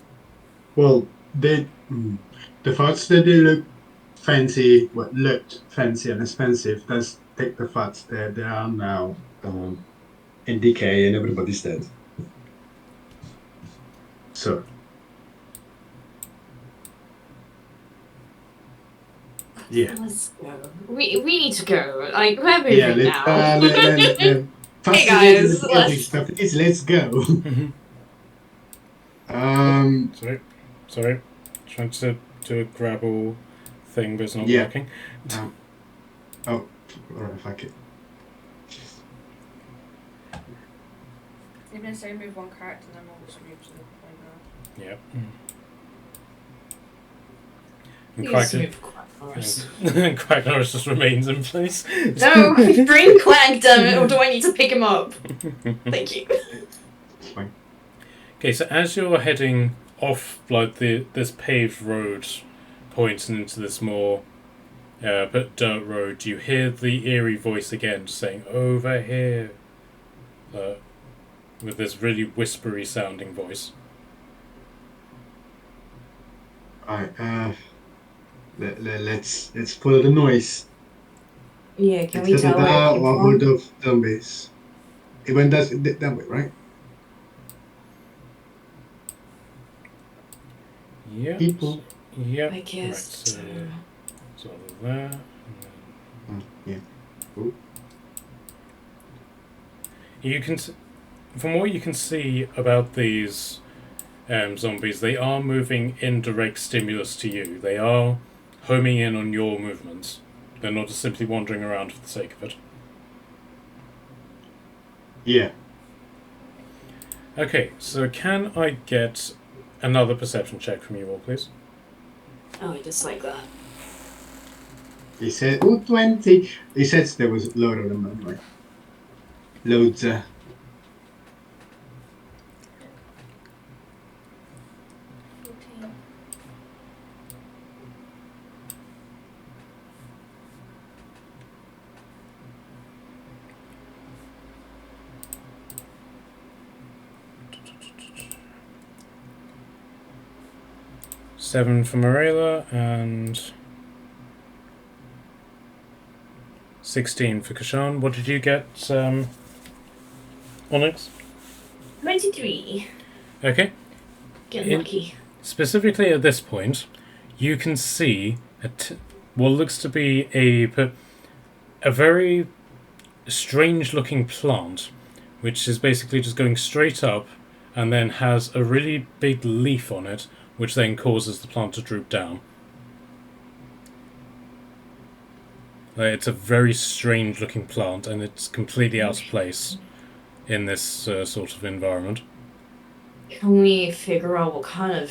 the fact that they look fancy, looked fancy and expensive, let's take the fact that they are now in decay and everybody's dead. So. Yeah. Let's go. We need to go. Like, we're moving now. Hey guys, let's go. Sorry. Trying to do a grabble thing, but it's not working. Alright, fuck it. You're going to say move one character and then we'll just move to the playground. Yeah. And Quack Norris just remains in place. No, bring Quack, damn it, or do I need to pick him up? Thank you. Fine. Okay, so as you're heading off this paved road pointing into this more dirt road, you hear the eerie voice again saying, "Over here," with this really whispery sounding voice. Alright, let's follow the noise. Yeah, can we tell where it came from? Hold of zombies. It went that way, right? Yeah. People. Yep. I guess. Right, so there. Yeah. Ooh. You can, from what you can see about these zombies, they are moving in direct stimulus to you. They are homing in on your movements. They're not just simply wandering around for the sake of it. Yeah. Okay, so can I get another perception check from you all, please? Oh, I dislike that. He said, "Ooh, 20." He said there was a load of them anyway. Loads. 14. Seven for Morella and 16 for Kashan. What did you get, Onyx? 23. Okay. Getting lucky. Specifically at this point, you can see what looks to be a very strange-looking plant, which is basically just going straight up and then has a really big leaf on it, which then causes the plant to droop down. It's a very strange-looking plant, and it's completely out of place in this sort of environment. Can we figure out what kind of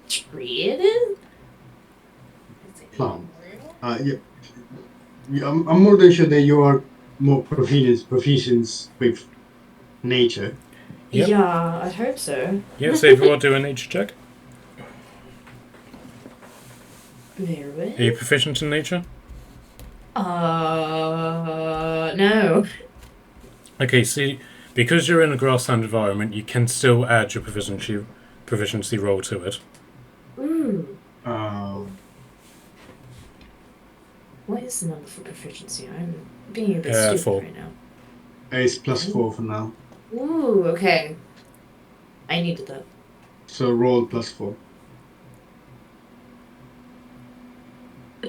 tree it is? Plant. I'm more than sure that you are more proficient with nature. Yep. Yeah, I'd hope so. Yeah, so everyone do a nature check. Very Are you proficient in nature? No. Okay, see, because you're in a grassland environment, you can still add your proficiency roll to it. Ooh. What is the number for proficiency? I'm being a bit stupid 4. right now. It's +4 for now. Ooh, okay. I needed that. So roll +4.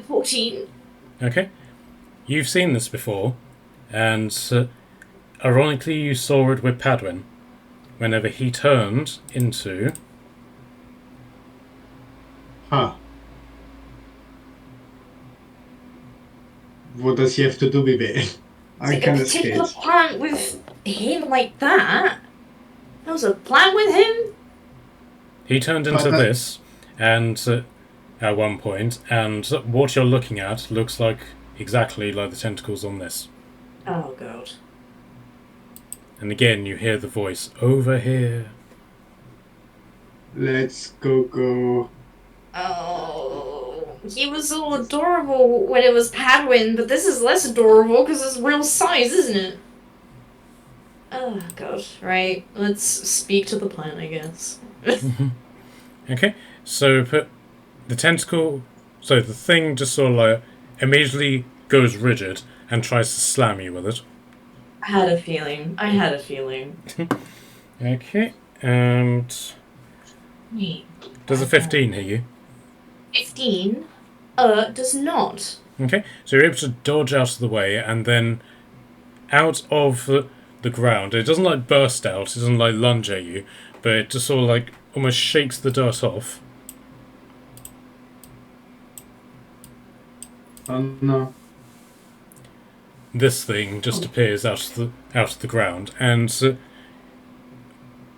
14. Okay. You've seen this before, and ironically you saw it with Padwin. Whenever he turned into... Huh. What does he have to do with it? I'm Like a kind of particular scared. plant with him like that? That was a plant with him? He turned into this, and at one point, and what you're looking at looks like exactly like the tentacles on this. Oh, God. And again, you hear the voice, over here. Let's go. Oh, he was so adorable when it was Padwin, but this is less adorable because it's real size, isn't it? Oh, God. Right, let's speak to the plant, I guess. Okay, so the tentacle, so the thing just sort of like immediately goes rigid and tries to slam you with it. I had a feeling. Okay, and Wait. does a 15 hit you? 15? Does not. Okay, so you're able to dodge out of the way, and then out of the ground, it doesn't like burst out, it doesn't like lunge at you, but it just sort of like almost shakes the dirt off. Oh no. This thing just appears out of the ground, and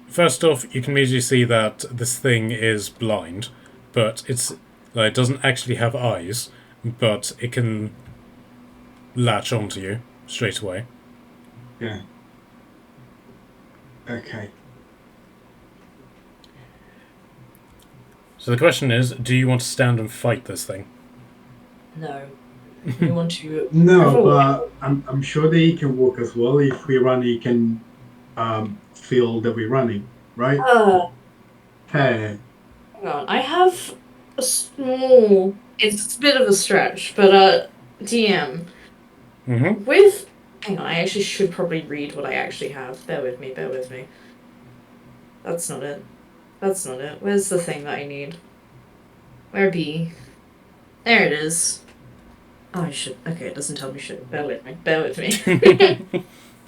first off, you can immediately see that this thing is blind, but it doesn't actually have eyes, but it can latch onto you straight away. Yeah. Okay. So the question is, do you want to stand and fight this thing? No. We want to... No, but I'm sure that he can walk as well. If we run, he can feel that we're running, right? Hey. Hang on, I have a small... It's a bit of a stretch, but, DM. Mm-hmm. With... Hang on, I actually should probably read what I actually have. Bear with me. That's not it. Where's the thing that I need? Where be? There it is. Oh, I should. Okay, it doesn't tell me shit. Bear with me. Bear with me.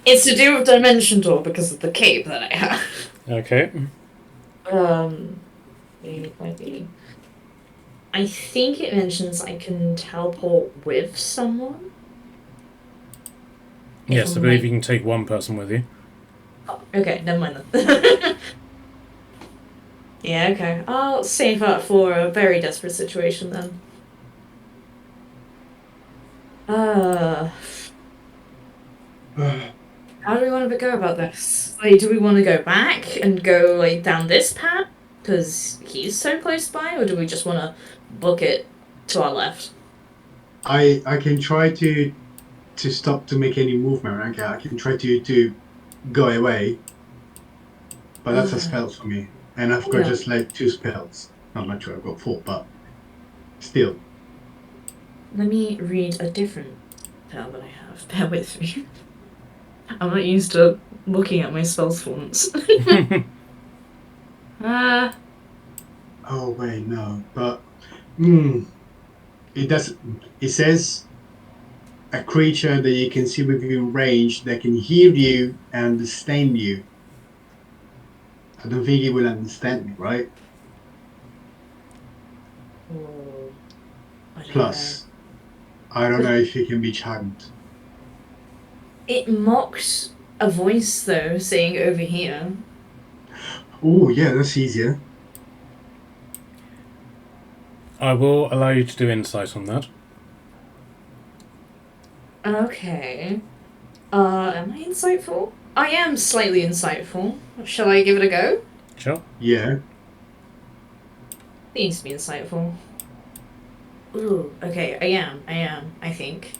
It's to do with Dimension Door because of the cape that I have. Okay. Maybe. I think it mentions I can teleport with someone. Yes, I believe you can take one person with you. Oh, okay, never mind then. Yeah, okay. I'll save up for a very desperate situation then. How do we want to go about this? Like, do we want to go back and go, like, down this path? Because he's so close by? Or do we just want to book it to our left? I can try to stop to make any movement. Okay, I can try to go away, but that's a spell for me, and I've got Yeah. just like 2 spells. Not much. I've got 4, but still. Let me read a different spell that I have. Bear with me. I'm not used to looking at my spells fonts. Oh wait, no, but it does. It says a creature that you can see within range that can hear you and understand you. I don't think it will understand me, right? Oh, I don't Plus, I don't know if it can be charmed. know. It mocked a voice though, saying over here. Oh yeah, that's easier. I will allow you to do insight on that. Okay. Am I insightful? I am slightly insightful. Shall I give it a go? Sure. Yeah. It needs to be insightful. Ooh, okay, I am, I think.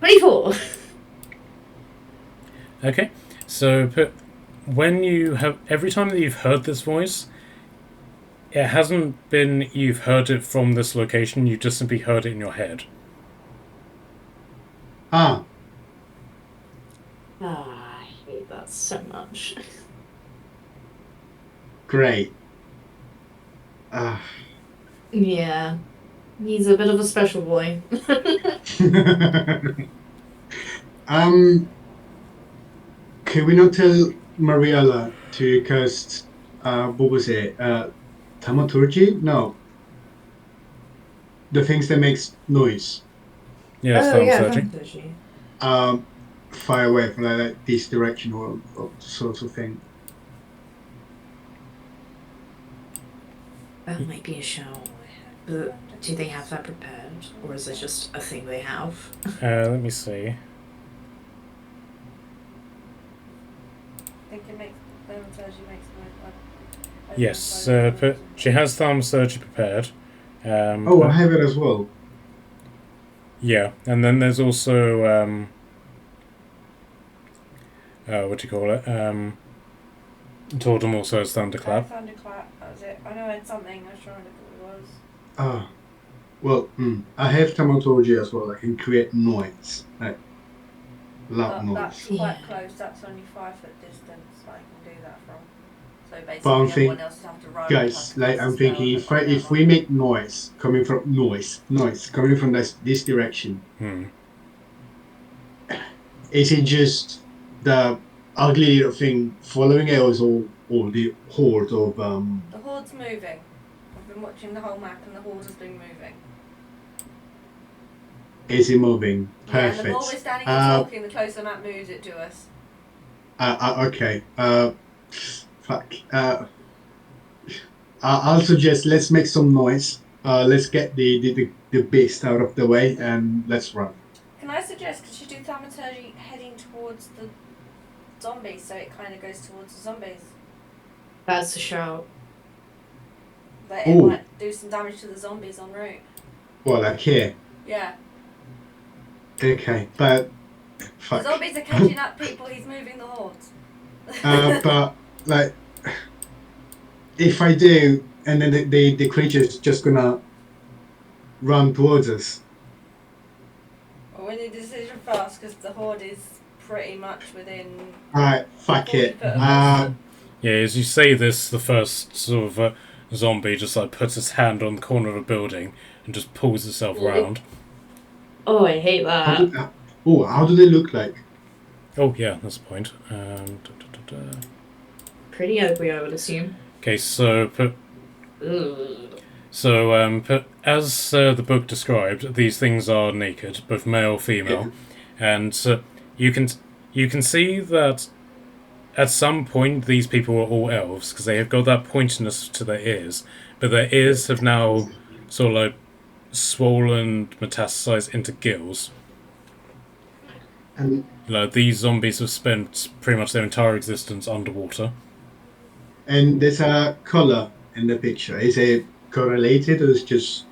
24! Okay. So, when you have every time that you've heard this voice, it hasn't been you've heard it from this location. You've just simply heard it in your head. Ah, I hate that so much. great. Yeah. He's a bit of a special boy. Can we not tell Mariella to cast, what was it? Thaumaturgy? No. The things that makes noise. Yes, Oh, yeah, thaumaturgy. Fire away from like this direction or sort of thing. That might be a shout. But do they have that prepared? Or is it just a thing they have? Let me see. I think it makes thaumaturgy makes my Yes, she has thaumaturgy prepared. Oh, I have it as well. Yeah, and then there's also what do you call it? Tordum also has thunderclap. Thunderclap, that was it. I know I had something, I was trying to look what it was. Ah, well, I have thaumaturgy as well. I can create noise, like loud noise. That's quite close, that's only 5 foot distance I can do that from. So But basically I'm everyone else would have to run. Guys, like I'm thinking, if we make noise coming from this direction, is it just the ugly little thing following it, or is all the horde of The horde's moving. I've been watching the whole map and the horde has been moving. Is it moving? Yeah, and the Perfect. more we're standing and talking, the closer the map moves it to us. Okay. Fuck. I'll suggest let's make some noise. Let's get the beast out of the way and let's run. Can I suggest, could you do thaumaturgy heading towards the zombies so it kind of goes towards the zombies? That's a shout. But it might do some damage to the zombies en route. Well, like here. Yeah. Okay, but fuck. The zombies are catching up people, he's moving the hordes. But like, if I do, and then the creature's just gonna run towards us. Well, we need a decision fast because the horde is pretty much within. Alright, fuck 40 it. foot of us. Yeah, as you say this, the first sort of zombie just like puts its hand on the corner of a building and just pulls itself round. Oh, I hate that. How do they look like? Oh yeah, that's the point. Pretty ugly, I would assume. Okay, so Ugh. as the book described, these things are naked, both male, female, and you can see that at some point these people are all elves because they have got that pointiness to their ears, but their ears have now sort of like swollen, metastasized into gills. And Like these zombies have spent pretty much their entire existence underwater. there's a color in the picture. Is it correlated or is just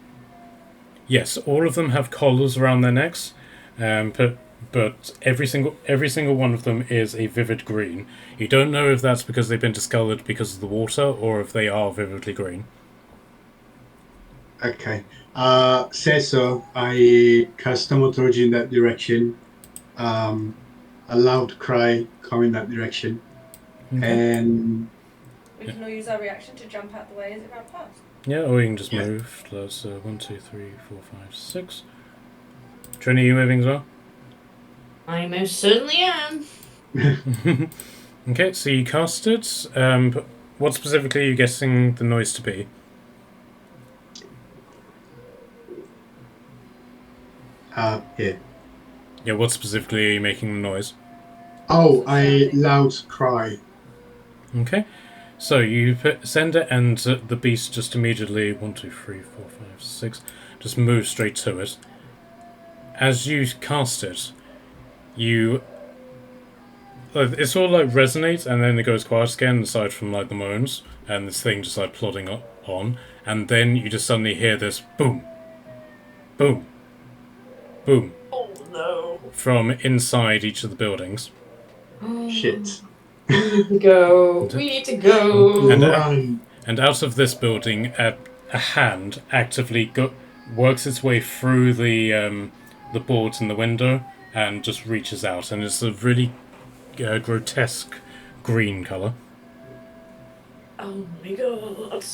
Yes, all of them have collars around their necks, but every single one of them is a vivid green. You don't know if that's because they've been discolored because of the water or if they are vividly green. okay? Says so. I cast thaumaturgy in that direction. A loud cry coming that direction, and We can all use our reaction to jump out the way as it ran past. Yeah, or you can just Yeah. move. That's 1, 2, 3, 4, 5, 6. Trini, are you moving as well? I most certainly am. Okay, so you cast it. But what specifically are you guessing the noise to be? yeah. Yeah, what specifically are you making the noise? Oh, I loud cry. Okay, so you send it, and the beast just immediately 1, 2, 3, 4, 5, 6 just moves straight to it. As you cast it, it sort of like resonates, and then it goes quiet again, aside from like the moans, and this thing just like plodding on, and then you just suddenly hear this boom, boom, boom Oh no. from inside each of the buildings. Shit. We need to go. We need to go. And, Run. And out of this building, a hand actively works its way through the boards in the window and just reaches out, and it's a really grotesque green color. Oh my god.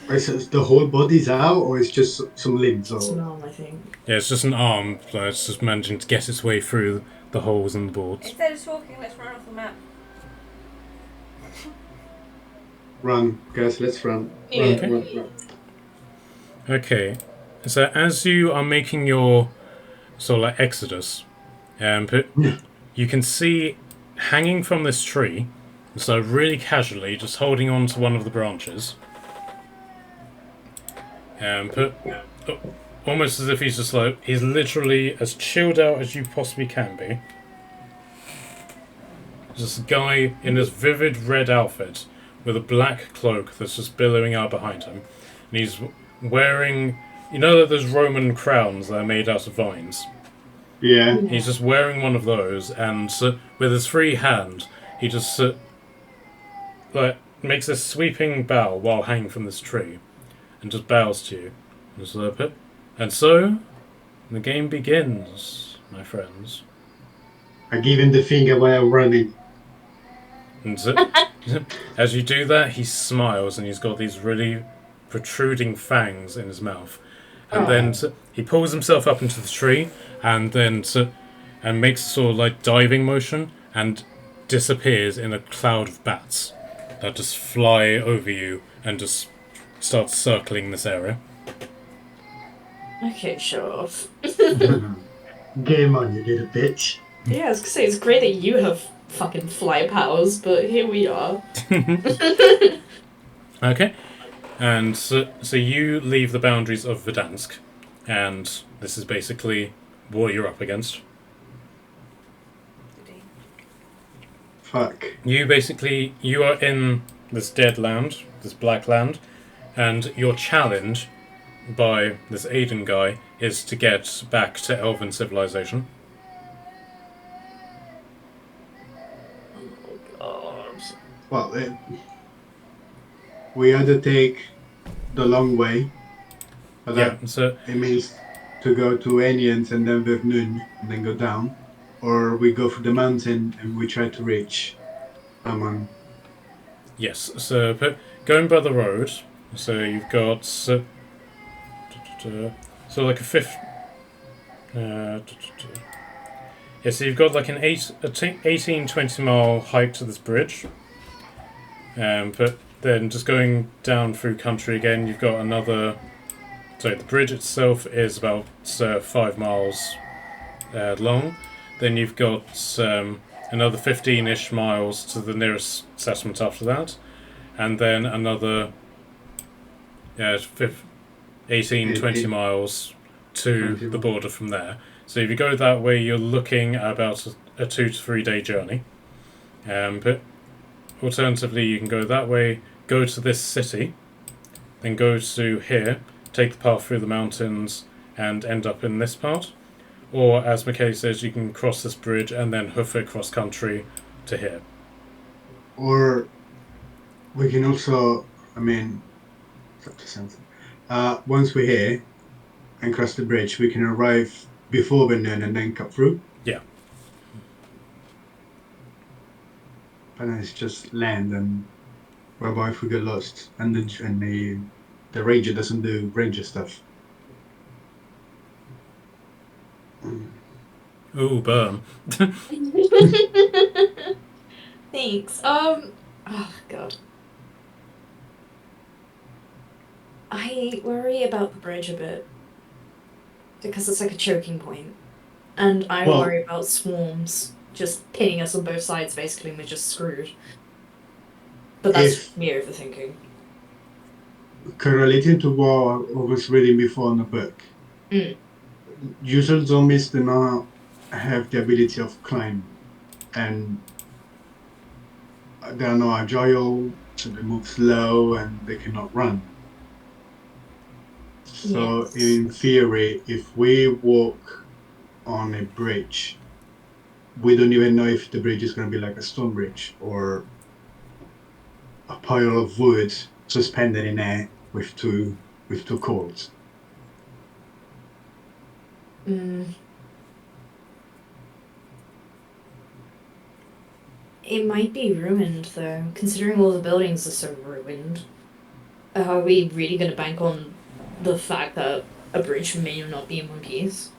Wait, so the whole body's out, or it's just some limbs? It's Or an arm, I think. Yeah, it's just an arm, but it's just managing to get its way through the holes in the boards. Instead of talking, let's run off the map. run, guys, let's run. Yeah. Run. Okay, so as you are making your sort of like exodus, you can see hanging from this tree, so really casually, just holding on to one of the branches, almost as if he's literally as chilled out as you possibly can be. Just a guy in this vivid red outfit with a black cloak that's just billowing out behind him, and he's wearing, you know, those Roman crowns that are made out of vines. Yeah. He's just wearing one of those, and with his free hand, he just makes a sweeping bow while hanging from this tree, and just bows to you. And so, the game begins, my friends. I give him the finger while I'm running. And as you do that, he smiles, and he's got these really protruding fangs in his mouth. And then he pulls himself up into the tree, and then and makes a sort of like diving motion, and disappears in a cloud of bats that just fly over you and just start circling this area. Okay, show off. Game on, you little bitch. Yeah, I was gonna say, it's great that you have fucking fly powers, but here we are. Okay, and so you leave the boundaries of Verdansk, and this is basically what you're up against. Fuck. You are in this dead land, this black land, and your challenge by this Aiden guy is to get back to Elven civilization. Oh god. Well, we either take the long way, but Yeah, that so it means to go to Anians and then Vevnun and then go down, or we go for the mountain and we try to reach Amman. yes, so going by the road, So you've got so like a fifth. Yeah, so you've got like 18, 20 mile hike to this bridge. But then just going down through country again, you've got another. So the bridge itself is about 5 miles long. Then you've got another 15-ish miles to the nearest settlement after that. And then another 18, 20 miles to the border from there. So if you go that way, you're looking at about a 2 to 3 day journey. But alternatively, you can go that way, go to this city, then go to here, take the path through the mountains, and end up in this part. Or, as McKay says, you can cross this bridge and then hoof it cross country to here. Or we can also, once we're here and cross the bridge, we can arrive before Vernon and then cut through. Yeah. And then it's just land, and what about if we get lost and the ranger doesn't do ranger stuff? Ooh, burn. Thanks. Oh god. I worry about the bridge a bit. Because it's like a choking point. And I worry about swarms just pinning us on both sides basically, and we're just screwed. But that's me overthinking. Correlating to what I was reading before in the book. Usual zombies do not have the ability of climb, and they are not agile, so they move slow and they cannot run. So in theory, if we walk on a bridge, we don't even know if the bridge is going to be like a stone bridge or a pile of wood suspended in air with two cords. It might be ruined though, considering all the buildings are so ruined. Are we really going to bank on the fact that a bridge may not be in one piece?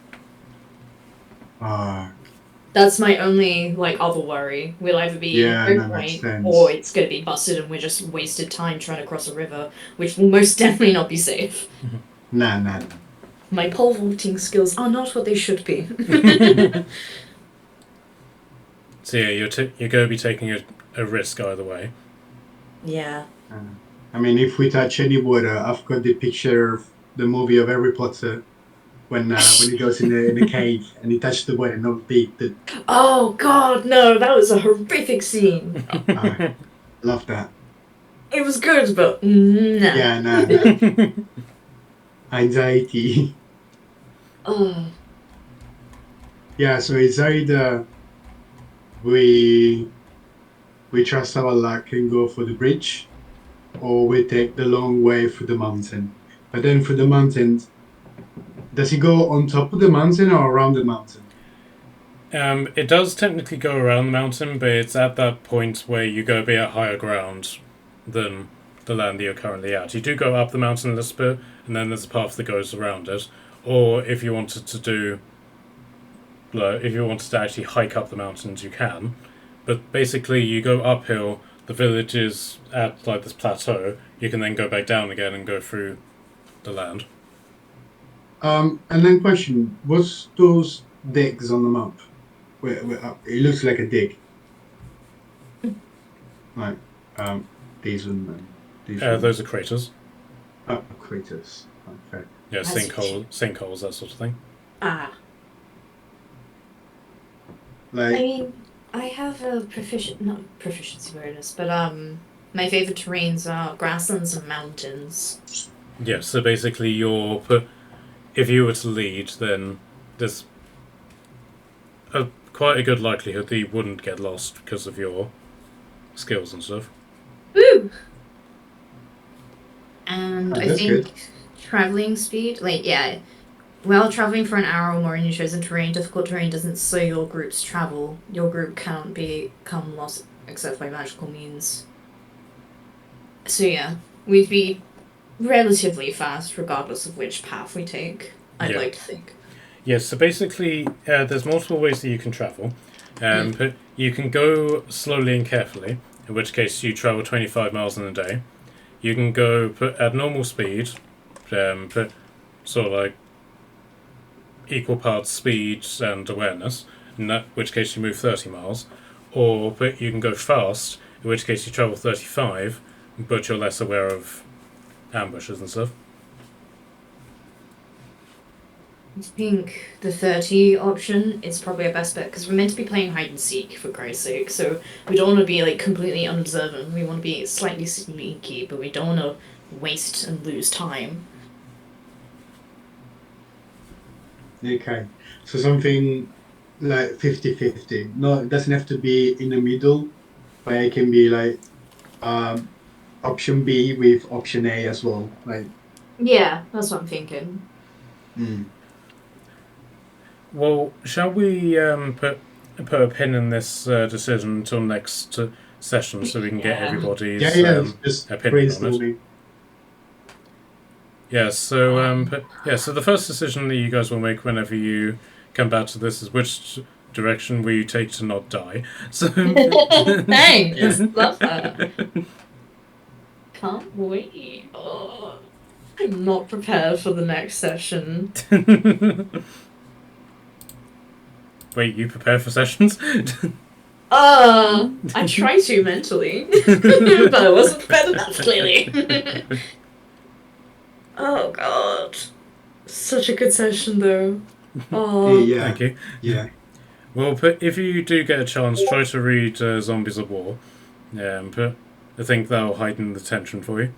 That's my only other worry. We'll either be makes sense. or it's going to be busted and we're just wasted time trying to cross a river, which will most definitely not be safe. Nah. My pole vaulting skills are not what they should be. So yeah, you're going to be taking a risk either way. Yeah. If we touch any water, I've got the picture of the movie of Harry Potter when he goes in the cave and he touches the water and not beat the. Oh god, no! That was a horrific scene. Love that. It was good, but no. Yeah, no. Anxiety. Yeah, so it's either we trust our luck and go for the bridge, or we take the long way through the mountain. But then through the mountain, does it go on top of the mountain or around the mountain? It does technically go around the mountain, but it's at that point where you go be at higher ground than the land that you're currently at. You do go up the mountain a little bit, and then there's a path that goes around it. Or if you wanted to actually hike up the mountains, you can. But basically, you go uphill. The village is at this plateau. You can then go back down again and go through the land. And then question: what's those digs on the map? Where it looks like a dig. Like these one. Those are craters. Oh, craters. Okay. Yeah, sinkholes, that sort of thing. I have a not proficiency bonus, but my favorite terrains are grasslands and mountains. Yeah, so basically if you were to lead, then there's quite a good likelihood that you wouldn't get lost because of your skills and stuff. Woo! And I think good. traveling speed, while traveling for an hour or more in your chosen terrain, difficult terrain doesn't slow your group's travel. Your group cannot become lost except by magical means. So yeah, we'd be relatively fast, regardless of which path we take. I'd Yeah. like to think. Yes, so basically, there's multiple ways that you can travel. But you can go slowly and carefully, in which case you travel 25 miles in a day. You can go at normal speed, but sort of like equal parts speed and awareness, in that which case you move 30 miles. Or but you can go fast, in which case you travel 35, but you're less aware of ambushes and stuff. I think the 30 option is probably our best bet because we're meant to be playing hide and seek, for Christ's sake. So we don't want to be like completely unobservant. We want to be slightly sneaky, but we don't want to waste and lose time. Okay, so something like 50-50. No, it doesn't have to be in the middle, but it can be like option B with option A as well. Like, Yeah, that's what I'm thinking. Well, shall we put a pin in this decision until next session so we can get Yeah. everybody's it's just opinion on it? brainstorming. Yeah, so the first decision that you guys will make whenever you come back to this is which direction will you take to not die. So Thanks, love that. Can't wait. Oh, I'm not prepared for the next session. Wait, you prepare for sessions? I try to mentally, but I wasn't prepared enough, clearly. Oh god. Such a good session though. Oh. Yeah, Thank you. yeah. Well, if you do get a chance, try to read Zombies of War. But I think that'll heighten the tension for you.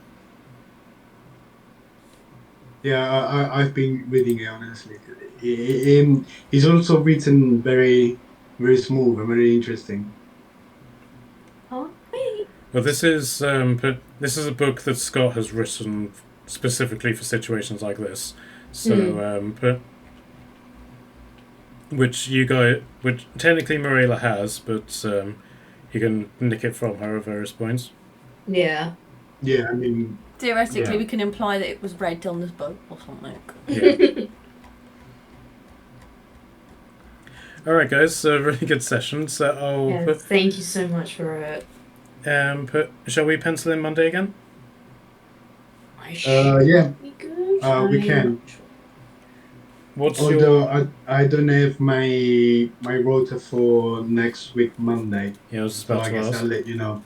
Yeah, I've been reading it honestly. He's also written very, very smooth and very interesting. Oh, wait. Well, this is a book that Scott has written specifically for situations like this. So, which technically Marilla has, but you can nick it from her at various points. Yeah. Yeah, I mean, Theoretically, Yeah. we can imply that it was read on this boat or something. Yeah. All right, guys. Really good session. So I'll Thank you so much for it. shall we pencil in Monday again? yeah. Be good. We can. What's Although I don't have my rota for next week Monday, Yeah, I was just so about I to guess ask. I'll let you know.